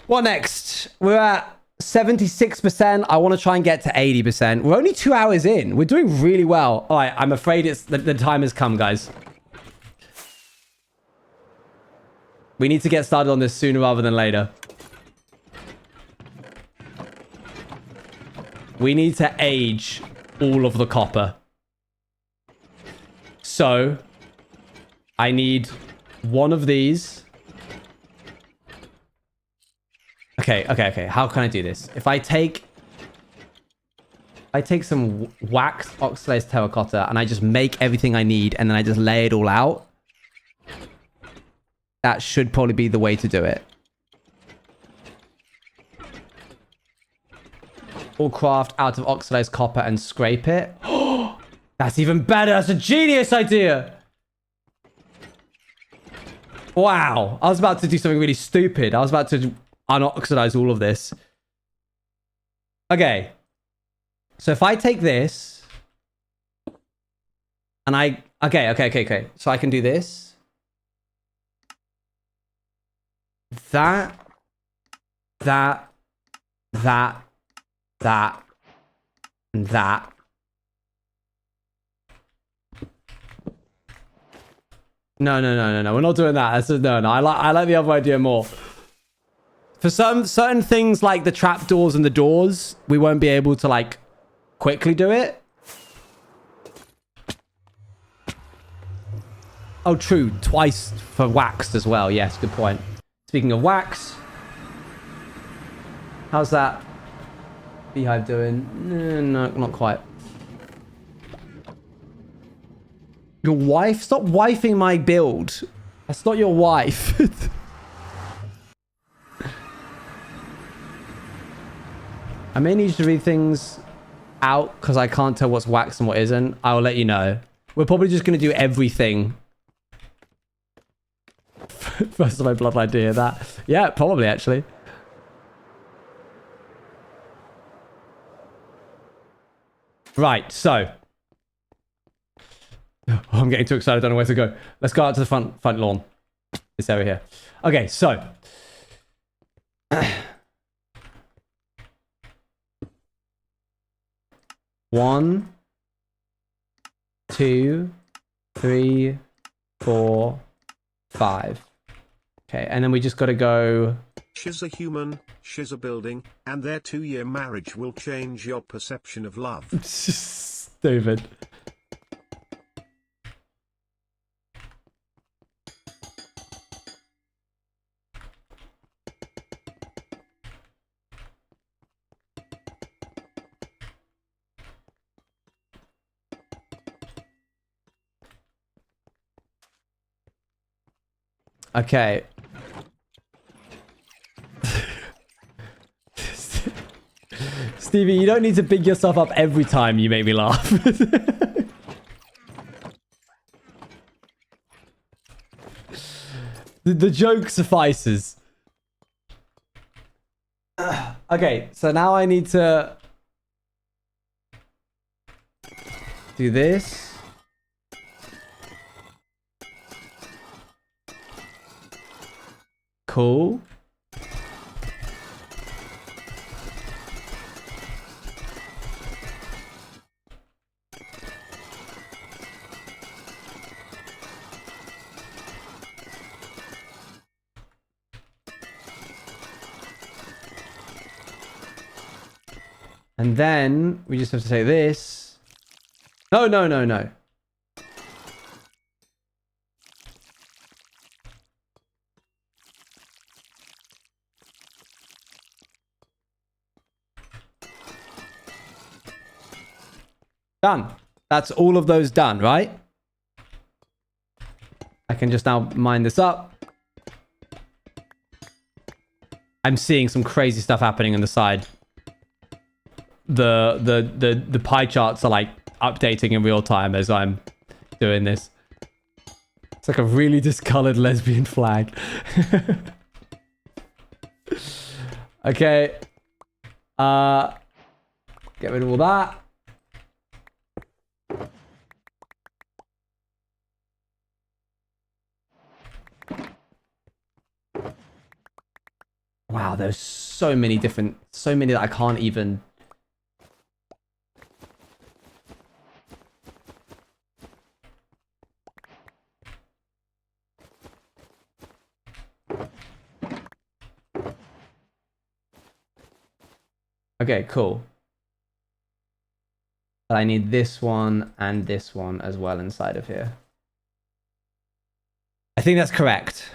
Speaker 2: What next? We're at 76%. I want to try and get to 80%. We're only 2 hours in. We're doing really well. All right, I'm afraid it's the time has come, guys. We need to get started on this sooner rather than later. We need to age all of the copper. So, I need one of these. Okay. How can I do this? If I take some wax oxidized terracotta and I just make everything I need and then I just lay it all out, that should probably be the way to do it. Or craft out of oxidized copper and scrape it. Oh, that's even better. That's a genius idea. Wow. I was about to do something really stupid. I was about to unoxidize all of this. Okay. So if I take this and I... Okay. So I can do this. That. And that. No. We're not doing that. No. I like the other idea more. For certain things like the trapdoors and the doors, we won't be able to like quickly do it. Oh, true. Twice for waxed as well. Yes, good point. Speaking of wax, how's that beehive doing? No, not quite. Your wife? Stop wifing my build. That's not your wife. I may need you to read things out because I can't tell what's wax and what isn't. I'll let you know. We're probably just going to do everything. First of my bloodline to hear that. Yeah, probably actually. Right, so. Oh, I'm getting too excited. I don't know where to go. Let's go out to the front lawn. This area here. Okay, so. 1, 2, 3, 4, 5. Okay, and then we just got to go...
Speaker 1: She's a human, she's a building, and their 2-year marriage will change your perception of love.
Speaker 2: Stupid. Okay. Stevie, you don't need to big yourself up every time you make me laugh. The joke suffices. Okay, so now I need to do this. Cool. And then we just have to say this. No, no, no, no. Done. That's all of those done, right? I can just now mine this up. I'm seeing some crazy stuff happening on the side. The pie charts are like updating in real time as I'm doing this. It's like a really discolored lesbian flag. Okay. Get rid of all that. Wow, there's so many that I can't even... Okay, cool. But I need this one and this one as well inside of here. I think that's correct.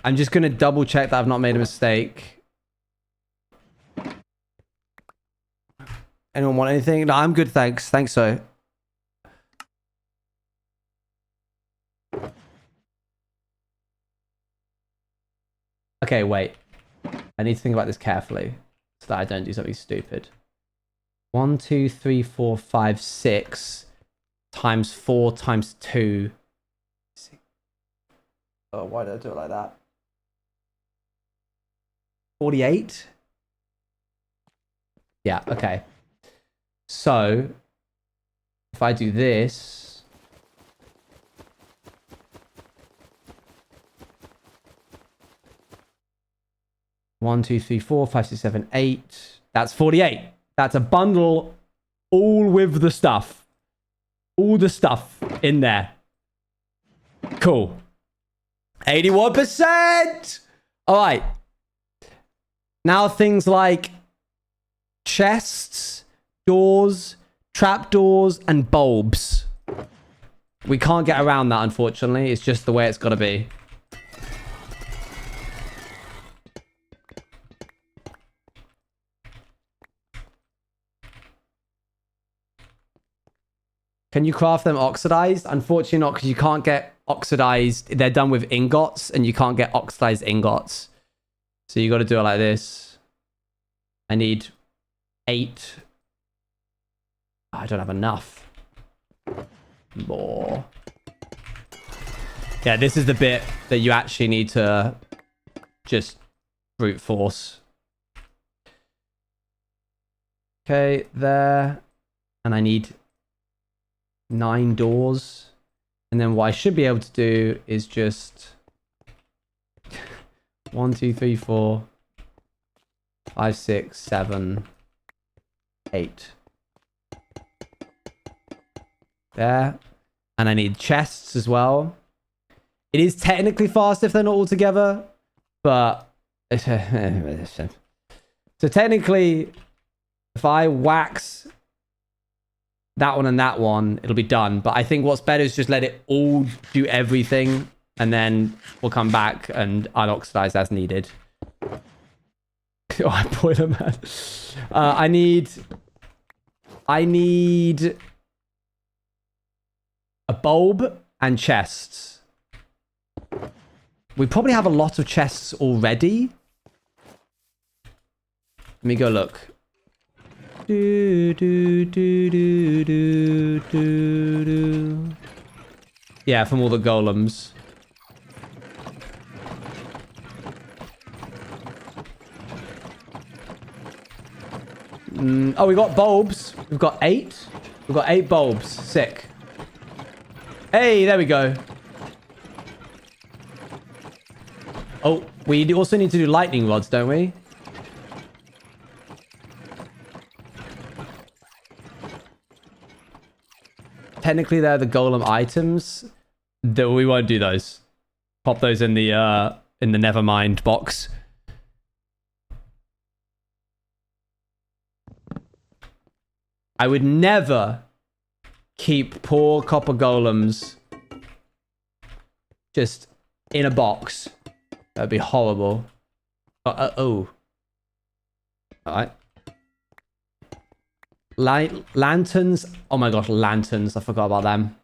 Speaker 2: I'm just going to double check that I've not made a mistake. Anyone want anything? No, I'm good, thanks. Thanks, so. Okay, wait. I need to think about this carefully so that I don't do something stupid. 1, 2, 3, 4, 5, 6 times 4 times 2. Oh, why did I do it like that? 48? Yeah, okay. So, if I do this... One, two, three, four, 5, 6, 7, 8. That's 48. That's a bundle all with the stuff. All the stuff in there. Cool. 81%! All right. Now things like chests, doors, trapdoors, and bulbs. We can't get around that, unfortunately. It's just the way it's got to be. Can you craft them oxidized? Unfortunately not, because you can't get oxidized. They're done with ingots, and you can't get oxidized ingots. So you got to do it like this. I need 8. I don't have enough. More. Yeah, this is the bit that you actually need to just brute force. Okay, there. And I need 9 doors. And then what I should be able to do is just 1, 2, 3, 4, 5, 6, 7, 8. There. And I need chests as well. It is technically fast if they're not all together, but so technically if I wax that one and that one, it'll be done. But I think what's better is just let it all do everything, and then we'll come back and unoxidize as needed. Oh, boiler man. I need a bulb and chests. We probably have a lot of chests already. Let me go look. Yeah, from all the golems. Oh, we got bulbs. We've got 8. We've got 8 bulbs. Sick. Hey, there we go. Oh, we also need to do lightning rods, don't we? Technically, they're the golem items. We won't do those. Pop those in the Nevermind box. I would never keep poor copper golems just in a box. That'd be horrible. Oh. Alright. Lanterns. Oh my gosh, lanterns. I forgot about them.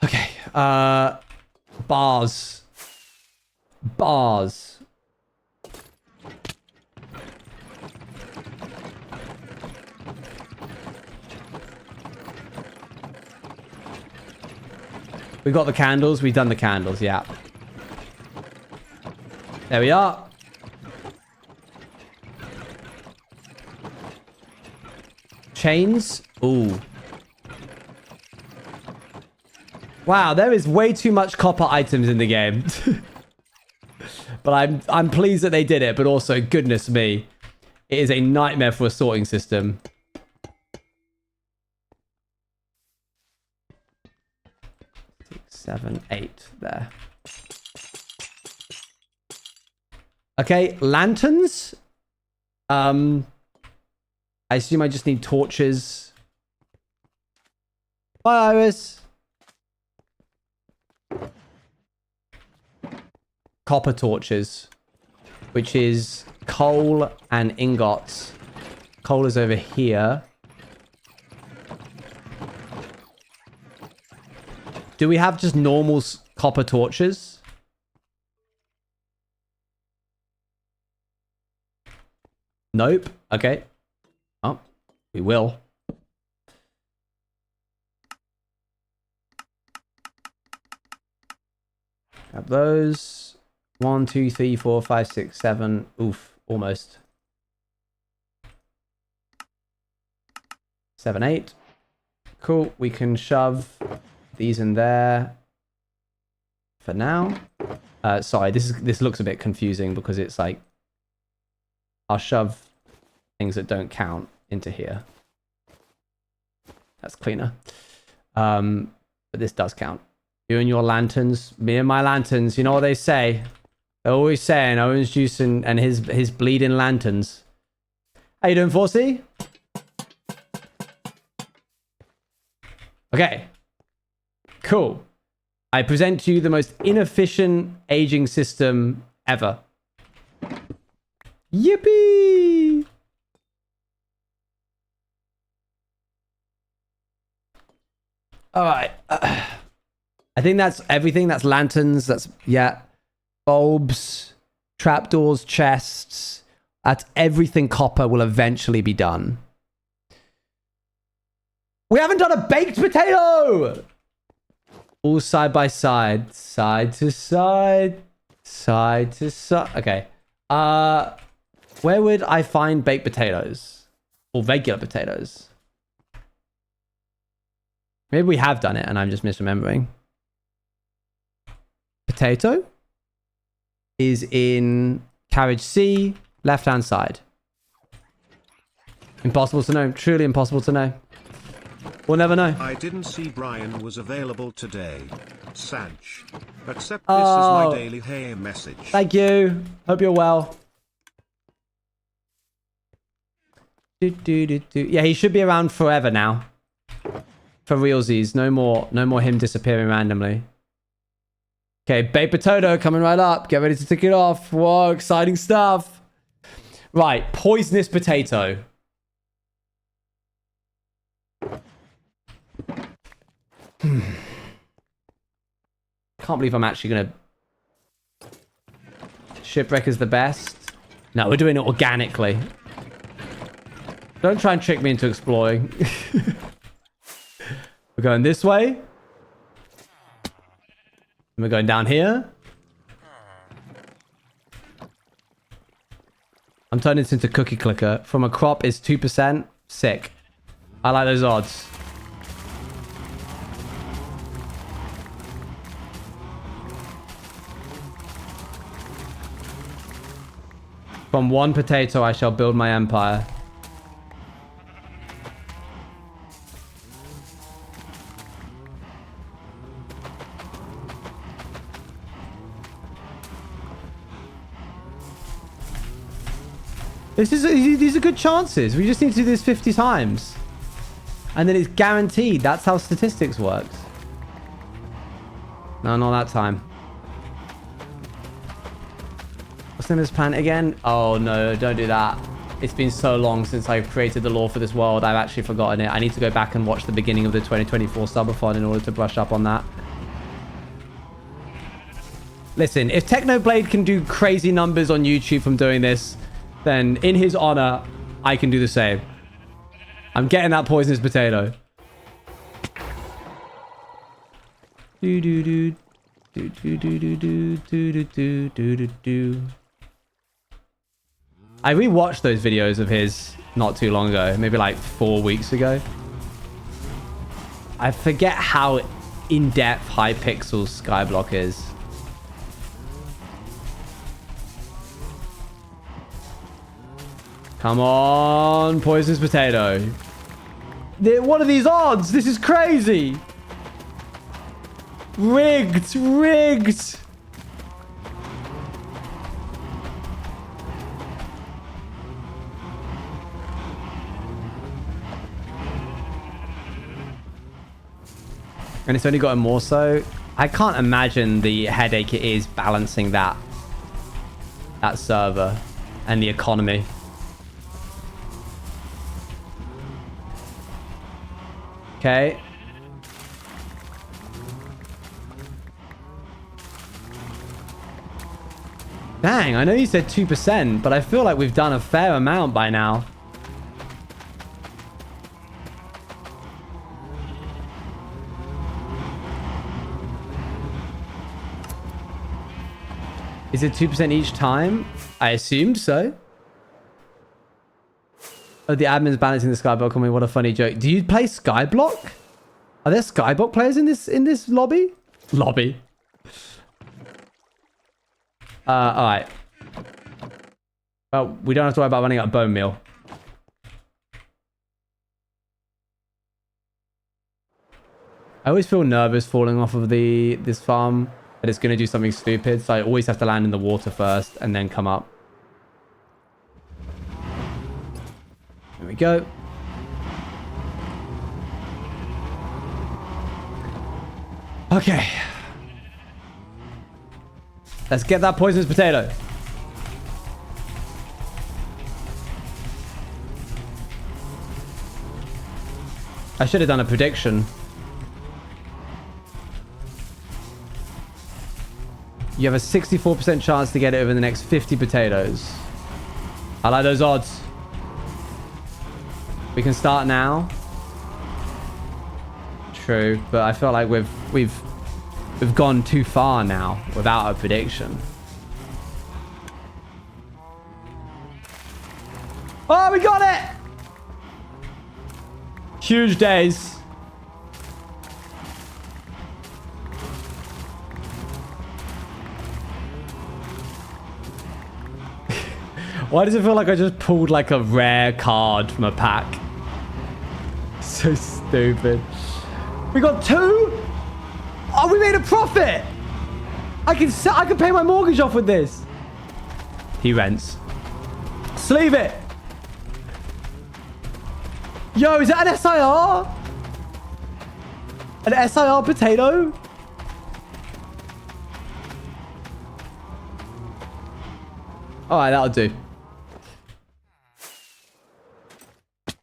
Speaker 2: Okay. Bars. Bars. We got the candles. We've done the candles, yeah. There we are. Chains. Ooh. Wow, there is way too much copper items in the game. But I'm pleased that they did it, but also, goodness me, it is a nightmare for a sorting system. 6, 7, 8 there. Okay, lanterns. I assume I just need torches. Bye, Iris. Copper torches, which is coal and ingots. Coal is over here. Do we have just normal copper torches? Nope. Okay. Oh, we will. Grab those. 1, 2, 3, 4, 5, 6, 7. Oof, almost. 7, 8. Cool. We can shove these in there for now. Sorry, this looks a bit confusing because it's like I'll shove things that don't count into here. That's cleaner. But this does count. You and your lanterns, me and my lanterns. You know what they say? They're always saying orange juice and his bleeding lanterns. How you doing, 4C? Okay. Cool. I present to you the most inefficient aging system ever. Yippee! All right. I think that's everything. That's lanterns. That's, yeah. Bulbs, trapdoors, chests. That's everything copper will eventually be done. We haven't done a baked potato! All side by side. Side to side. Side to side. Okay. Where would I find baked potatoes? Or regular potatoes? Maybe we have done it and I'm just misremembering. Potato is in carriage C, left-hand side. Impossible to know. Truly impossible to know. We'll never know.
Speaker 1: I didn't see Brian was available today. Sag. Accept this as my daily hey message.
Speaker 2: Thank you. Hope you're well. Yeah, he should be around forever now. For realsies. No more him disappearing randomly. Okay, baked potato coming right up. Get ready to tick it off. Whoa, exciting stuff. Right, poisonous potato. Can't believe I'm actually gonna... Shipwreck is the best. No, we're doing it organically. Don't try and trick me into exploring. We're going this way. And we're going down here. I'm turning this into cookie clicker. From a crop is 2%. Sick. I like those odds. From one potato, I shall build my empire. These are good chances. We just need to do this 50 times. And then it's guaranteed. That's how statistics works. No, not that time. What's the name of this planet again? Oh no, don't do that. It's been so long since I've created the lore for this world. I've actually forgotten it. I need to go back and watch the beginning of the 2024 subathon in order to brush up on that. Listen, if Technoblade can do crazy numbers on YouTube from doing this, then in his honor, I can do the same. I'm getting that poisonous potato. Do do do do do do do do do do do do do. I rewatched those videos of his not too long ago, maybe like 4 weeks ago. I forget how in-depth high pixels Skyblock is. Come on, poisonous potato. What are these odds? This is crazy. Rigged, rigged. And it's only got a more so. I can't imagine the headache it is balancing that server and the economy. Okay. Dang, I know you said 2%, but I feel like we've done a fair amount by now. Is it 2% each time? I assumed so. Oh, the admin's balancing the Skyblock on me. What a funny joke. Do you play Skyblock? Are there Skyblock players in this lobby? Lobby. Alright. Well, we don't have to worry about running out of bone meal. I always feel nervous falling off of this farm, that it's going to do something stupid, so I always have to land in the water first and then come up. There we go. Okay. Let's get that poisonous potato. I should have done a prediction. You have a 64% chance to get it over the next 50 potatoes. I like those odds. We can start now. True, but I feel like we've gone too far now without a prediction. Oh, we got it! Huge days. Why does it feel like I just pulled like a rare card from a pack? So stupid. We got 2? Oh, we made a profit! I can pay my mortgage off with this. He rents. Sleeve it! Yo, is that an SIR? An SIR potato? Alright, that'll do.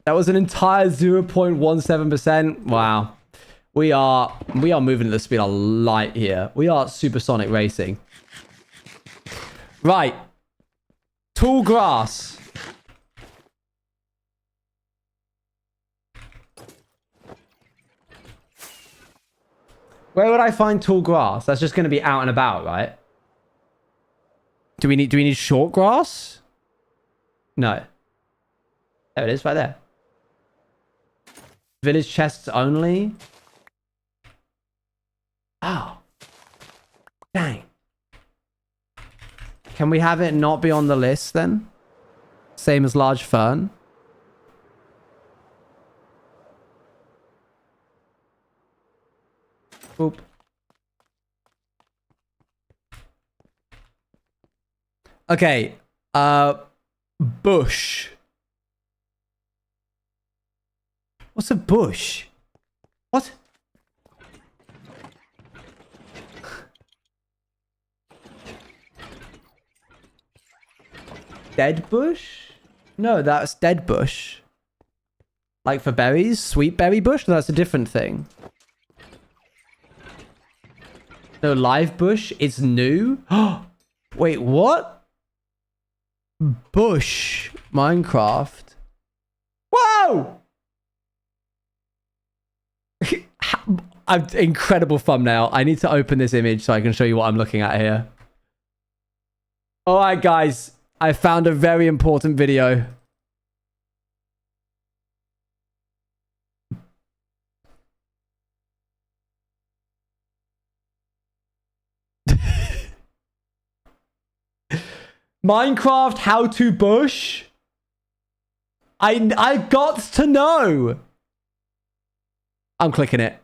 Speaker 2: That was an entire 0.17%. Wow. We are moving at the speed of light here. We are supersonic racing. Right. Tall grass. Where would I find tall grass? That's just going to be out and about, right? Do we need short grass? No. There it is, right there. Village chests only. Oh. Dang. Can we have it not be on the list then? Same as large fern. Oop. Okay. Bush. What's a bush? What? Dead bush? No, that's dead bush. Like for berries? Sweet berry bush? No, that's a different thing. No, live bush is new? Wait, what? Bush. Minecraft. Whoa! Incredible thumbnail. I need to open this image so I can show you what I'm looking at here. Alright, guys. I found a very important video. Minecraft how to bush? I got to know. I'm clicking it.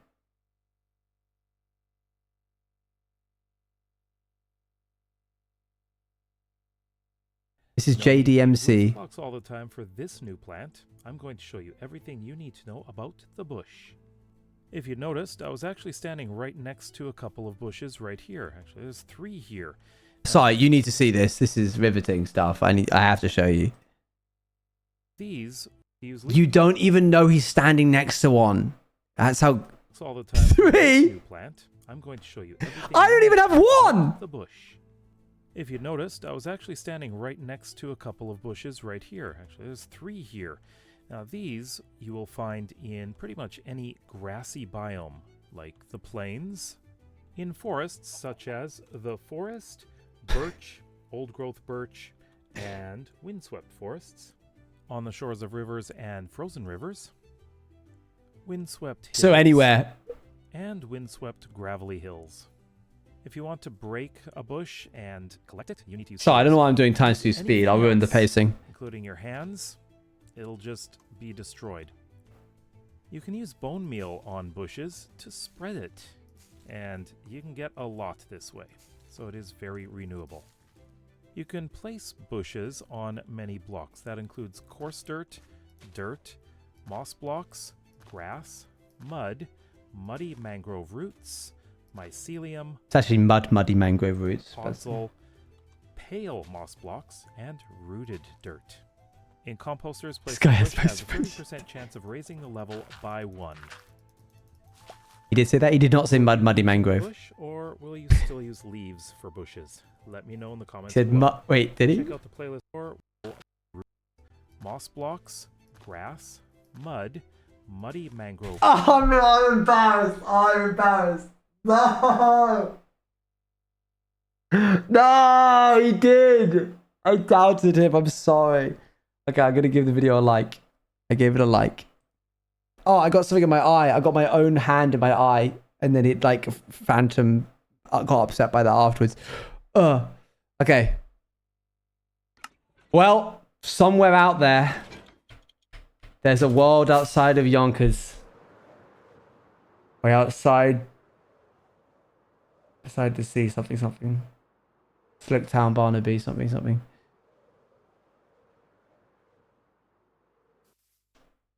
Speaker 2: This is JDMC.
Speaker 5: Talks all the time for this new plant. I'm going to show you everything you need to know about the bush. If you noticed, I was actually standing right next to a couple of bushes right here. Actually, there's 3 here.
Speaker 2: Sorry, you need to see this. This is riveting stuff. I have to show you.
Speaker 5: These
Speaker 2: you don't even know he's standing next to one. That's how.
Speaker 5: All the time
Speaker 2: 3.
Speaker 5: New plant. I'm going to show you everything.
Speaker 2: I don't even have 1.
Speaker 5: The bush. If you noticed, I was actually standing right next to a couple of bushes right here. Actually, there's 3 here. Now these you will find in pretty much any grassy biome, like the plains, in forests such as the forest, birch, old-growth birch, and windswept forests, on the shores of rivers and frozen rivers, windswept hills,
Speaker 2: So anywhere.
Speaker 5: and windswept gravelly hills. If you want to break a bush and collect it, you need to use
Speaker 2: Sorry, I don't know why I'm doing times 2 speed. I'll ruin the pacing.
Speaker 5: including your hands, it'll just be destroyed. You can use bone meal on bushes to spread it, and you can get a lot this way, so it is very renewable. You can place bushes on many blocks. That includes coarse dirt, moss blocks, grass, mud, muddy mangrove roots, mycelium,
Speaker 2: It's actually muddy mangrove roots.
Speaker 5: fossil, pale moss blocks, and rooted dirt. In composters, place
Speaker 2: guy
Speaker 5: a
Speaker 2: has
Speaker 5: bush has a
Speaker 2: most
Speaker 5: 30% chance of raising the level by 1.
Speaker 2: He did say that. He did not say muddy mangrove.
Speaker 5: Bush, or will you still use leaves for bushes? Let me know in the
Speaker 2: He
Speaker 5: comments
Speaker 2: said
Speaker 5: below.
Speaker 2: wait, did he?
Speaker 5: Check out the playlist for moss blocks, grass, mud, muddy mangrove.
Speaker 2: Oh, no, I'm embarrassed. I'm embarrassed. No. No, he did. I doubted him. I'm sorry. Okay, I'm going to give the video a like. I gave it a like. Oh, I got something in my eye. I got my own hand in my eye. And then it like phantom got upset by that afterwards. Okay. Well, somewhere out there, there's a world outside of Yonkers. Way outside. Beside the sea, something. Slicktown, Barnaby, something.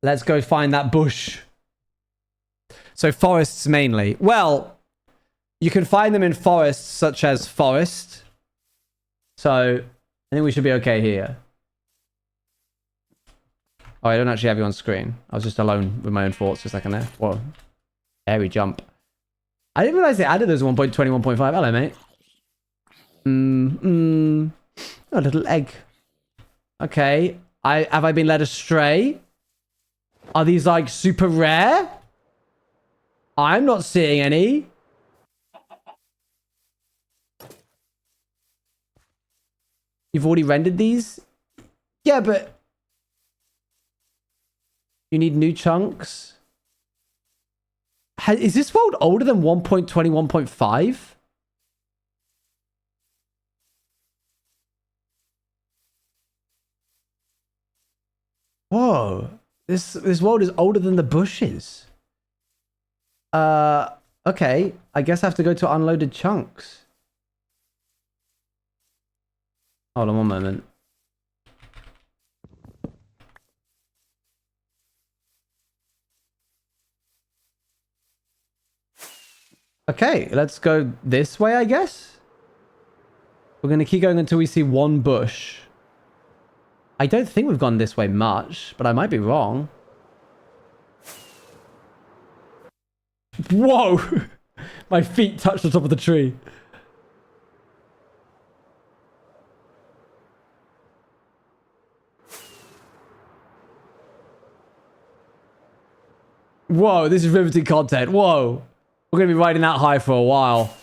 Speaker 2: Let's go find that bush. So forests mainly. Well, you can find them in forests such as forest. So I think we should be okay here. Oh, I don't actually have you on screen. I was just alone with my own thoughts for a second there. Whoa. Airy jump. I didn't realize they added those 1.20, 1.5. Hello, mate. A little egg. Okay. Have I been led astray? Are these like super rare? I'm not seeing any. You've already rendered these? Yeah, but you need new chunks. Is this world older than 1.20, 1.5? Whoa. This world is older than the bushes. Okay. I guess I have to go to unloaded chunks. Hold on one moment. Okay, let's go this way, I guess. We're going to keep going until we see one bush. I don't think we've gone this way much, but I might be wrong. Whoa! My feet touched the top of the tree. Whoa, this is riveting content. Whoa. We're going to be riding that high for a while.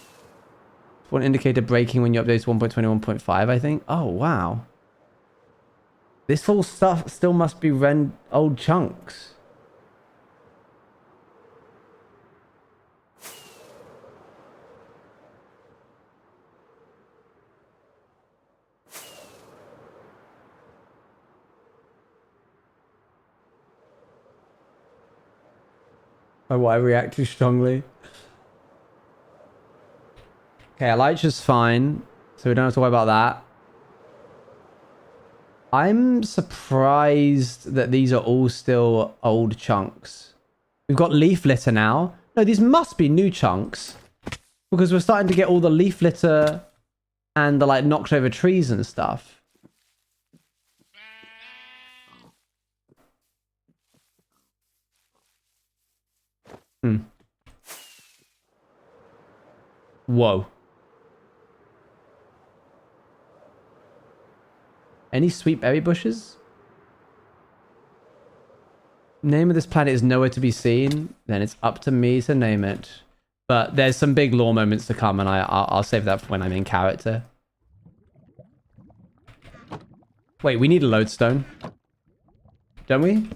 Speaker 2: One indicator breaking when you update to 1.20, 1.5, I think. Oh, wow. This full stuff still must be old chunks. Oh, why I react too strongly? Okay, Elytra's fine, so we don't have to worry about that. I'm surprised that these are all still old chunks. We've got leaf litter now. No, these must be new chunks. Because we're starting to get all the leaf litter and the like knocked over trees and stuff. Whoa. Any sweet berry bushes? Name of this planet is nowhere to be seen. Then it's up to me to name it. But there's some big lore moments to come, and I'll save that for when I'm in character. Wait, we need a lodestone. Don't we?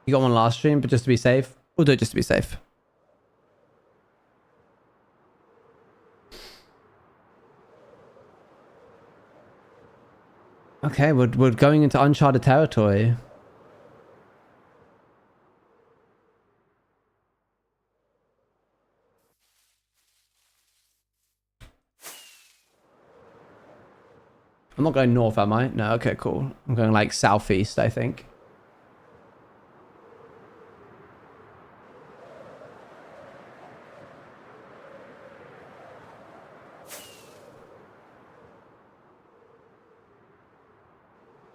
Speaker 2: You got one last stream, but just to be safe. We'll do it just to be safe. Okay, we're going into uncharted territory. I'm not going north, am I? No, okay, cool. I'm going like southeast, I think.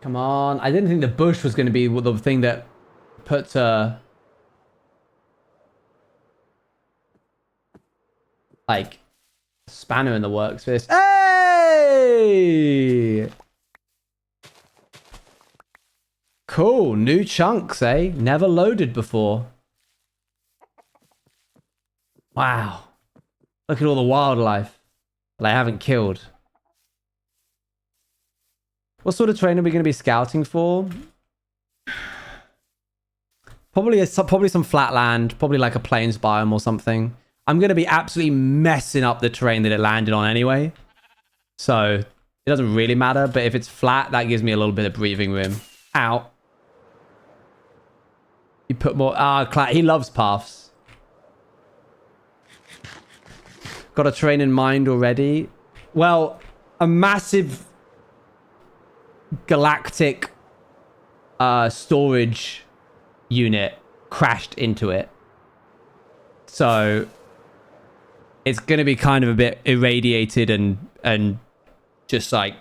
Speaker 2: Come on. I didn't think the bush was going to be the thing that put like spanner in the works for this. Hey! Cool. New chunks, eh? Never loaded before. Wow. Look at all the wildlife that I haven't killed. What sort of terrain are we going to be scouting for? Probably some flat land, probably like a plains biome or something. I'm going to be absolutely messing up the terrain that it landed on anyway. So it doesn't really matter, but if it's flat, that gives me a little bit of breathing room. Ow. You put more... he loves paths. Got a terrain in mind already? Well, a massive... galactic storage unit crashed into it. So it's going to be kind of a bit irradiated and just like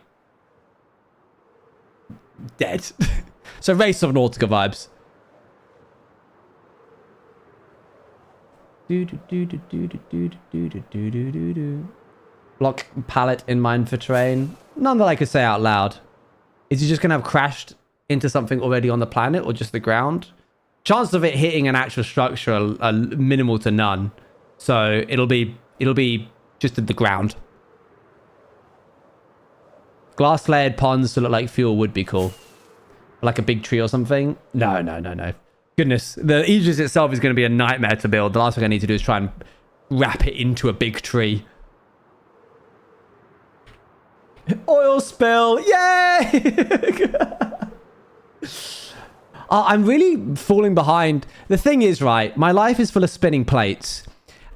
Speaker 2: dead. So Race of Nautica vibes. Block pallet in mind for terrain. None that I could say out loud. Is he just gonna have crashed into something already on the planet or just the ground? Chances of it hitting an actual structure are minimal to none. So it'll be just at the ground. Glass layered ponds to look like fuel would be cool. Like a big tree or something. No. Goodness, the Aegis itself is going to be a nightmare to build. The last thing I need to do is try and wrap it into a big tree. Oil spill, yay! I'm really falling behind. The thing is, right, my life is full of spinning plates,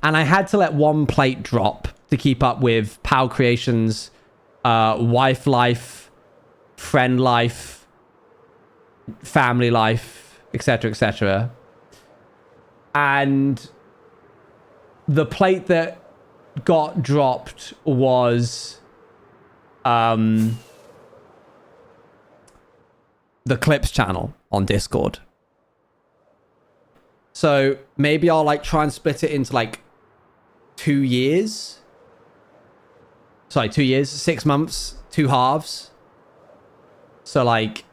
Speaker 2: and I had to let one plate drop to keep up with Pal Creations, wife life, friend life, family life, etc., etc. And the plate that got dropped was the Clips channel on Discord. So maybe I'll like try and split it into like 2 years. Sorry, 2 years, 6 months, 2 halves. So like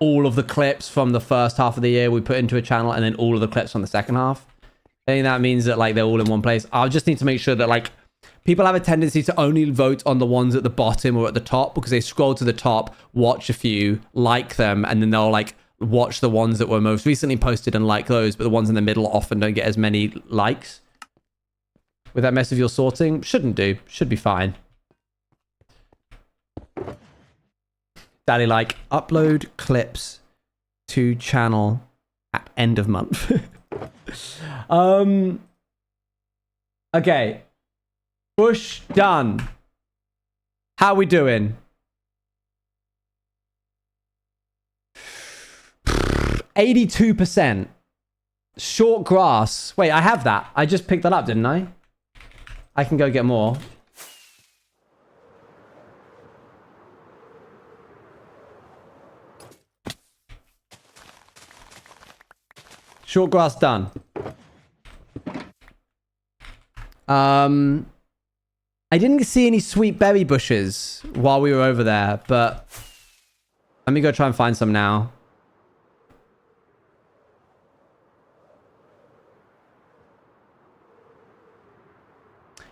Speaker 2: all of the clips from the first half of the year we put into a channel, and then all of the clips from the second half. I think that means that like they're all in one place. I'll just need to make sure that like people have a tendency to only vote on the ones at the bottom or at the top because they scroll to the top, watch a few, like them, and then they'll like watch the ones that were most recently posted and like those, but the ones in the middle often don't get as many likes. With that mess of your sorting, shouldn't do. Should be fine. Daddy like, upload clips to channel at end of month. Okay. Bush done. How we doing? 82%. Short grass. Wait, I have that. I just picked that up, didn't I? I can go get more. Short grass done. I didn't see any sweet berry bushes while we were over there, but let me go try and find some now.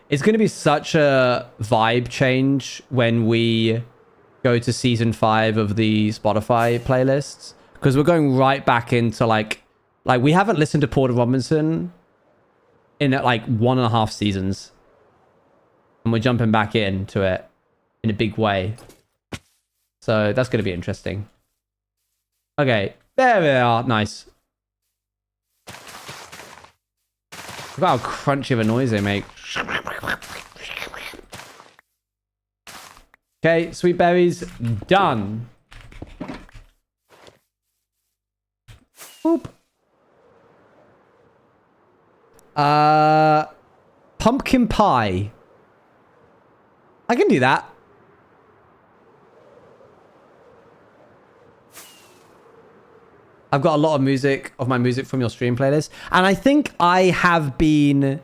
Speaker 2: It's going to be such a vibe change when we go to season 5 of the Spotify playlists, because we're going right back into like we haven't listened to Porter Robinson in like 1.5 seasons, and we're jumping back into it in a big way. So that's going to be interesting. Okay, there we are. Nice. Look how crunchy of a noise they make. Okay, sweet berries done. Boop. Pumpkin pie. I can do that. I've got a lot of my music from your stream playlist, and I think I have been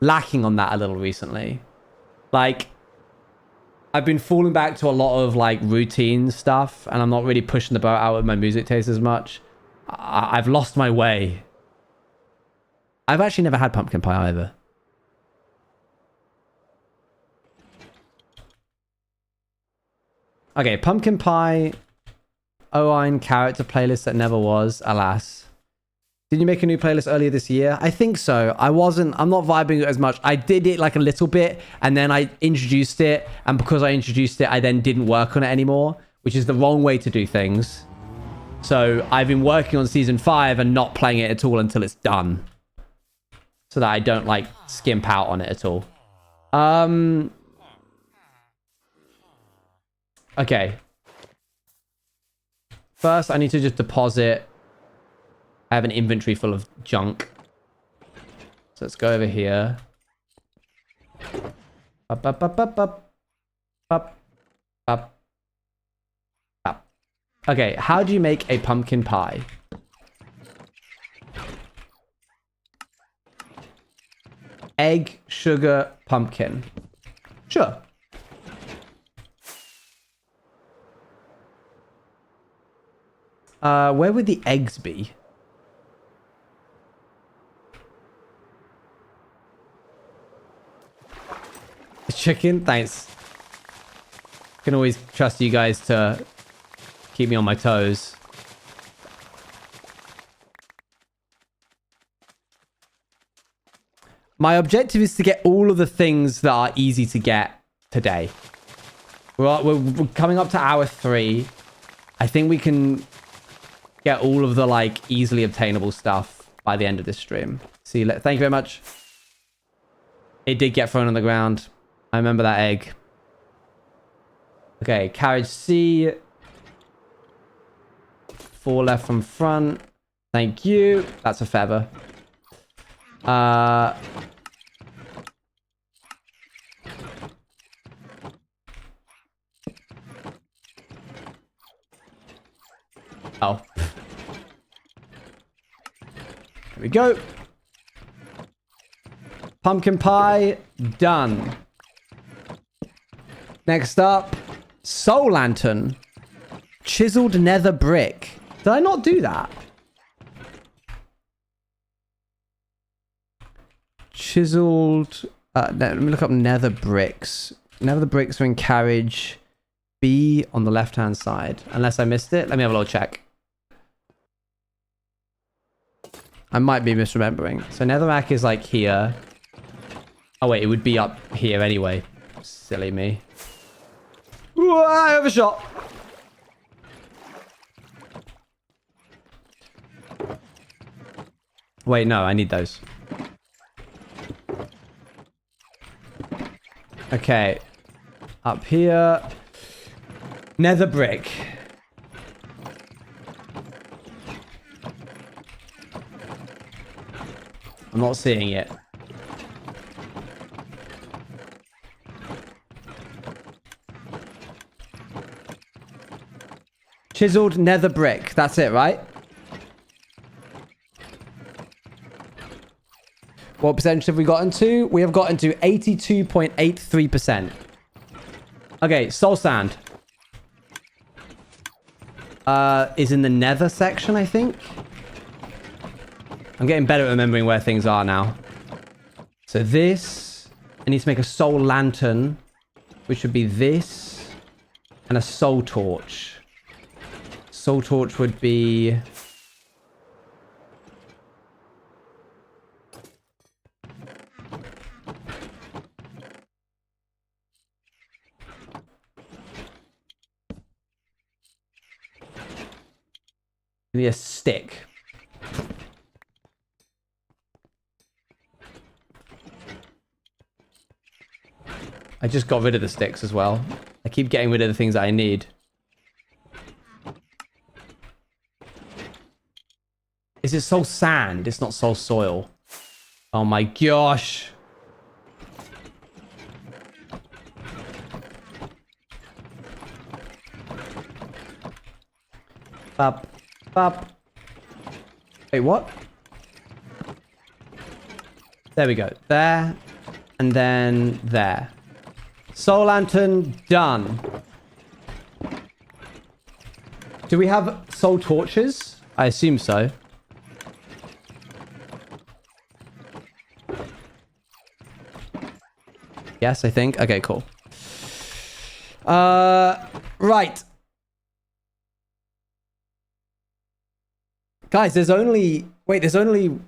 Speaker 2: lacking on that a little recently. Like, I've been falling back to a lot of like routine stuff, and I'm not really pushing the boat out with my music taste as much. I've lost my way. I've actually never had pumpkin pie either. Okay, pumpkin pie. Owen character playlist that never was, alas. Did you make a new playlist earlier this year? I think so. I'm not vibing it as much. I did it like a little bit, and then I introduced it, and because I introduced it, I then didn't work on it anymore, which is the wrong way to do things. So I've been working on season 5 and not playing it at all until it's done, so that I don't like skimp out on it at all. Okay. First, I need to just deposit. I have an inventory full of junk. So let's go over here. Up, up, up, up, up. Up, up, up. Okay, how do you make a pumpkin pie? Egg, sugar, pumpkin. Sure. Where would the eggs be? Chicken? Thanks. Can always trust you guys to keep me on my toes. My objective is to get all of the things that are easy to get today. We're coming up to hour 3. I think we can get all of the like easily obtainable stuff by the end of this stream. See, thank you very much. It did get thrown on the ground. I remember that egg. Okay, carriage C. 4 left from front. Thank you. That's a feather. Oh. There we go. Pumpkin pie, done. Next up, soul lantern. Chiseled nether brick. Did I not do that? Chiseled... let me look up nether bricks. Nether bricks are in carriage B on the left-hand side. Unless I missed it. Let me have a little check. I might be misremembering. So netherrack is like here. Oh wait, it would be up here anyway. Silly me. Ooh, I overshot. Wait, no, I need those. Okay. Up here. Nether brick. I'm not seeing it. Chiseled nether brick. That's it, right? What percentage have we gotten to? We have gotten to 82.83%. Okay, soul sand. Is in the nether section, I think. I'm getting better at remembering where things are now. So this, I need to make a soul lantern, which would be this, and a soul torch. Soul torch would be... Maybe a stick. I just got rid of the sticks as well. I keep getting rid of the things that I need. Is it soul sand? It's not soul soil. Oh my gosh. Bop. Bop. Wait, what? There we go. There. And then there. Soul lantern, done. Do we have soul torches? I assume so. Yes, I think. Okay, cool. Right. Guys, there's only... Wait, there's only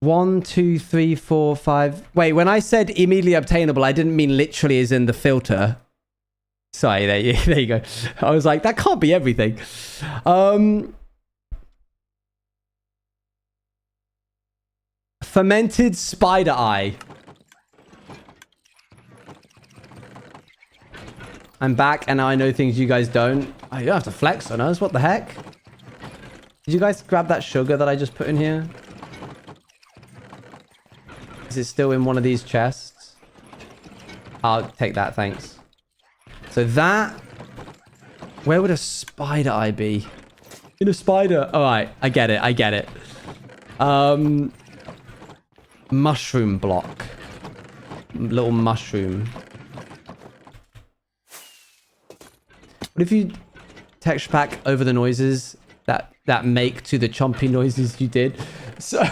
Speaker 2: 1, 2, 3, 4, 5... Wait, when I said immediately obtainable, I didn't mean literally as in the filter. Sorry, there you go. I was like, that can't be everything. Fermented spider eye. I'm back, and now I know things you guys don't. Oh, you don't have to flex on us. What the heck? Did you guys grab that sugar that I just put in here? Is it still in one of these chests? I'll take that, thanks. So that... Where would a spider eye be? In a spider. All right, I get it. I get it. Mushroom block. Little mushroom. What if you texture pack over the noises that make to the chompy noises you did? So,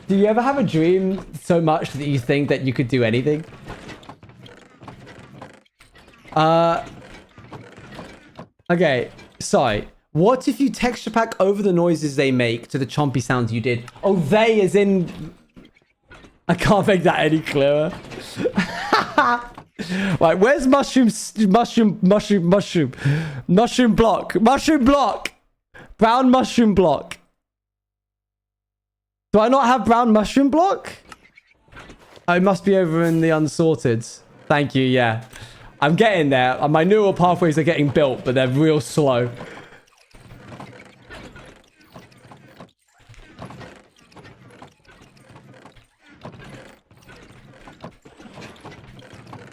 Speaker 2: do you ever have a dream so much that you think that you could do anything? Okay, sorry. What if you texture pack over the noises they make to the chompy sounds you did? Oh, they as in... I can't make that any clearer. Right, where's mushroom block? Mushroom block! Brown mushroom block. Do I not have brown mushroom block? Oh, it must be over in the unsorted. Thank you, yeah. I'm getting there. My neural pathways are getting built, but they're real slow.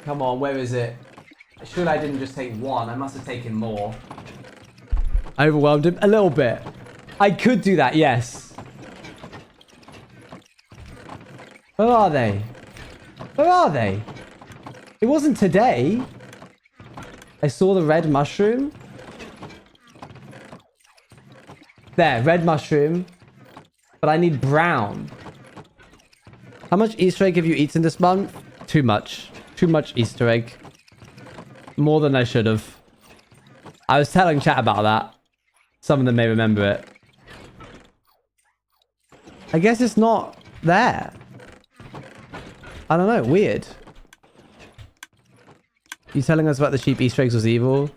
Speaker 2: Come on, where is it? Surely I didn't just take one. I must have taken more. I overwhelmed him a little bit. I could do that, yes. Where are they? Where are they? It wasn't today. I saw the red mushroom. There, red mushroom. But I need brown. How much Easter egg have you eaten this month? Too much. Too much Easter egg. More than I should have. I was telling chat about that. Some of them may remember it. I guess it's not there. I don't know. Weird. You telling us about the cheap Easter eggs was evil?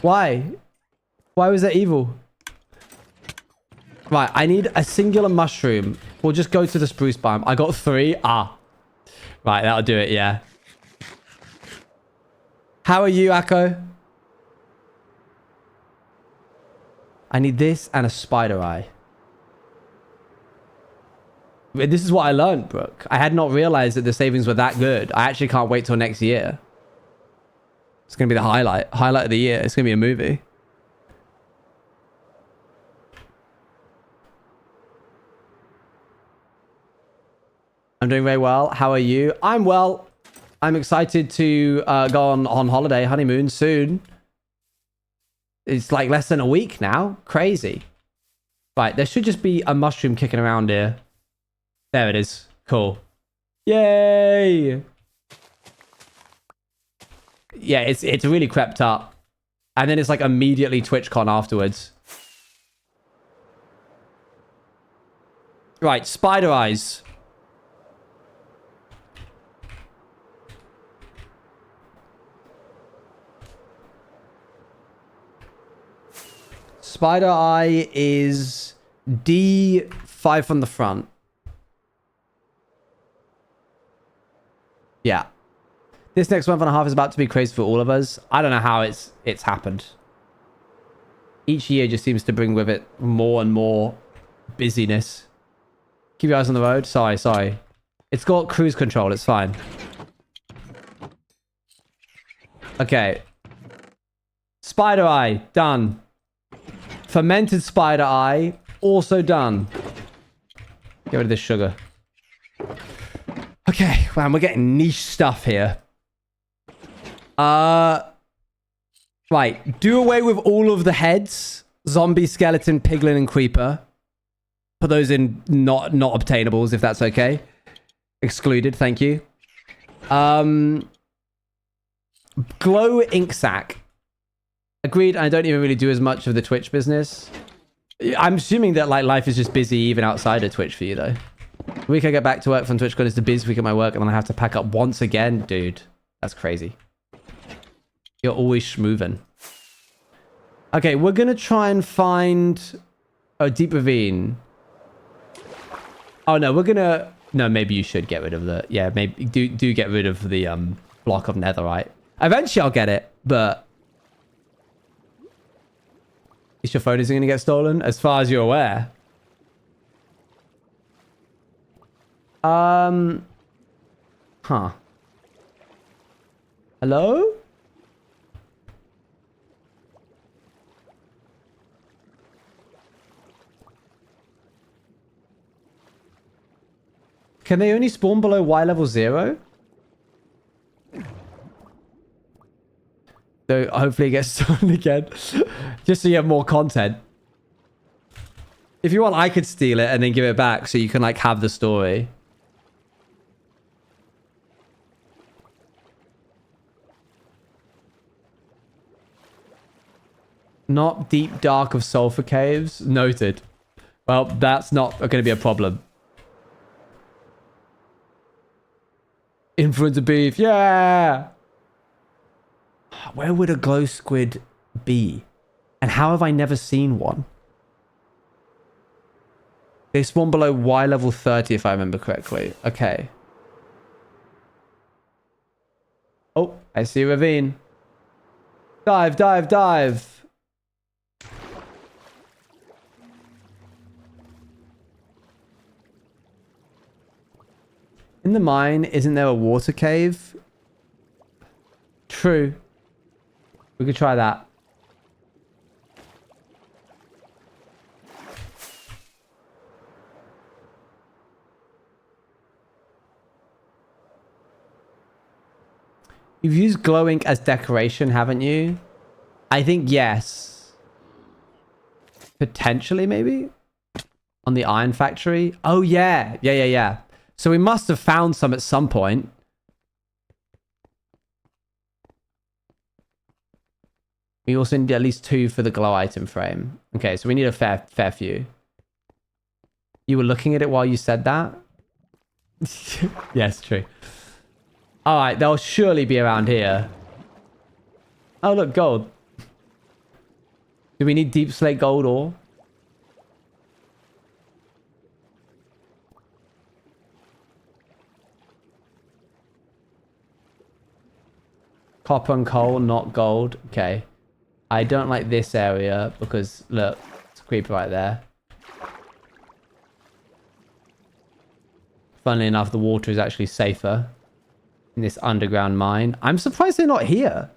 Speaker 2: Why? Why was that evil? Right, I need a singular mushroom. We'll just go to the spruce biome. I got 3. Ah. Right, that'll do it, yeah. How are you, Akko? I need this and a spider eye. This is what I learned, Brooke. I had not realized that the savings were that good. I actually can't wait till next year. It's going to be the highlight of the year. It's going to be a movie. I'm doing very well. How are you? I'm well. I'm excited to go on holiday, honeymoon soon. It's like less than a week now. Crazy. Right, there should just be a mushroom kicking around here. There it is. Cool. Yay! Yeah, it's really crept up. And then it's like immediately TwitchCon afterwards. Right, spider eyes. Spider eye is D5 from the front. Yeah. This next month and a half is about to be crazy for all of us. I don't know how it's happened. Each year just seems to bring with it more and more busyness. Keep your eyes on the road. Sorry. It's got cruise control. It's fine. Okay. Spider eye. Done. Fermented spider eye. Also done. Get rid of this sugar. Okay. Wow, we're getting niche stuff here. Right. Do away with all of the heads. Zombie, skeleton, piglin, and creeper. Put those in not obtainables, if that's okay. Excluded, thank you. Glow ink sac. Agreed, I don't even really do as much of the Twitch business. I'm assuming that like life is just busy even outside of Twitch for you, though. The week I get back to work from TwitchCon is the busy week at my work, and then I have to pack up once again. Dude, that's crazy. You're always schmoovin'. Okay, we're gonna try and find a deep ravine. Oh no, we're gonna... No, maybe you should get rid of the... Yeah, maybe do get rid of the block of netherite. Eventually I'll get it, but... Is your phone isn't gonna get stolen? As far as you're aware. Huh. Hello? Can they only spawn below Y level 0? So hopefully it gets stolen again. Just so you have more content. If you want, I could steal it and then give it back so you can like have the story. Not deep dark of sulfur caves. Noted. Well, that's not going to be a problem. Influencer beef. Yeah. Where would a glow squid be? And how have I never seen one? They spawn below Y level 30 if I remember correctly. Okay. Oh, I see a ravine. Dive, dive, dive. In the mine, isn't there a water cave? True. We could try that. You've used glow ink as decoration, haven't you? I think yes. Potentially, maybe? On the iron factory? Oh, yeah. Yeah. So we must have found some at some point. We also need at least 2 for the glow item frame. Okay, so we need a fair few. You were looking at it while you said that? Yes, true. Alright, they'll surely be around here. Oh, look, gold. Do we need deep slate gold ore? Copper and coal, not gold. Okay. I don't like this area because, look, it's a creeper right there. Funnily enough, the water is actually safer in this underground mine. I'm surprised they're not here.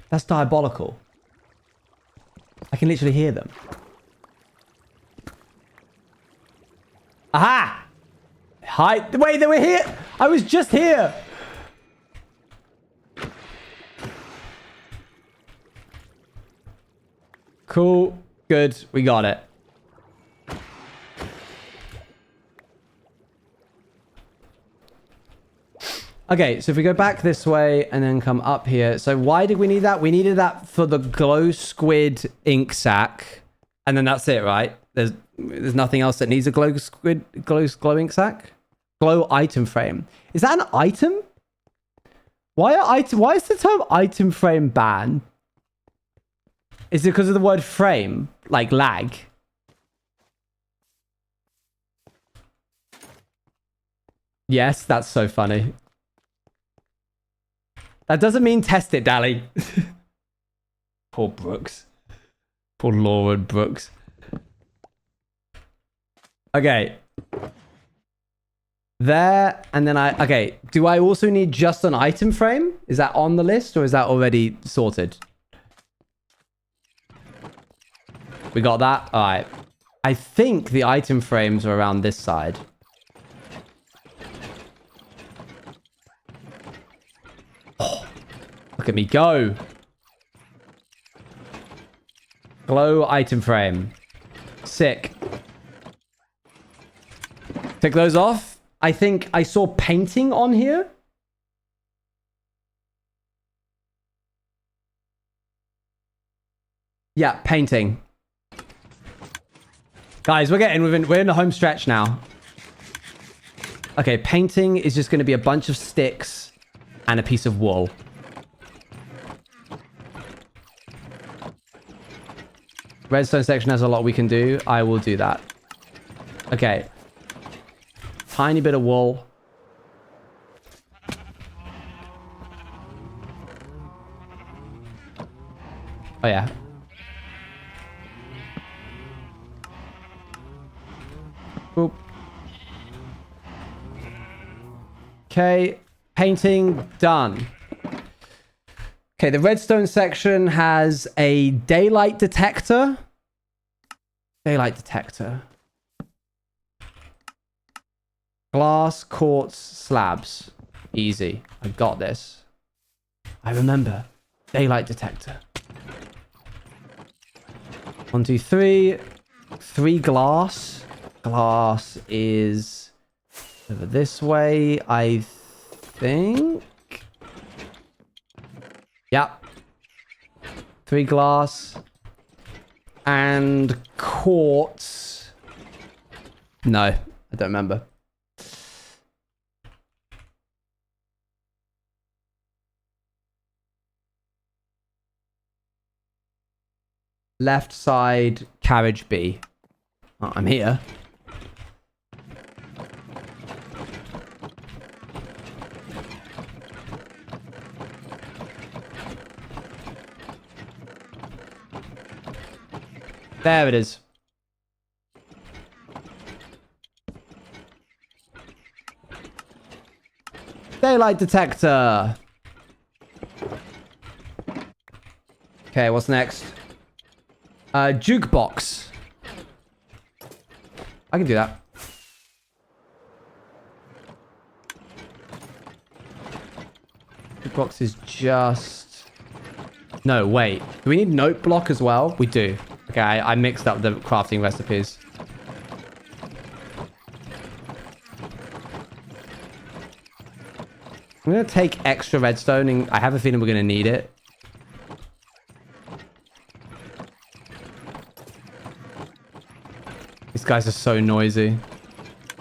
Speaker 2: That's diabolical. I can literally hear them. Aha! Hi. Wait, they were here. I was just here. Cool. Good. We got it. Okay, so if we go back this way and then come up here. So why did we need that? We needed that for the glow squid ink sack. And then that's it, right? There's nothing else that needs a glow ink sack. Glow item frame. Is that an item? Why is the term item frame banned? Is it because of the word frame? Like lag? Yes, that's so funny. That doesn't mean test it, Dally. Poor Brooks. Poor Laura Brooks. Okay. There, and then okay. Do I also need just an item frame? Is that on the list or is that already sorted? We got that? All right. I think the item frames are around this side. Oh, look at me go. Glow item frame. Sick. Take those off. I think I saw painting on here. Yeah, painting. Guys, we're in the home stretch now. Okay, painting is just going to be a bunch of sticks and a piece of wool. Redstone section has a lot we can do. I will do that. Okay. Tiny bit of wool. Oh, yeah. Boop. Okay. Painting done. Okay, the redstone section has a daylight detector. Daylight detector. Glass, quartz, slabs. Easy. I got this. I remember. Daylight detector. 1, 2, 3. 3 glass. Glass is over this way, I think. Yep. 3 glass. And quartz. No, I don't remember. Left side, carriage B. Oh, I'm here. There it is. Daylight detector. Okay, what's next? Jukebox. I can do that. Jukebox is just... No, wait. Do we need note block as well? We do. Okay, I mixed up the crafting recipes. I'm going to take extra redstone, and I have a feeling we're going to need it. These guys are so noisy.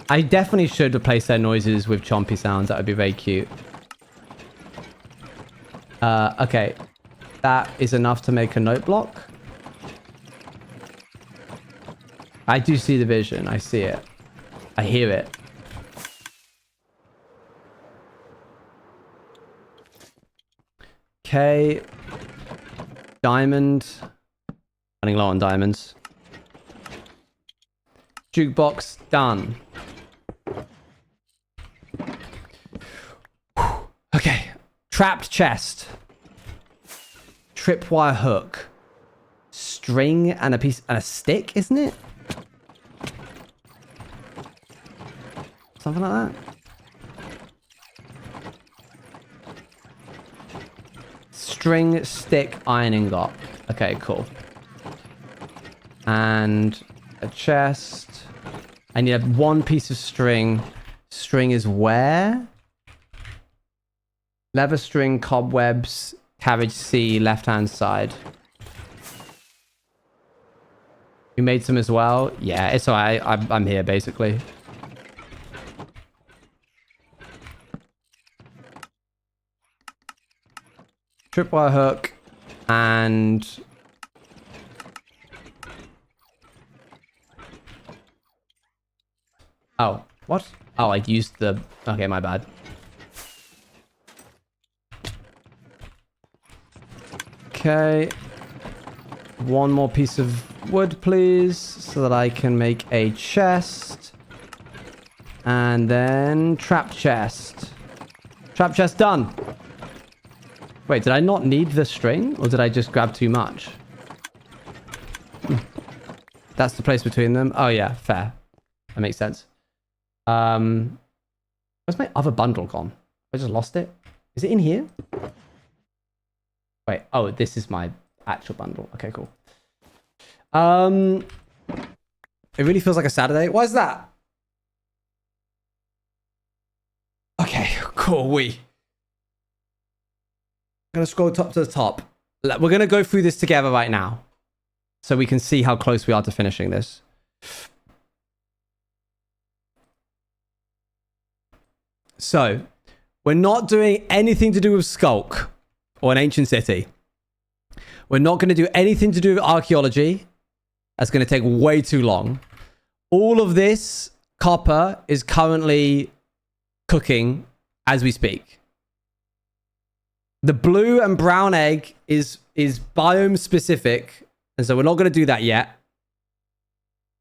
Speaker 2: I definitely should replace their noises with chompy sounds. That would be very cute. Okay. That is enough to make a note block. I do see the vision. I see it. I hear it. Okay. Diamond. Running low on diamonds. Jukebox done. Okay. Trapped chest. Tripwire hook. String and a piece and a stick, isn't it? Something like that. String, stick, iron ingot. Okay, cool. And a chest. I need 1 piece of string. String is where? Leather string, cobwebs, carriage C, left-hand side. You made some as well? Yeah, it's alright. I'm here, basically. Tripwire hook. And... Oh, what? Oh, I used the... Okay, my bad. Okay. 1 more piece of wood, please, so that I can make a chest. And then trap chest. Trap chest done. Wait, did I not need the string? Or did I just grab too much? That's the place between them. Oh, yeah, fair. That makes sense. Where's my other bundle gone? I just lost it. Is it in here? Wait, oh, this is my actual bundle. Okay, cool. It really feels like a Saturday. Why is that? Okay, cool. I'm gonna scroll top to the top. We're gonna go through this together right now, so we can see how close we are to finishing this. So, we're not doing anything to do with Skulk or an ancient city. We're not going to do anything to do with archaeology. That's going to take way too long. All of this copper is currently cooking as we speak. The blue and brown egg is is biome specific, and so we're not going to do that yet.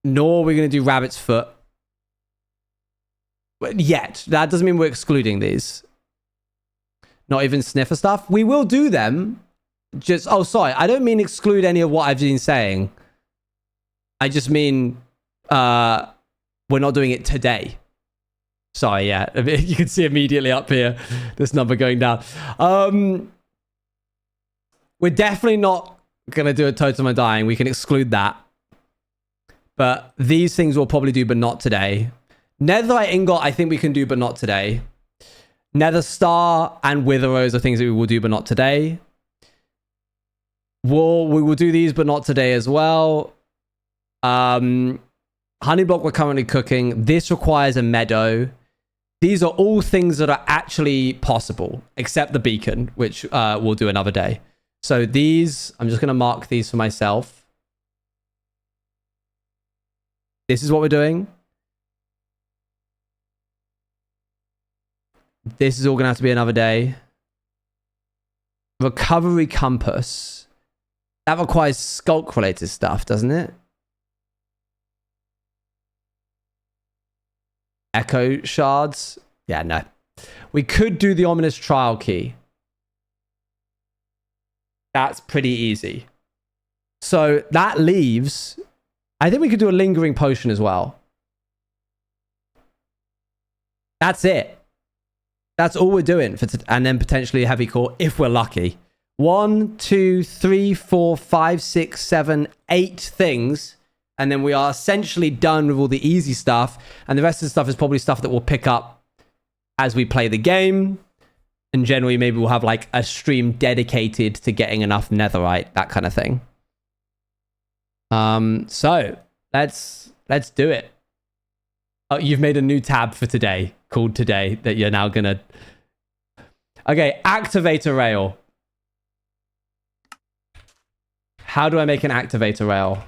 Speaker 2: Nor are we going to do rabbit's foot. Yet. That doesn't mean we're excluding these. Not even sniffer stuff. We will do them. Just, oh, sorry. I don't mean exclude any of what I've been saying. I just mean we're not doing it today. Sorry, yeah. You can see immediately up here this number going down. We're definitely not going to do a totem of dying. We can exclude that. But these things we'll probably do, but not today. Netherite ingot, I think we can do, but not today. Nether star and wither rose are things that we will do, but not today. We will do these, but not today as well. Honey block we're currently cooking. This requires a meadow. These are all things that are actually possible, except the beacon, which we'll do another day. So these, I'm just going to mark these for myself. This is what we're doing. This is all going to have to be another day. Recovery compass. That requires skulk related stuff, doesn't it? Echo shards. Yeah, no. We could do the ominous trial key. That's pretty easy. So that leaves... I think we could do a lingering potion as well. That's it. That's all we're doing. And then potentially a heavy core if we're lucky. 1, 2, 3, 4, 5, 6, 7, 8 things. And then we are essentially done with all the easy stuff. And the rest of the stuff is probably stuff that we'll pick up as we play the game. And generally, maybe we'll have like a stream dedicated to getting enough netherite, that kind of thing. So let's do it. Oh, you've made a new tab for today called today that you're now gonna... Okay, activator rail. How do I make an activator rail?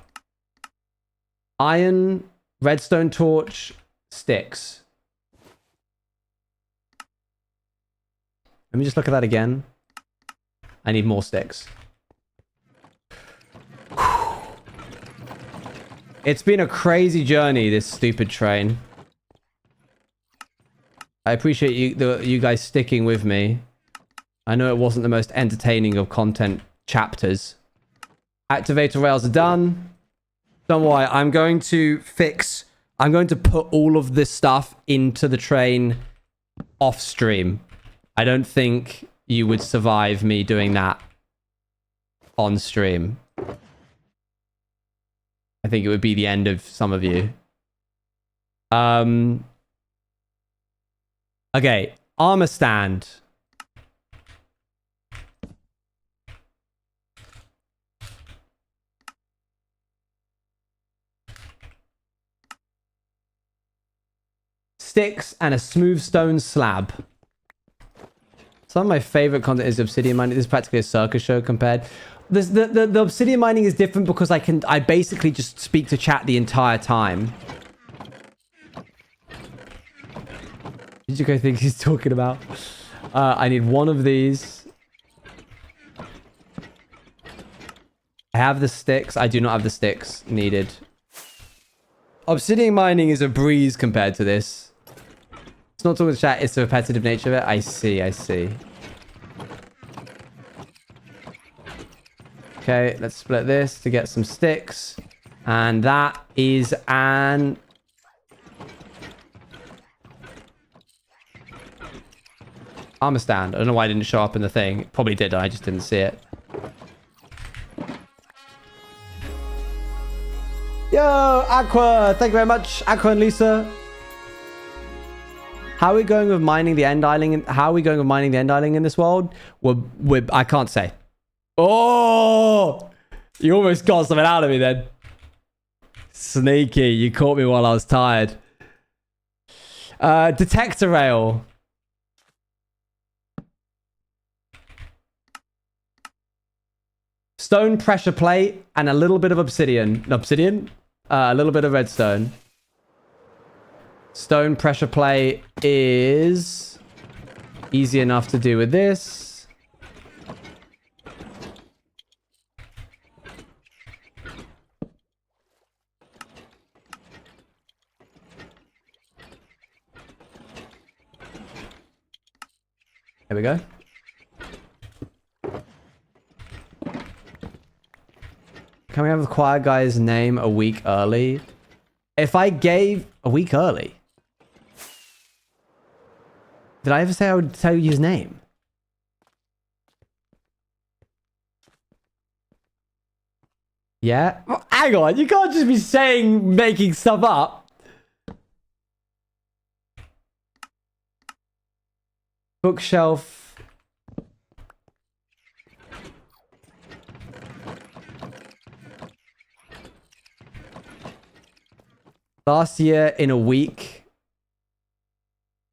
Speaker 2: Iron, redstone torch, sticks. Let me just look at that again. I need more sticks. It's been a crazy journey, this stupid train. I appreciate you guys sticking with me. I know it wasn't the most entertaining of content chapters. Activator rails are done. Don't worry, I'm going to put all of this stuff into the train off stream. I don't think you would survive me doing that on stream. I think it would be the end of some of you. Okay, armor stand. Sticks and a smooth stone slab. Some of my favorite content is obsidian mining. This is practically a circus show compared. The obsidian mining is different because I basically just speak to chat the entire time. Did you guys think he's talking about? I need one of these. I have the sticks. I do not have the sticks needed. Obsidian mining is a breeze compared to this. It's not talking to chat. It's the repetitive nature of it. I see. I see. Okay, let's split this to get some sticks. And that is an... armor stand. I don't know why it didn't show up in the thing. It probably did. I just didn't see it. Yo, Aqua. Thank you very much. Aqua and Lisa. How are we going with mining the end island? How are we going with mining the end island in this world? I can't say. Oh, you almost got something out of me then. Sneaky. You caught me while I was tired. Detector rail. Stone pressure plate and a little bit of obsidian. Obsidian? A little bit of redstone. Stone pressure plate is easy enough to do with this. Here we go. Can we have the choir guy's name a week early? If I gave a week early, did I ever say I would tell you his name? Yeah? Well, hang on, you can't just be saying, making stuff up. Bookshelf. Last year in a week.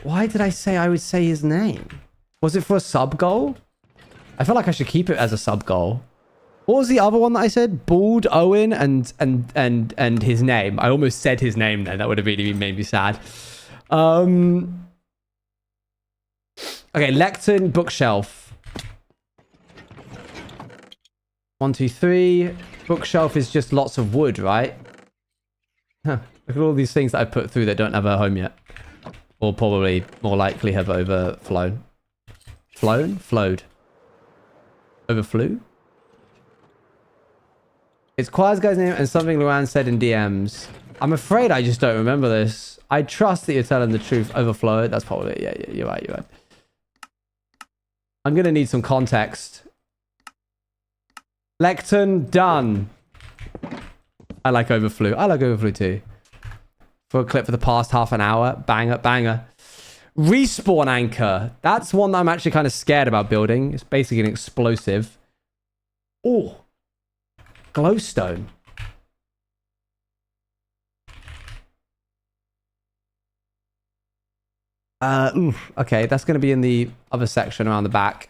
Speaker 2: Why did I say I would say his name? Was it for a sub goal? I feel like I should keep it as a sub goal. What was the other one that I said? Bald Owen and his name. I almost said his name then. That would have really made me sad. Okay, lectern, bookshelf. 1, 2, 3. Bookshelf is just lots of wood, right? Huh. Look at all these things that I put through that don't have a home yet. Or probably more likely have overflown. Flown? Flowed. Overflew? It's Choir's guy's name and something Luan said in DMs. I'm afraid I just don't remember this. I trust that you're telling the truth. Overflowed. That's probably it. Yeah, you're right. You're right. I'm going to need some context. Lectern, done. I like overflew. I like overflew too. For a clip for the past half an hour. Banger, banger. Respawn anchor. That's one that I'm actually kind of scared about building. It's basically an explosive. Oh. Glowstone. Oof. Okay, that's going to be in the other section around the back.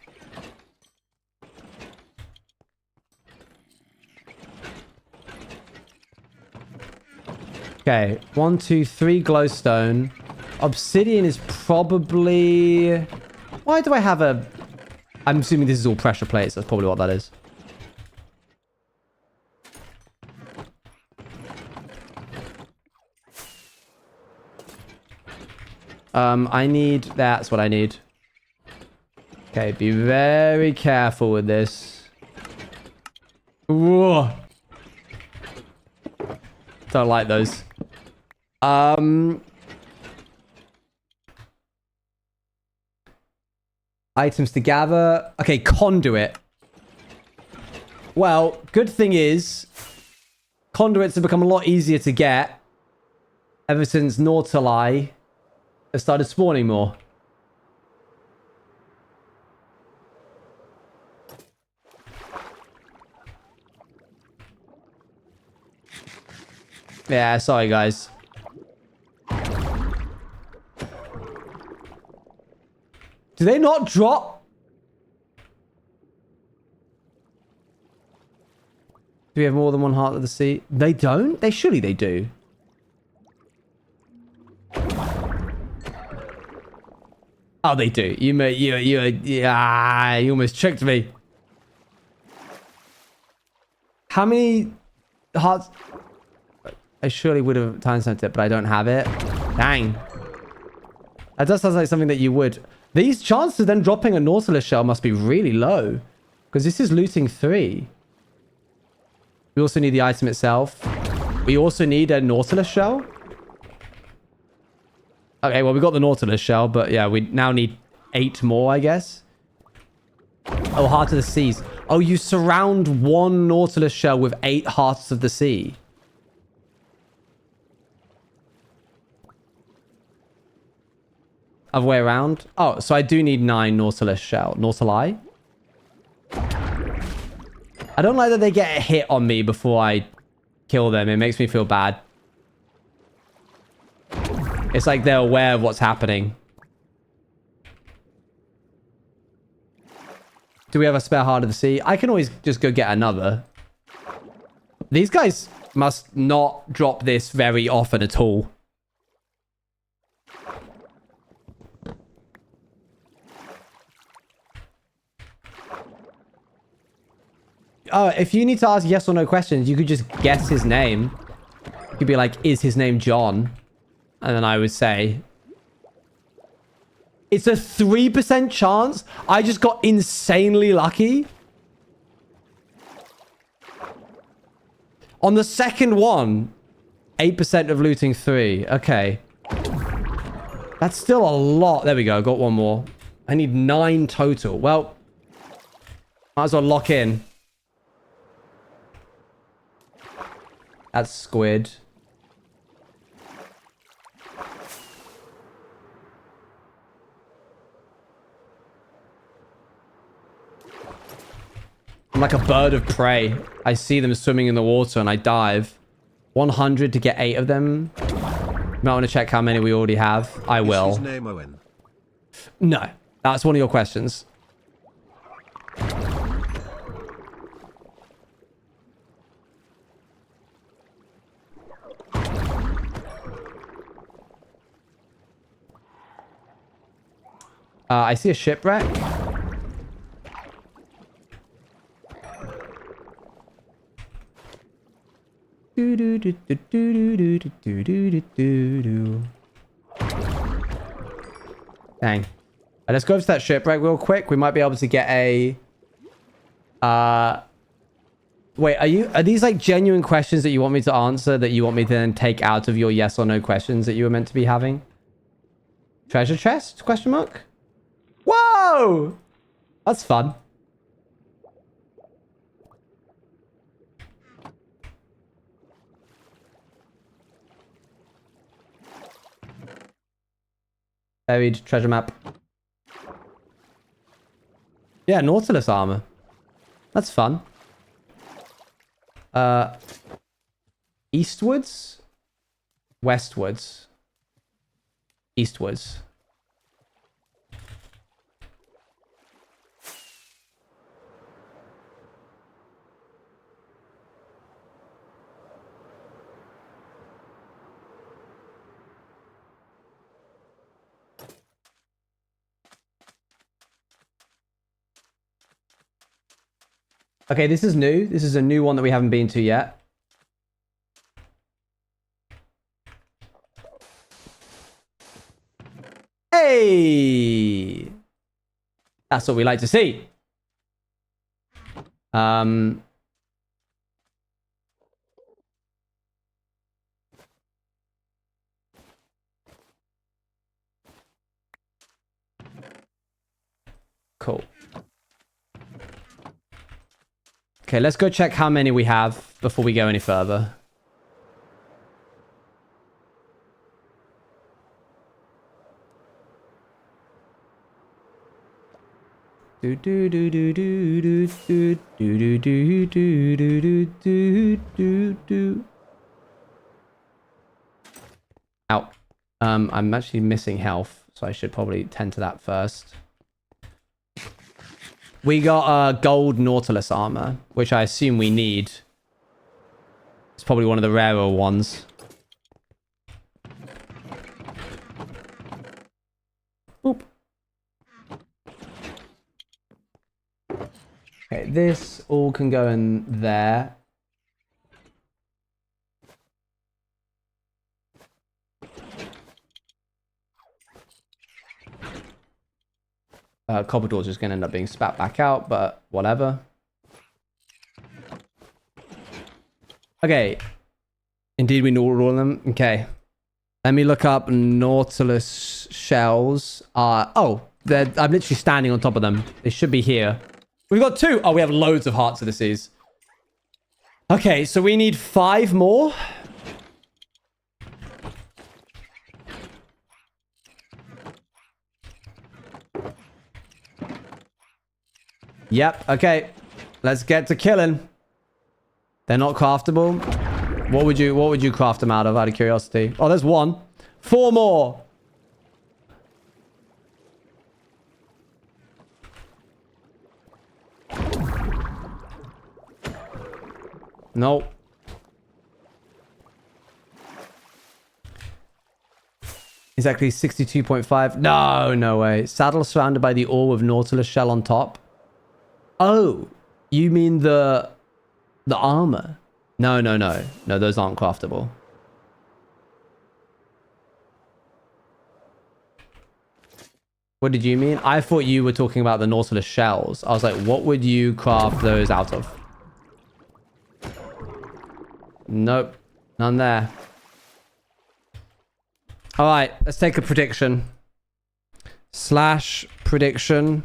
Speaker 2: Okay, 1, 2, 3 glowstone. Obsidian is probably... Why do I have a... I'm assuming this is all pressure plates. That's probably what that is. I need... That's what I need. Okay, be very careful with this. Whoa. Don't like those. Items to gather. Okay, conduit. Well, good thing is, conduits have become a lot easier to get ever since Nautilus has started spawning more. Yeah, sorry guys. Do they not drop? Do we have more than one heart of the sea? They don't? Surely they do. Oh, they do. You almost tricked me. How many hearts? I surely would have timestamped it, but I don't have it. Dang. That does sound like something that you would. These chances of them dropping a Nautilus shell must be really low. Because this is looting 3. We also need the item itself. We also need a Nautilus shell. Okay, well, we got the Nautilus shell, but yeah, we now need 8 more, I guess. Oh, Heart of the Seas. Oh, you surround one Nautilus shell with 8 Hearts of the Sea. Other way around. Oh, so I do need 9 Nautilus shell. Nautili? I don't like that they get a hit on me before I kill them. It makes me feel bad. It's like they're aware of what's happening. Do we have a spare Heart of the Sea? I can always just go get another. These guys must not drop this very often at all. Oh, if you need to ask yes or no questions, you could just guess his name. You could be like, is his name John? And then I would say... It's a 3% chance. I just got insanely lucky. On the second one, 8% of looting 3. Okay. That's still a lot. There we go. Got one more. I need 9 total. Well, might as well lock in. That's squid. I'm like a bird of prey. I see them swimming in the water and I dive. 100 to get 8 of them. You might want to check how many we already have. I will.
Speaker 1: Is his name Owen?
Speaker 2: No. That's one of your questions. I see a shipwreck. Dang. Let's go to that shipwreck real quick. We might be able to get a... Wait, are these like genuine questions that you want me to answer that you want me to then take out of your yes or no questions that you were meant to be having? Treasure chest? Question mark? Whoa! That's fun. Buried treasure map. Yeah, Nautilus armor. That's fun. Eastwards? Westwards? Eastwards. Okay, this is new. This is a new one that we haven't been to yet. Hey! That's what we like to see. Cool. Okay, let's go check how many we have before we go any further. Do do do do do do do do do do do do do do. Ow. I'm actually missing health, so I should probably tend to that first. We got gold Nautilus armor, which I assume we need. It's probably one of the rarer ones. Boop. Okay, this all can go in there. Copper door's just going to end up being spat back out, but whatever. Okay. Indeed, we know all of them. Okay. Let me look up Nautilus shells. Oh, I'm literally standing on top of them. They should be here. We've got 2. Oh, we have loads of Hearts of the Seas. Okay, so we need 5 more. Yep, okay. Let's get to killing. They're not craftable. What would you craft them out of curiosity? Oh, there's 1. 4 more. Nope. Exactly 62.5. No way. Saddle surrounded by the ore with Nautilus shell on top. Oh, you mean the armor? No, those aren't craftable. What did you mean? I thought you were talking about the Nautilus shells. I was like, what would you craft those out of? Nope. None there. All right, let's take a prediction. / prediction.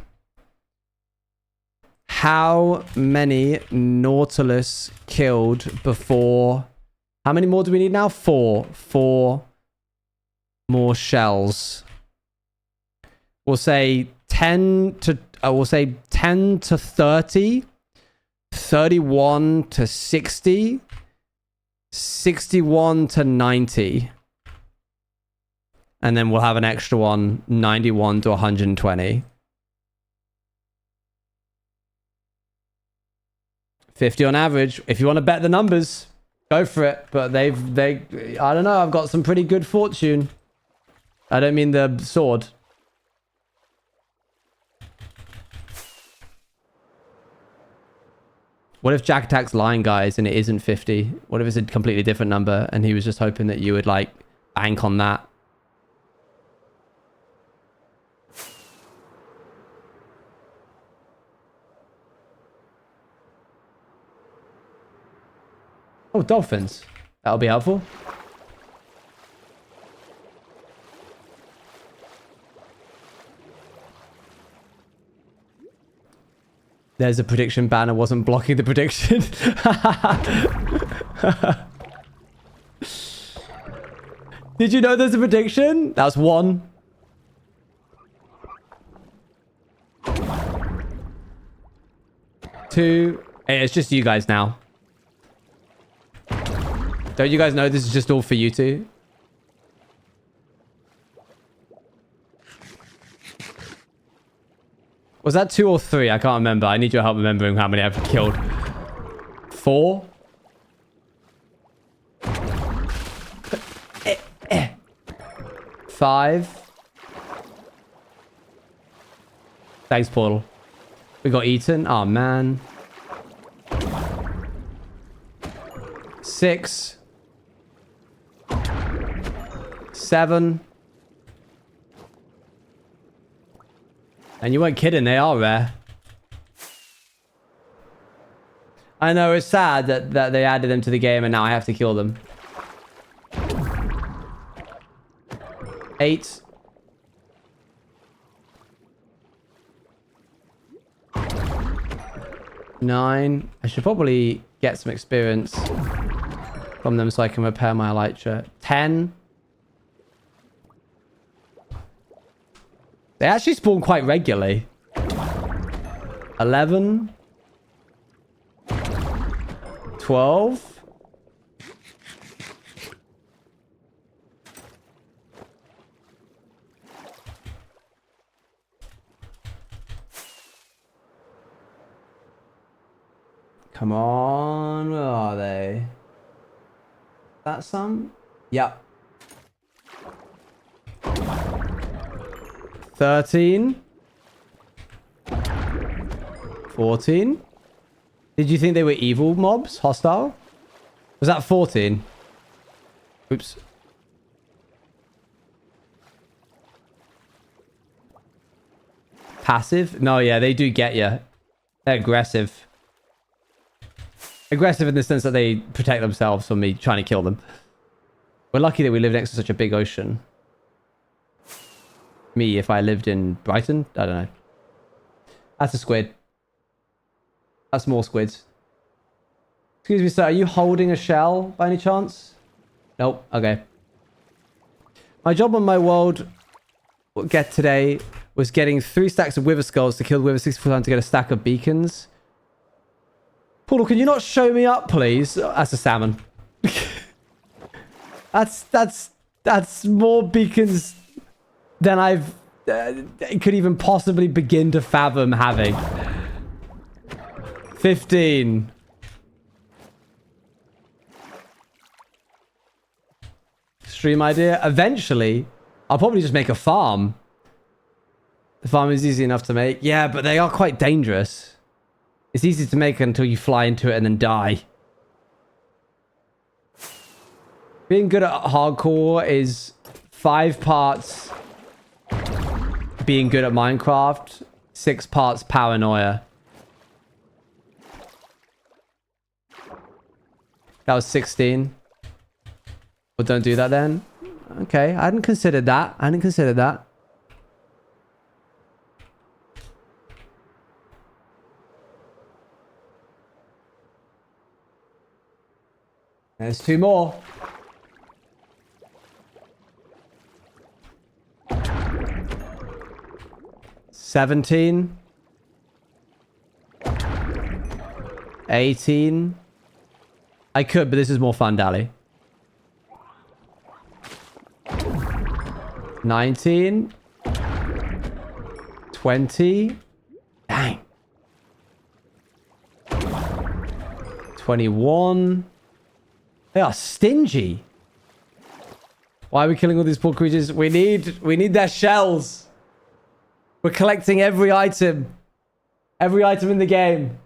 Speaker 2: How many Nautilus killed before... How many more do we need now? 4. 4 more shells. We'll say 10 to... we'll say 10 to 30. 31 to 60. 61 to 90. And then we'll have an extra one, 91 to 120. 50 on average. If you want to bet the numbers, go for it. But I don't know, I've got some pretty good fortune. I don't mean the sword. What if Jack Attack's lying, guys, and it isn't 50? What if it's a completely different number and he was just hoping that you would, like, bank on that? Oh, dolphins. That'll be helpful. There's a prediction banner wasn't blocking the prediction. Did you know there's a prediction? That's 1. Two. Hey, it's just you guys now. Don't you guys know this is just all for you two? Was that 2 or 3? I can't remember. I need your help remembering how many I've killed. 4? 5? Thanks, Portal. We got eaten. Oh, man. 6. 7. And you weren't kidding, they are rare. I know, it's sad that they added them to the game and now I have to kill them. 8. 9. I should probably get some experience from them so I can repair my elytra. 10. They actually spawn quite regularly. 11. 12. Come on, where are they? That some? Yep. 13. 14. Did you think they were evil mobs? Hostile? Was that 14? Oops. Passive? No, yeah, they do get you. They're aggressive. Aggressive in the sense that they protect themselves from me trying to kill them. We're lucky that we live next to such a big ocean. Me, if I lived in Brighton? I don't know. That's a squid. That's more squids. Excuse me, sir. Are you holding a shell by any chance? Nope. Okay. My job on my world get today was getting 3 stacks of wither skulls to kill the wither 64 times to get a stack of beacons. Portal, can you not show me up, please? That's a salmon. That's more beacons than I've could even possibly begin to fathom having. 15. Stream idea. Eventually, I'll probably just make a farm. The farm is easy enough to make. Yeah, but they are quite dangerous. It's easy to make until you fly into it and then die. Being good at hardcore is 5 parts being good at Minecraft. 6 parts paranoia. That was 16. Well, don't do that then. Okay, I hadn't considered that. I hadn't considered that. There's 2 more. $17. 18. I could, but this is more fun, Dally. 19. 20. Dang. 21. They are stingy. Why are we killing all these poor creatures? We need their shells. We're collecting every item. Every item in the game.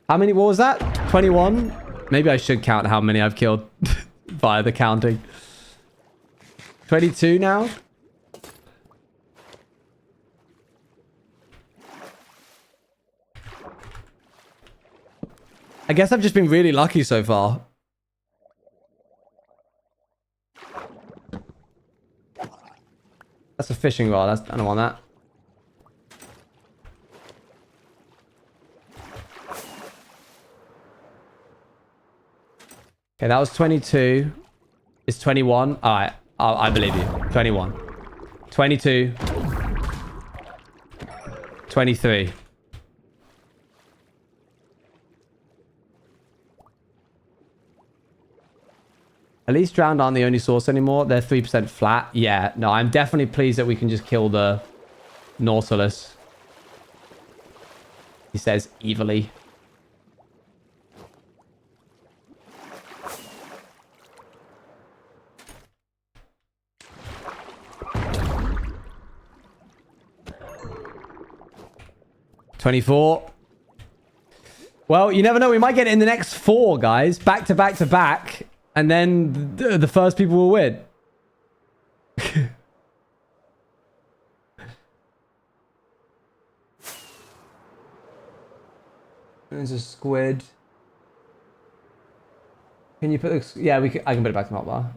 Speaker 2: How many? What was that? 21? Maybe I should count how many I've killed via the counting. 22 now? I guess I've just been really lucky so far. That's a fishing rod. I don't want that. Okay, that was 22. It's 21. All right. I believe you. 21. 22. 23. At least drowned aren't the only source anymore. They're 3% flat. Yeah, no, I'm definitely pleased that we can just kill the Nautilus. He says evilly. $24. Well, you never know. We might get it in the next 4, guys. Back to back to back. And then the first people will win. There's a squid. Can you put the... Yeah, I can put it back to hotbar.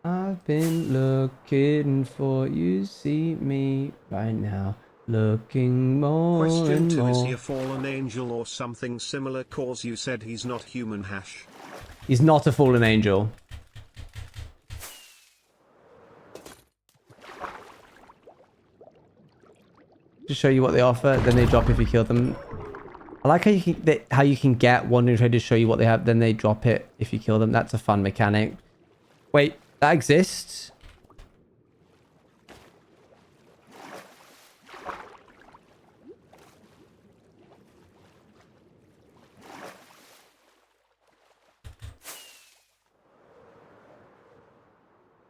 Speaker 2: I've been looking for you. See me right now. Looking more and more.
Speaker 1: Is he a fallen angel or something similar? Cause you said he's not human hash.
Speaker 2: He's not a fallen angel. To show you what they offer, then they drop if you kill them. I like how you can get wandering trade to show you what they have, then they drop it if you kill them. That's a fun mechanic. Wait, that exists?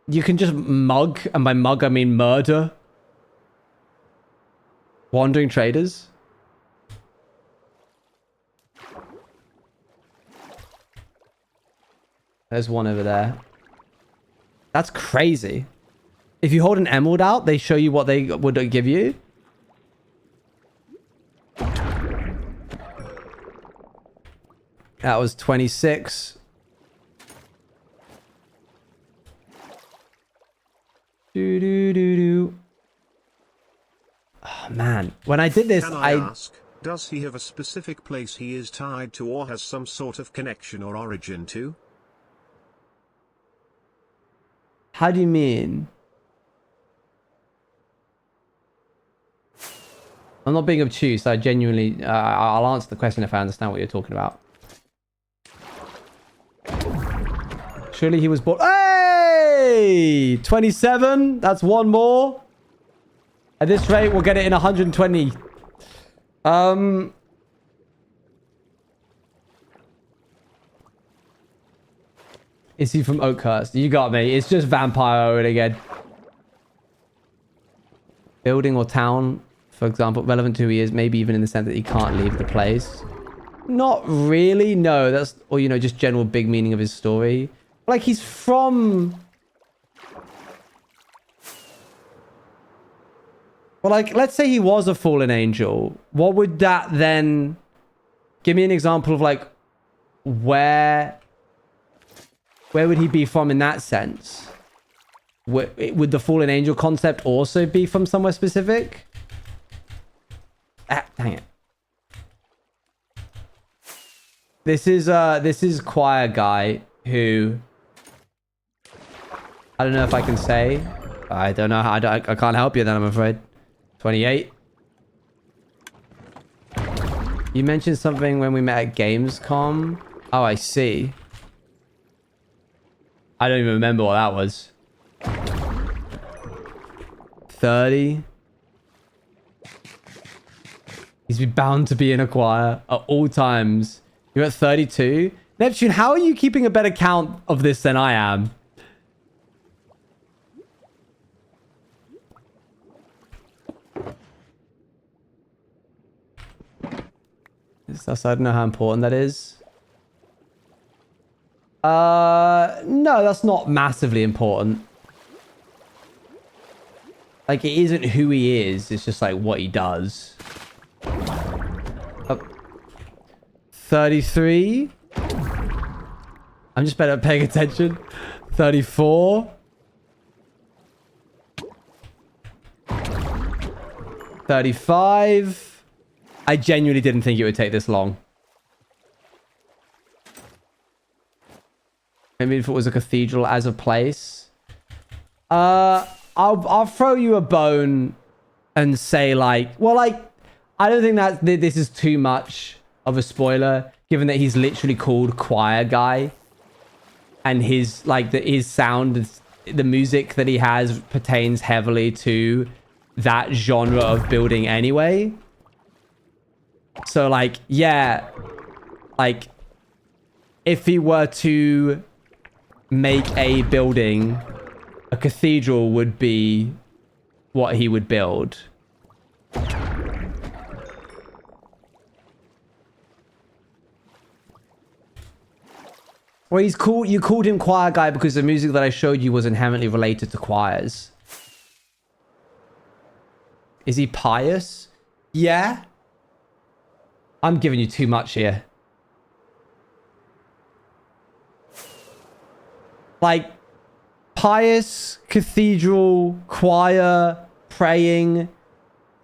Speaker 2: You can just mug, and by mug I mean murder. Wandering traders. There's one over there. That's crazy. If you hold an emerald out, they show you what they would give you. That was 26. Do. Oh, man. When I did this,
Speaker 1: Can I ask, does he have a specific place he is tied to or has some sort of connection or origin to?
Speaker 2: How do you mean? I'm not being obtuse. I genuinely... I'll answer the question if I understand what you're talking about. Surely he was born... Hey! 27. That's one more. At this rate, we'll get it in 120. Is he from Oakhurst? You got me. It's just Vampire Owen again. Building or town, for example, relevant to who he is, maybe even in the sense that he can't leave the place. Not really, no. That's, or, you know, just general big meaning of his story. Like, he's from... Well, like, let's say he was a fallen angel. What would that then... Give me an example of, like, where would he be from in that sense? Would the fallen angel concept also be from somewhere specific? Ah, dang it. This is choir guy who... I don't know if I can say. I don't know how. I can't help you then, I'm afraid. 28. You mentioned something when we met at Gamescom. Oh, I see. I don't even remember what that was. 30. He's bound to be in a choir at all times. You're at 32. Neptune, how are you keeping a better count of this than I am? I don't know how important that is. No, that's not massively important. Like, it isn't who he is. It's just like what he does. 33. I'm just better at paying attention. 34. 35. I genuinely didn't think it would take this long. Maybe if it was a cathedral as a place. I'll throw you a bone and say like, well, like, I don't think that this is too much of a spoiler, given that he's literally called Choir Guy, and his like his sound, the music that he has pertains heavily to that genre of building anyway. So like, yeah, like if he were to make a building, a cathedral would be what he would build. Well, you called him Choir Guy because the music that I showed you was inherently related to choirs. Is he pious? Yeah. I'm giving you too much here. Like, pious, cathedral, choir, praying,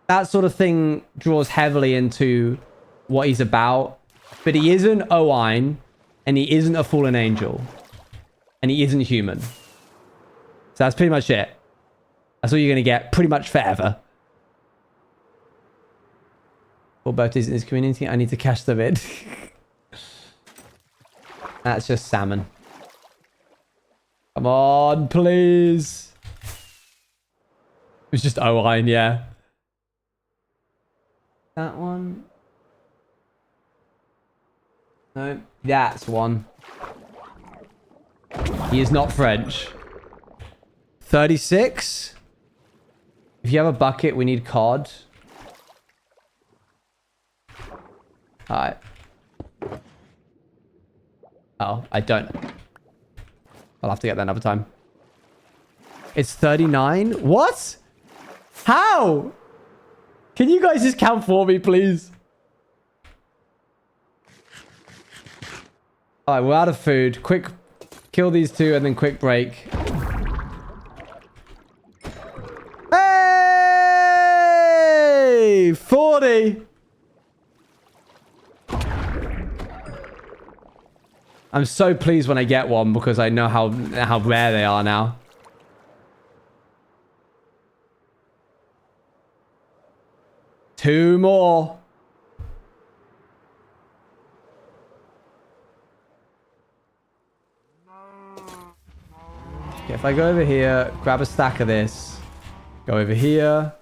Speaker 2: that sort of thing draws heavily into what he's about. But he isn't Owain, and he isn't a fallen angel, and he isn't human. So that's pretty much it. That's all you're going to get pretty much forever. For birthdays in this community, I need to cash them in. That's just salmon. Come on, please. It was just Owain, yeah. That one. No, that's one. He is not French. 36. If you have a bucket, we need cod. Alright. Oh, I don't. I'll have to get that another time. It's 39? What? How? Can you guys just count for me, please? Alright, we're out of food. Quick, kill these two and then quick break. Hey! 40! I'm so pleased when I get one because I know how rare they are now. Two more. Okay, if I go over here, grab a stack of this, go over here.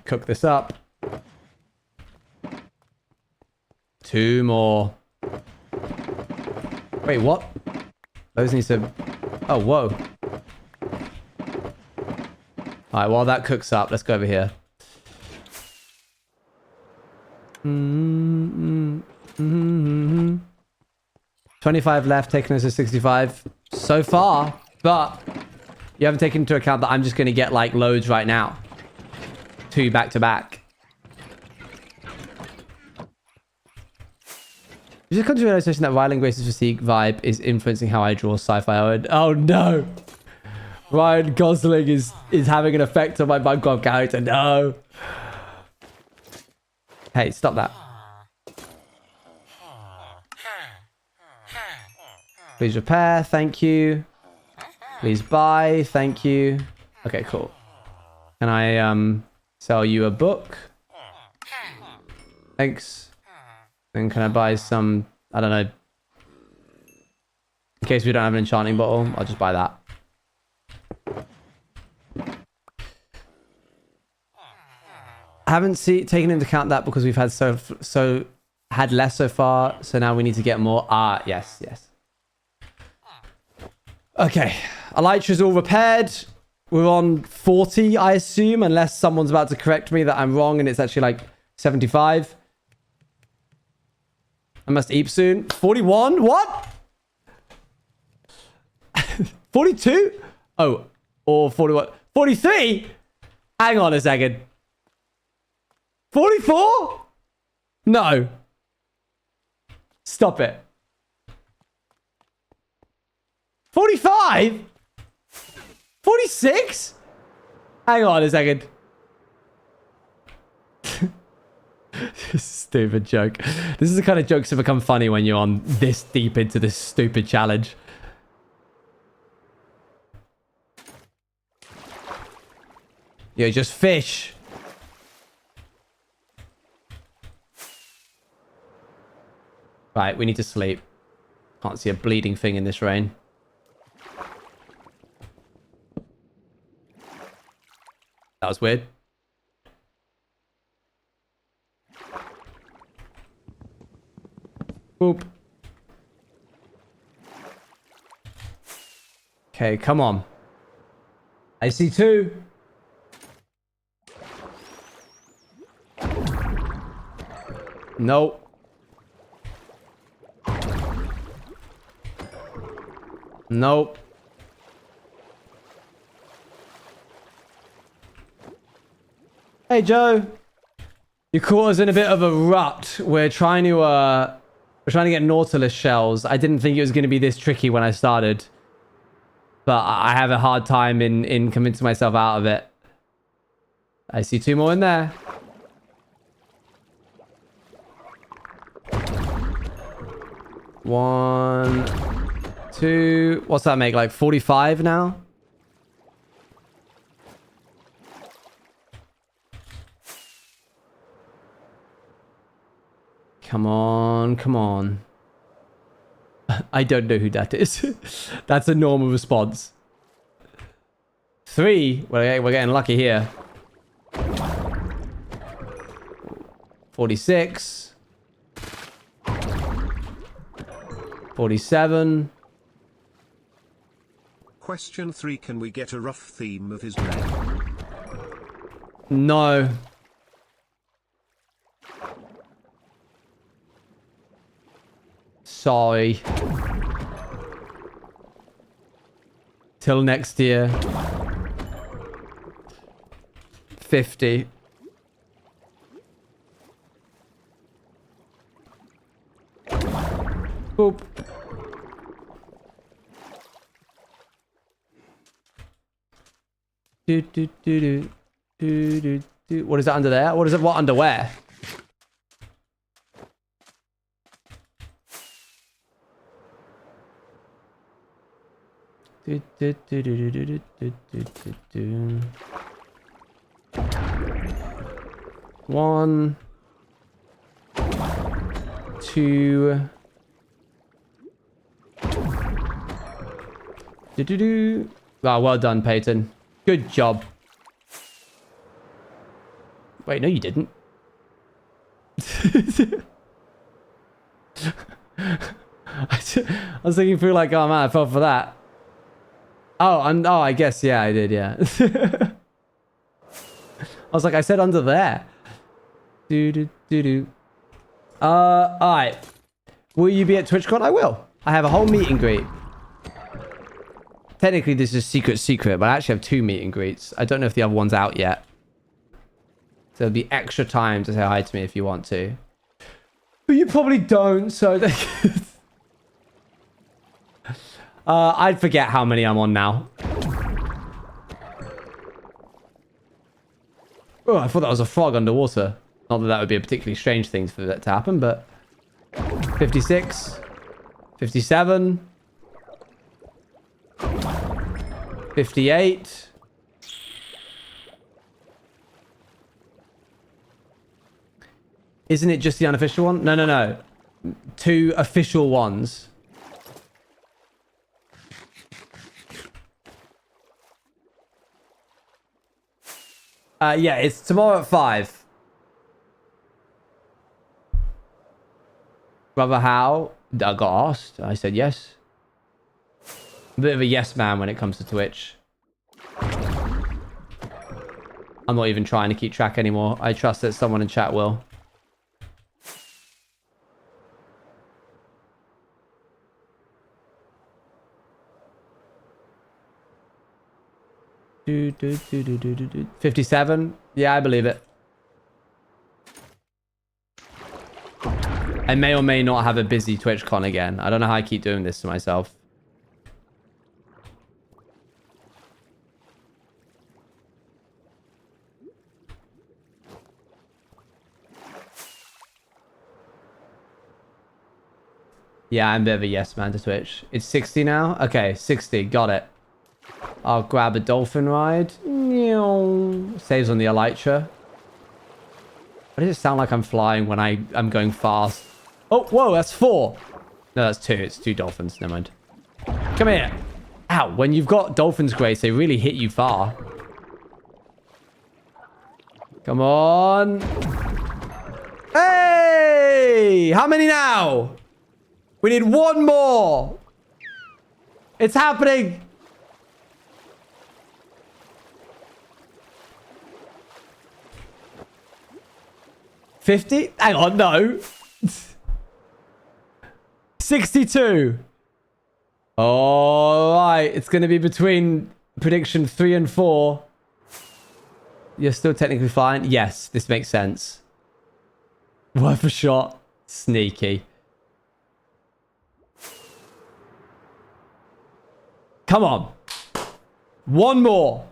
Speaker 2: Cook this up. Two more. Wait, what? Those need to... Oh, whoa. Alright, while that cooks up, let's go over here. Mm-hmm. 25 left, taking us to 65 so far, but you haven't taken into account that I'm just going to get like loads right now. 2 back to back. You just come to the realization that Rylan Grace's physique vibe is influencing how I draw sci-fi. Oh no! Ryan Gosling is having an effect on my Minecraft character. No! Hey, stop that. Please repair, thank you. Please buy, thank you. Okay, cool. Can I sell you a book? Thanks. Then can I buy some, I don't know. In case we don't have an enchanting bottle, I'll just buy that. I haven't taken into account that because we've had had less so far, so now we need to get more. Ah, yes. Okay, Elytra's all repaired. We're on 40, I assume, unless someone's about to correct me that I'm wrong and it's actually like 75. I must eat soon. 41? What? 42? Oh, or 41. 43? Hang on a second. 44? No. Stop it. 45? 46? Hang on a second. Stupid joke. This is the kind of jokes that become funny when you're on this deep into this stupid challenge. Yo, just fish. Right, we need to sleep. Can't see a bleeding thing in this rain. That was weird. Boop. Okay, come on. I see 2. Nope. Nope. Hey, Joe. You caught us in a bit of a rut. We're trying to get Nautilus shells. I didn't think it was going to be this tricky when I started. But I have a hard time in convincing myself out of it. I see 2 more in there. One, 2. What's that make? Like 45 now? Come on, come on. I don't know who that is. That's a normal response. 3. We're getting lucky here. 46. 47.
Speaker 1: Question 3. Can we get a rough theme of his name?
Speaker 2: No. Sorry. Till next year. 50. Boop. What is that under there? What is it? What underwear? One, 2. Wow, well done, Peyton. Good job. Wait, no, you didn't. I was thinking through like, oh man, I fell for that. Oh, I guess, yeah, I did, yeah. I was like, I said under there. Alright. Will you be at TwitchCon? I will. I have a whole meet and greet. Technically, this is secret, but I actually have 2 meet and greets. I don't know if the other one's out yet. So there'll be extra time to say hi to me if you want to. But you probably don't, so... I'd forget how many I'm on now. Oh, I thought that was a frog underwater. Not that that would be a particularly strange thing for that to happen, but... 56. 57. 58. Isn't it just the unofficial one? No, no, no. 2 official ones. Yeah, it's tomorrow at 5. Brother, how? I got asked. I said yes. A bit of a yes man when it comes to Twitch. I'm not even trying to keep track anymore. I trust that someone in chat will. Do, do, do, do, do, do, do. 57? Yeah, I believe it. I may or may not have a busy TwitchCon again. I don't know how I keep doing this to myself. Yeah, I'm a bit of a yes man to Twitch. It's 60 now? Okay, 60. Got it. I'll grab a dolphin ride. Saves on the elytra. Why does it sound like I'm flying when I'm going fast? Oh, whoa, that's 4. No, that's 2. It's 2 dolphins. Never mind. Come here. Ow, when you've got dolphins, Grace, they really hit you far. Come on. Hey! How many now? We need 1 more. It's happening. $50? Hang on, no. 62. All right. It's going to be between prediction 3 and 4. You're still technically flying? Yes, this makes sense. Worth a shot. Sneaky. Come on. 1 more.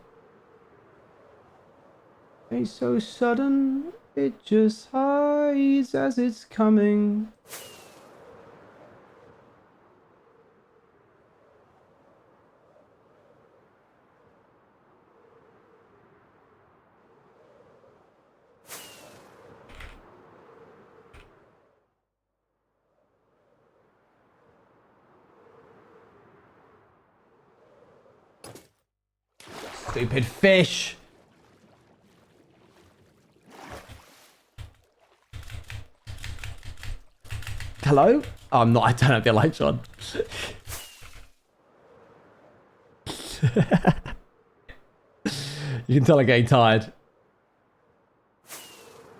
Speaker 2: It's so sudden. It just hides as it's coming. Stupid fish. Hello? Oh, I'm not. I don't have the lights on. You can tell I'm getting tired.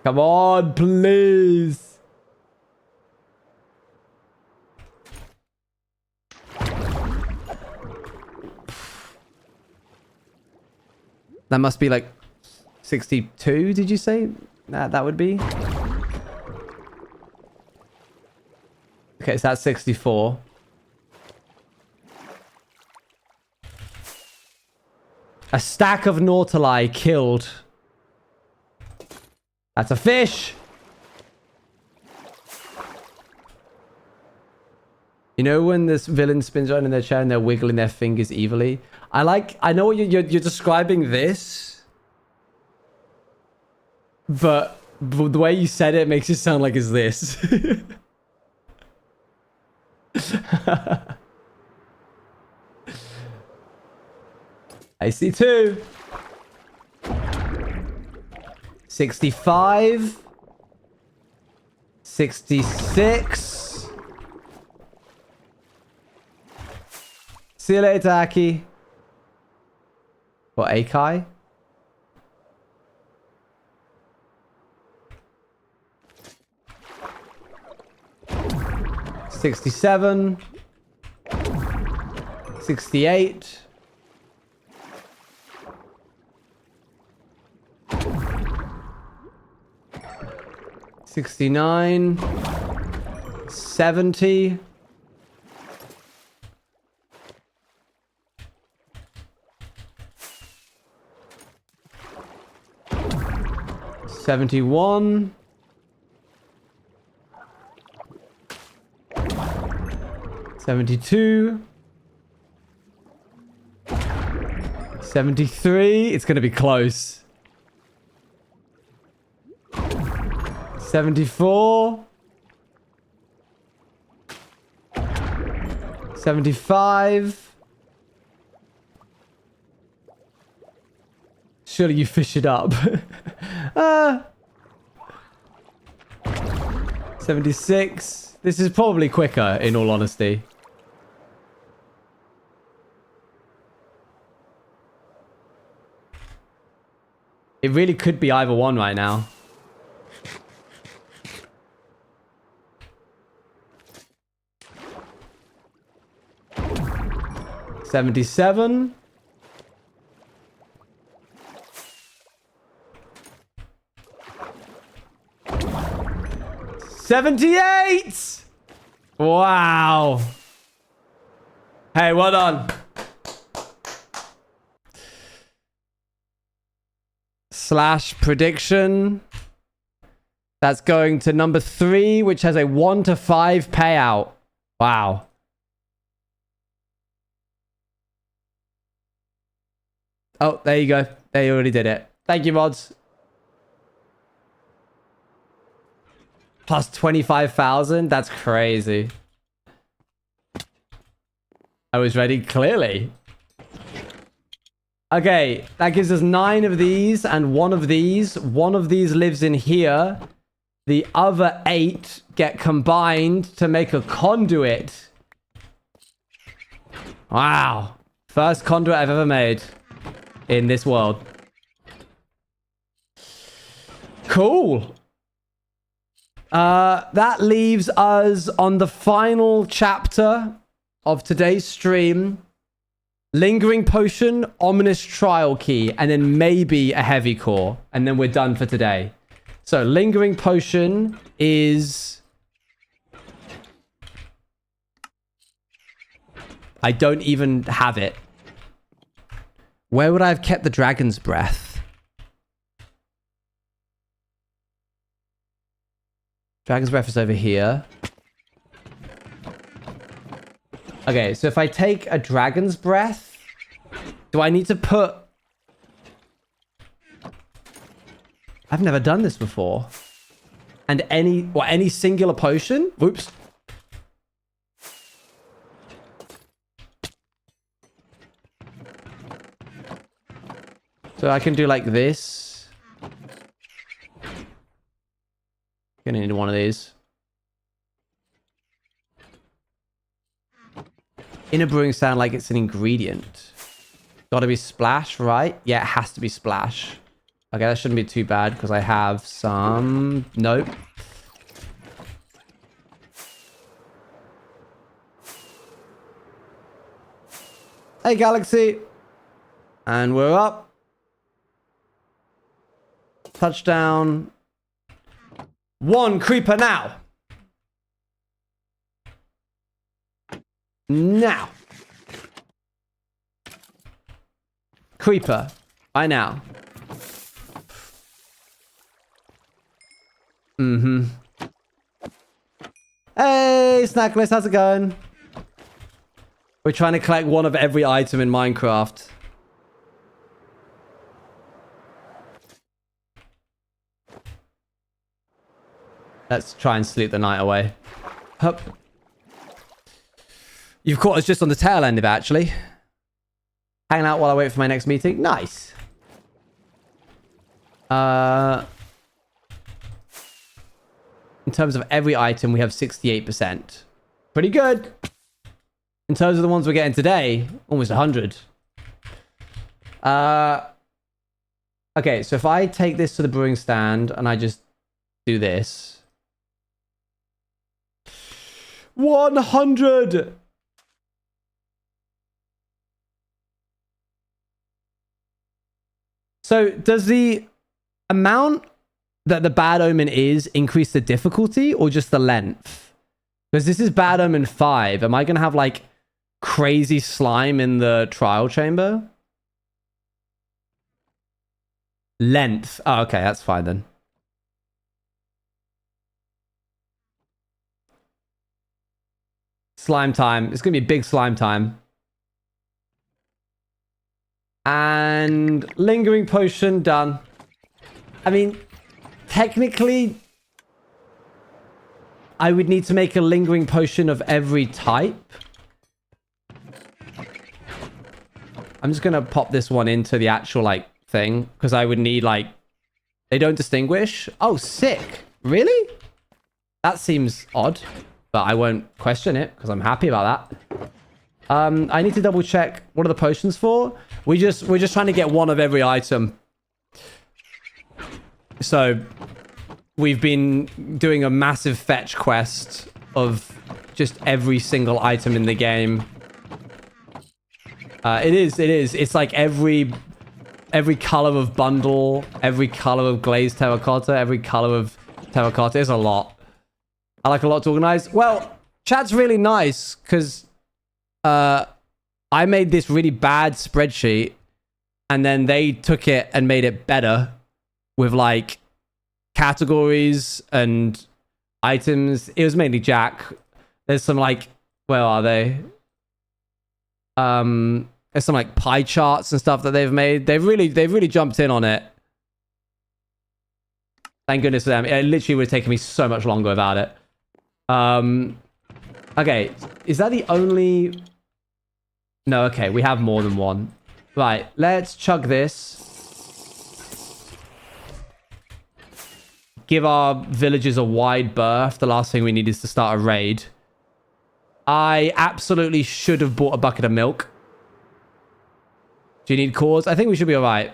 Speaker 2: Come on, please. That must be like 62, did you say? That would be? Okay, so that's 64. A stack of Nautilus killed. That's a fish. You know when this villain spins around in their chair and they're wiggling their fingers evilly? I know what you're describing this. But the way you said it makes it sound like it's this. I see 2. 65. 66. See you later, Aki. Or Akai. 67. 68. 69. 70. 71. 72. 73. It's going to be close. 74. 75. Surely you fish it up. 76. This is probably quicker, in all honesty. It really could be either one right now. $77. $78. Wow. Hey, well done. Slash prediction. That's going to number 3, which has a 1 to 5 payout. Wow. Oh, there you go. They already did it. Thank you, mods. Plus 25,000? That's crazy. I was ready clearly. Okay, that gives us 9 of these and 1 of these. 1 of these lives in here. The other 8 get combined to make a conduit. Wow. First conduit I've ever made in this world. Cool. That leaves us on the final chapter of today's stream. Lingering Potion, Ominous Trial Key, and then maybe a Heavy Core. And then we're done for today. So, Lingering Potion is... I don't even have it. Where would I have kept the Dragon's Breath? Dragon's Breath is over here. Okay, so if I take a Dragon's Breath, do I need to put... I've never done this before. And any singular potion? Whoops. So I can do like this. Gonna need one of these. Inner brewing sound like it's an ingredient. Gotta be splash, right? Yeah, it has to be splash. Okay, that shouldn't be too bad because I have some... Nope. Hey, Galaxy. And we're up. Touchdown. 1 creeper now. Now. Creeper. By now. Mm-hmm. Hey, Snackless, how's it going? We're trying to collect one of every item in Minecraft. Let's try and sleep the night away. Hup. You've caught us just on the tail end of it, actually. Hanging out while I wait for my next meeting. Nice. In terms of every item, we have 68%. Pretty good. In terms of the ones we're getting today, almost 100. Okay, so if I take this to the brewing stand and I just do this. 100. So does the amount that the bad omen is increase the difficulty or just the length? Because this is bad omen 5. Am I going to have like crazy slime in the trial chamber? Length. Oh, okay. That's fine then. Slime time. It's going to be big slime time. And lingering potion done. I mean, technically, I would need to make a lingering potion of every type. I'm just going to pop this one into the actual, like, thing. Because I would need, like... They don't distinguish? Oh, sick. Really? That seems odd. But I won't question it, because I'm happy about that. I need to double check. What are the potions for? We're just trying to get one of every item. So we've been doing a massive fetch quest of just every single item in the game. It is. It's like every color of bundle, every color of glazed terracotta, every color of terracotta. It's a lot. I like a lot to organize. Well, chat's really nice because I made this really bad spreadsheet and then they took it and made it better with like categories and items. It was mainly Jack. There's some like, where are they? There's some like pie charts and stuff that they've made. They've really jumped in on it. Thank goodness for them. It literally would have taken me so much longer without it. Okay, is that the only... No, okay, we have more than one. Right, let's chug this. Give our villagers a wide berth. The last thing we need is to start a raid. I absolutely should have bought a bucket of milk. Do you need cores? I think we should be alright.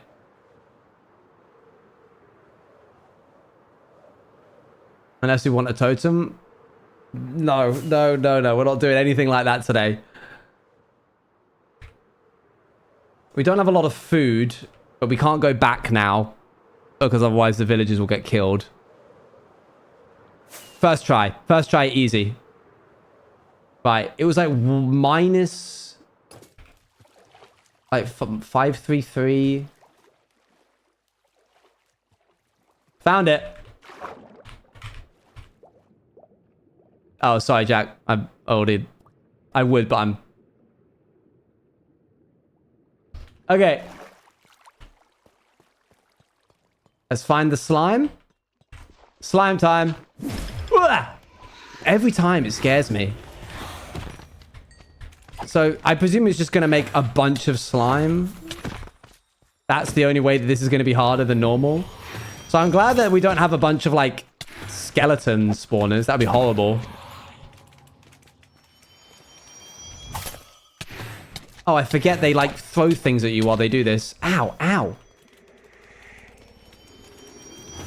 Speaker 2: Unless we want a totem. No. We're not doing anything like that today. We don't have a lot of food, but we can't go back now because otherwise the villagers will get killed. First try, easy. Right, it was like minus... Like 533. Found it. Oh, sorry, Jack. I'm olded. I would, but I'm... Okay. Let's find the slime. Slime time. Every time it scares me. So I presume it's just going to make a bunch of slime. That's the only way that this is going to be harder than normal. So I'm glad that we don't have a bunch of like skeleton spawners. That'd be horrible. Oh, I forget they like throw things at you while they do this. Ow, ow.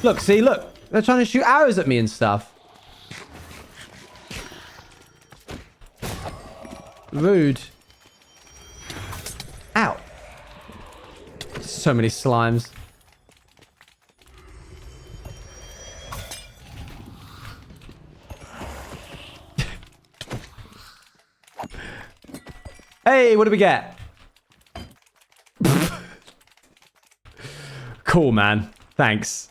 Speaker 2: Look, see, look. They're trying to shoot arrows at me and stuff. Rude. Ow. So many slimes. Hey, what do we get? Cool, man. Thanks.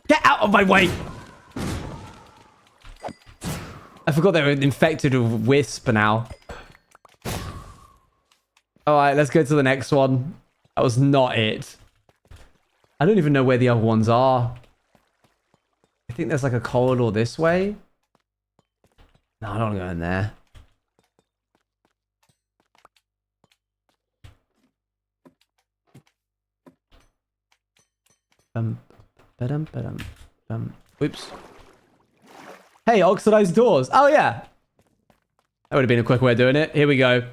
Speaker 2: Get out of my way! I forgot they were infected with Wisp now. Alright, let's go to the next one. That was not it. I don't even know where the other ones are. I think there's like a corridor this way. No, I don't want to go in there. Oops. Hey, oxidized doors. Oh, yeah. That would have been a quick way of doing it. Here we go.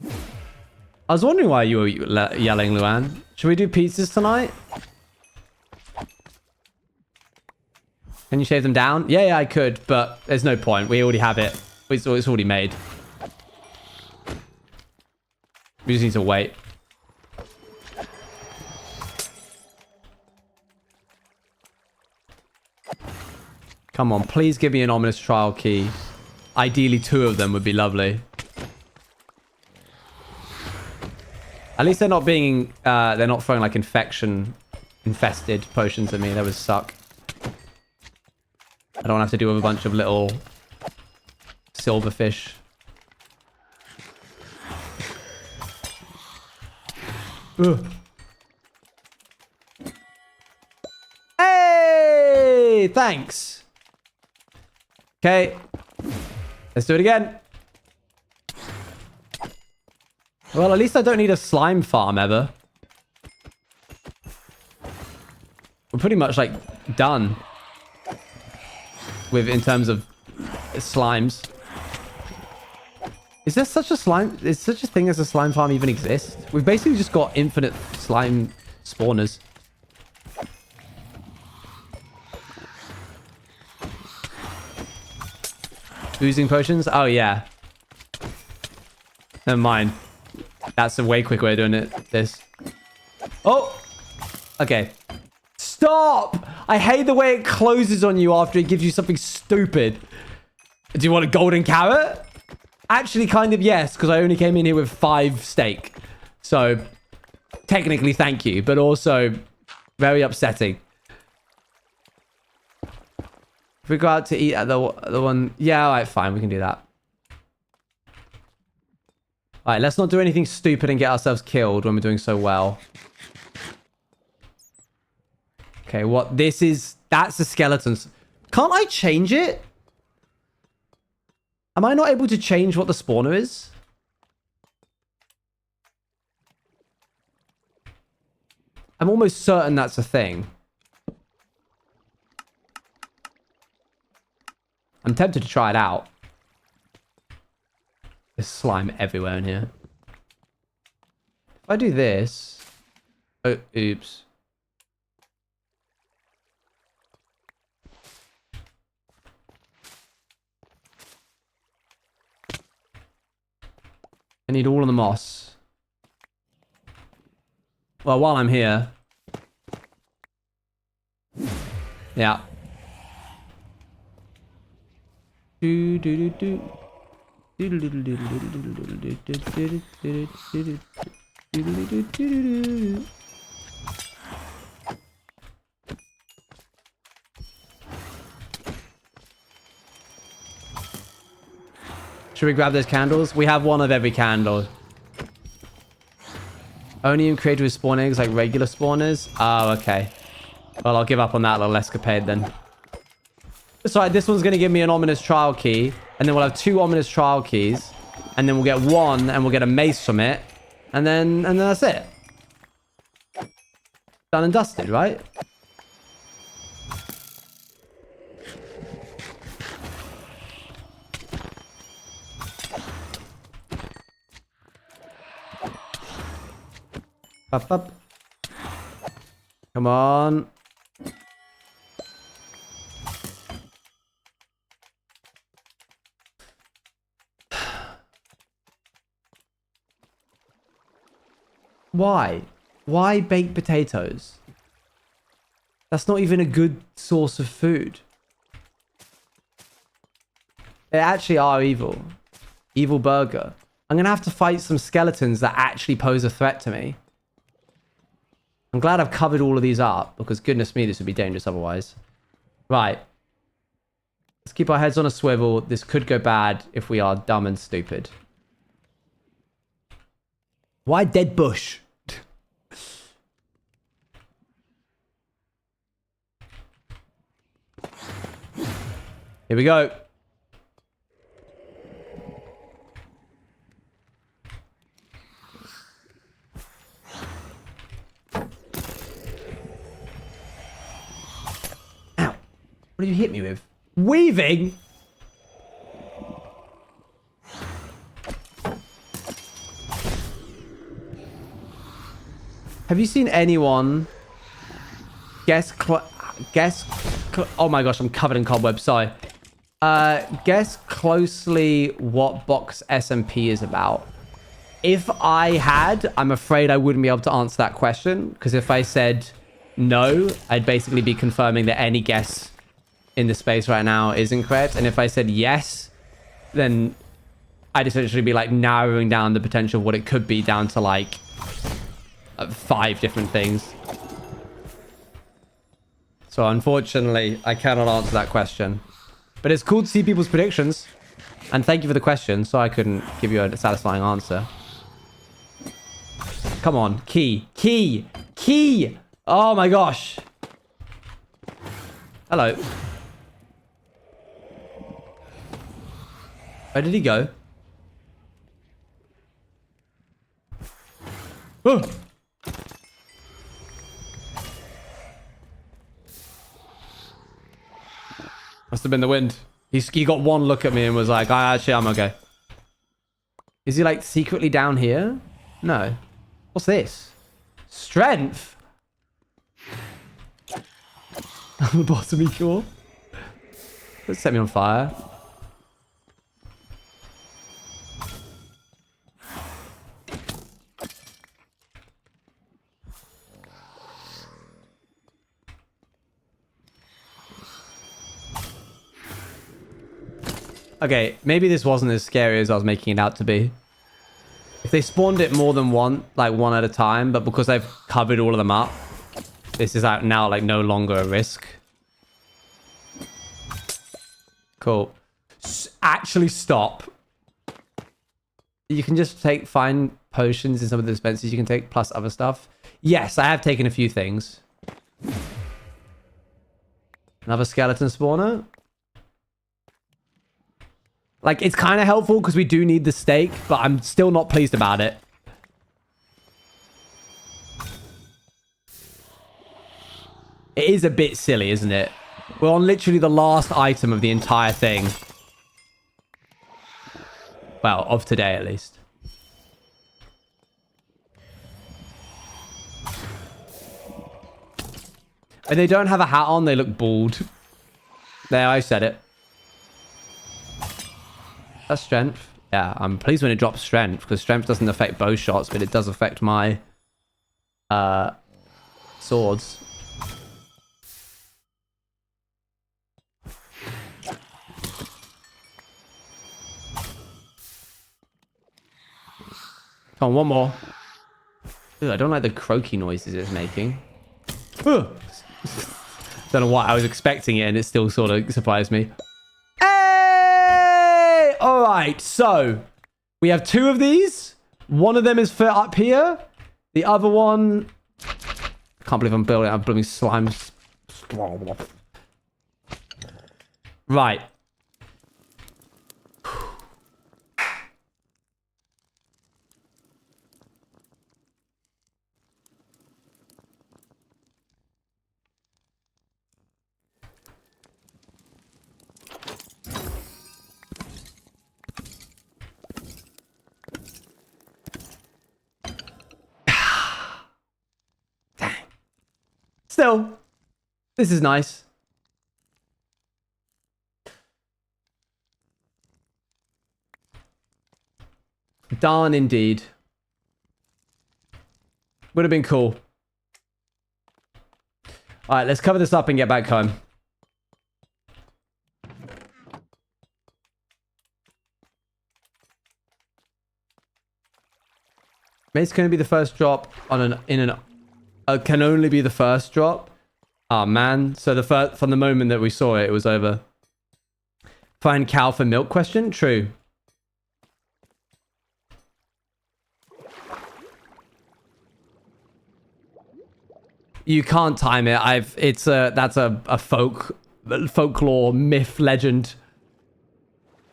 Speaker 2: I was wondering why you were yelling, Luan. Should we do pizzas tonight? Can you shave them down? Yeah, I could, but there's no point. We already have it. It's already made. We just need to wait. Come on, please give me an ominous trial key. Ideally, 2 of them would be lovely. At least they're not being, they're not throwing like infested potions at me. That would suck. I don't have to deal with a bunch of little silverfish. Ugh. Hey, thanks. Okay, let's do it again. Well, at least I don't need a slime farm ever. We're pretty much like done with in terms of slimes. Is there such a slime? Is such a thing as a slime farm even exist? We've basically just got infinite slime spawners. Oozing potions? Oh yeah. Never mind. That's a way quicker way of doing it. This. Oh! Okay. Stop! I hate the way it closes on you after it gives you something stupid. Do you want a golden carrot? Actually, kind of yes, because I only came in here with 5 steak. So, technically, thank you, but also very upsetting. If we go out to eat at the one... Yeah, all right, fine, we can do that. All right, let's not do anything stupid and get ourselves killed when we're doing so well. Okay, what this is... That's the skeletons. Can't I change it? Am I not able to change what the spawner is? I'm almost certain that's a thing. I'm tempted to try it out. There's slime everywhere in here. If I do this... Oh, oops. I need all of the moss. Well, while I'm here... Yeah. Should we grab those candles? We have one of every candle. Only created with spawn eggs like regular spawners? Oh, okay. Well, I'll give up on that little escapade then. So this one's going to give me an ominous trial key. And then we'll have 2 ominous trial keys. And then we'll get 1 and we'll get a mace from it. And then that's it. Done and dusted, right? Up. Come on. Why? Why baked potatoes? That's not even a good source of food. They actually are evil. Evil burger. I'm going to have to fight some skeletons that actually pose a threat to me. I'm glad I've covered all of these up, because goodness me, this would be dangerous otherwise. Right. Let's keep our heads on a swivel. This could go bad if we are dumb and stupid. Why dead bush? Here we go. Ow. What did you hit me with? Weaving? Have you seen anyone guess Oh my gosh, I'm covered in cobwebs. Sorry. Guess closely what box SMP is about. If I had, I'm afraid I wouldn't be able to answer that question. Because if I said no, I'd basically be confirming that any guess in the space right now is incorrect. And if I said yes, then I'd essentially be like narrowing down the potential of what it could be down to like 5 different things. So unfortunately, I cannot answer that question. But it's cool to see people's predictions. And thank you for the question, so I couldn't give you a satisfying answer. Come on, key, key, key! Oh my gosh. Hello. Where did he go? Oh! Must have been the wind. He got one look at me and was like, actually, I'm okay. Is he like secretly down here? No. What's this? Strength? Lobotomy cure? Let's set me on fire. Okay, maybe this wasn't as scary as I was making it out to be. If they spawned it more than one, like one at a time, but because I've covered all of them up, this is out now like no longer a risk. Cool. Actually stop. You can just find potions in some of the dispensers you can take, plus other stuff. Yes, I have taken a few things. Another skeleton spawner. Like, it's kind of helpful because we do need the steak, but I'm still not pleased about it. It is a bit silly, isn't it? We're on literally the last item of the entire thing. Well, of today at least. And they don't have a hat on, they look bald. There, I said it. That's strength. Yeah, I'm pleased when it drops strength, because strength doesn't affect bow shots, but it does affect my swords. Come on, one more. Ooh, I don't like the croaky noises it's making. Ooh. Don't know what I was expecting it, and it still sort of surprised me. Hey! All right, so we have 2 of these. One of them is for up here. The other one... I can't believe I'm building slime. Right. Still, this is nice. Darn indeed. Would have been cool. All right, let's cover this up and get back home. Mate's going to be the first drop on can only be the first drop. Oh man, so from the moment that we saw it, it was over. Find cow for milk question? True. You can't time it. That's a folklore myth legend.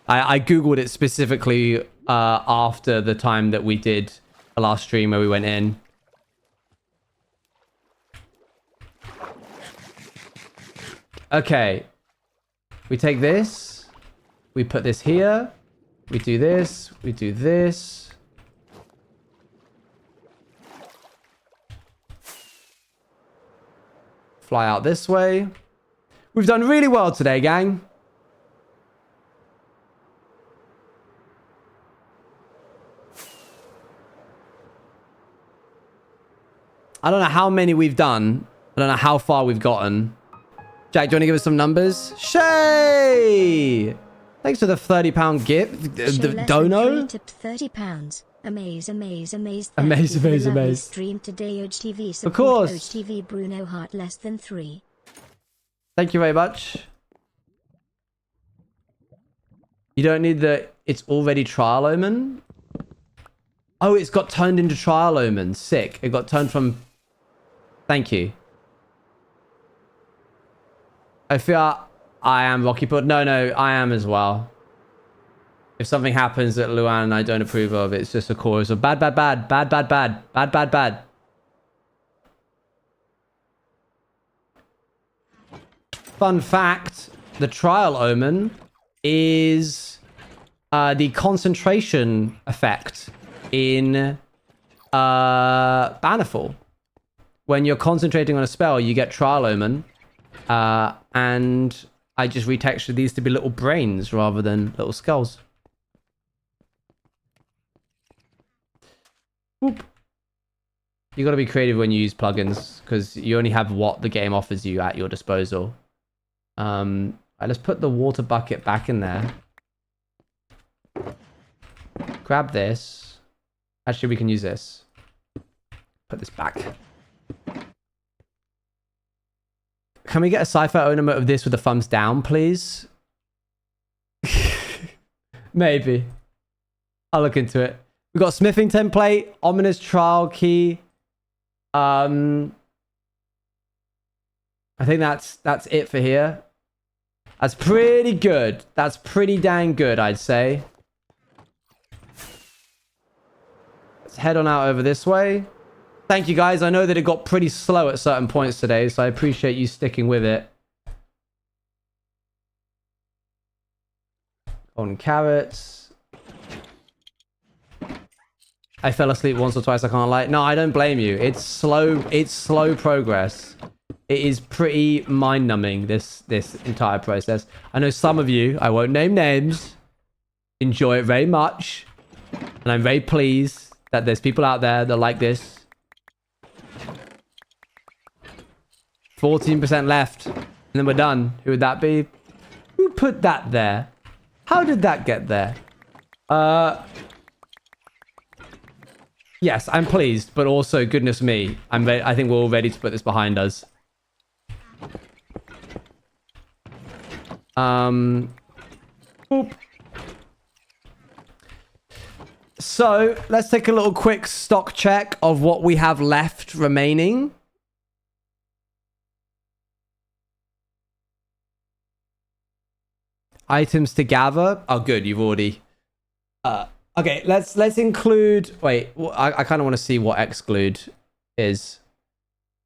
Speaker 2: I googled it specifically after the time that we did the last stream where we went in. Okay. We take this. We put this here. We do this. We do this. Fly out this way. We've done really well today, gang. I don't know how many we've done. I don't know how far we've gotten. Jack, do you want to give us some numbers? Shay! Thanks for the £30 gift. The dono?
Speaker 4: Tipped £30. Amaze.
Speaker 2: Amaze.
Speaker 4: Stream today. OGTV support.
Speaker 2: Of course.
Speaker 4: OGTV Bruno Heart less than 3.
Speaker 2: Thank you very much. You don't need the... It's already Trial Omen? Oh, it's got turned into Trial Omen. Sick. It got turned from... Thank you. I feel I am Rocky, but no, I am as well. If something happens that Luan and I don't approve of, it's just a chorus of bad. Fun fact, the Trial Omen is the concentration effect in Bannerfall. When you're concentrating on a spell, you get Trial Omen. And I just retextured these to be little brains rather than little skulls. Whoop. You got to be creative when you use plugins because you only have what the game offers you at your disposal. Right, let's put the water bucket back in there. Grab this. Actually, we can use this. Put this back. Can we get a sci-fi ornament of this with the thumbs down, please? Maybe. I'll look into it. We've got smithing template, ominous trial key. I think that's it for here. That's pretty good. That's pretty dang good, I'd say. Let's head on out over this way. Thank you, guys. I know that it got pretty slow at certain points today, so I appreciate you sticking with it. On carrots. I fell asleep once or twice, I can't lie. No, I don't blame you. It's slow progress. It is pretty mind-numbing, this entire process. I know some of you, I won't name names, enjoy it very much. And I'm very pleased that there's people out there that like this. 14% left. And then we're done. Who would that be? Who put that there? How did that get there? Yes, I'm pleased, but also, goodness me, I think we're all ready to put this behind us. Boop. So, let's take a little quick stock check of what we have left remaining. Items to gather. Oh, good. You've already... okay, let's include... Wait, I kind of want to see what exclude is.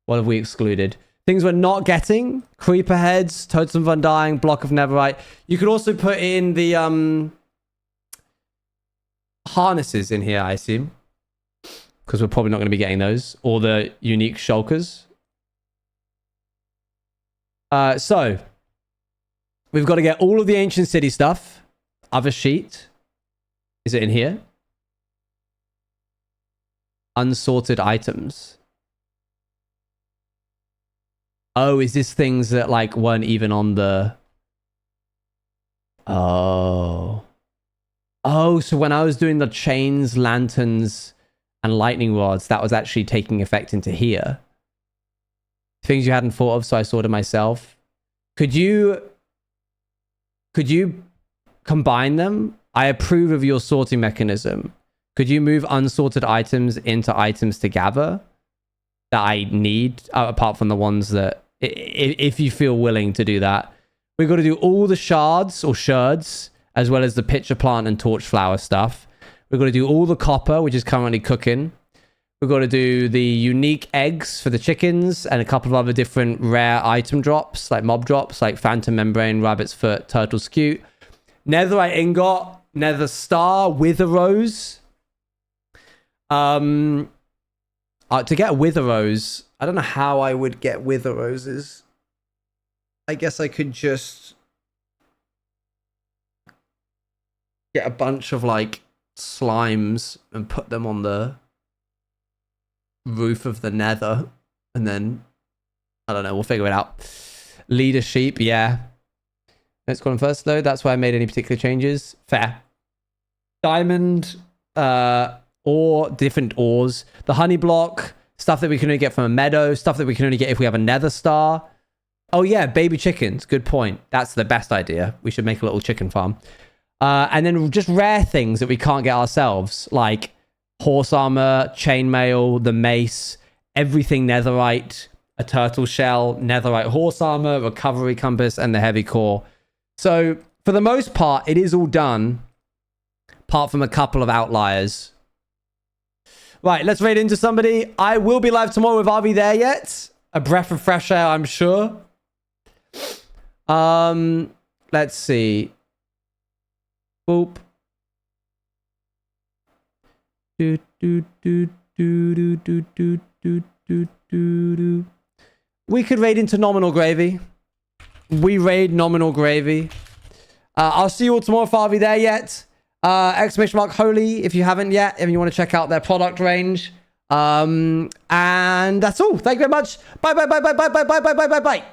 Speaker 2: What have we excluded? Things we're not getting. Creeper heads, Totem of Undying, Block of Netherite. You could also put in the harnesses in here, I assume. Because we're probably not going to be getting those. Or the unique shulkers. So... We've got to get all of the ancient city stuff. Other sheet. Is it in here? Unsorted items. Oh, is this things that like weren't even on the... Oh. Oh, so when I was doing the chains, lanterns, and lightning rods, that was actually taking effect into here. Things you hadn't thought of, so I sorted myself. Could you combine them? I approve of your sorting mechanism. Could you move unsorted items into items to gather that I need, apart from the ones that, if you feel willing to do that? We've got to do all the shards or sherds, as well as the pitcher plant and torch flower stuff. We've got to do all the copper, which is currently cooking. We've got to do the unique eggs for the chickens and a couple of other different rare item drops, like mob drops, like phantom membrane, rabbit's foot, turtle scute. Netherite ingot, nether star, wither rose. To get a wither rose, I don't know how I would get wither roses. I guess I could just get a bunch of like slimes and put them on the roof of the nether, and then I don't know, we'll figure it out. Leader sheep, yeah. Let's go on first though. That's why I made any particular changes. Fair. Diamond, ore, different ores. The honey block, stuff that we can only get from a meadow, stuff that we can only get if we have a nether star. Oh yeah, baby chickens. Good point. That's the best idea. We should make a little chicken farm. And then just rare things that we can't get ourselves, like horse armor, chainmail, the mace, everything netherite, a turtle shell, netherite horse armor, recovery compass, and the heavy core. So for the most part, it is all done, apart from a couple of outliers. Right, let's raid into somebody. I will be live tomorrow with RV there yet. A breath of fresh air, I'm sure. Let's see. Boop. Do do do do do do do do do do. We could raid into nominal gravy. We raid nominal gravy. I'll see you all tomorrow if RV there yet. Exclamation mark holy if you haven't yet, if you want to check out their product range. And that's all. Thank you very much. Bye bye bye bye bye bye bye bye bye bye bye.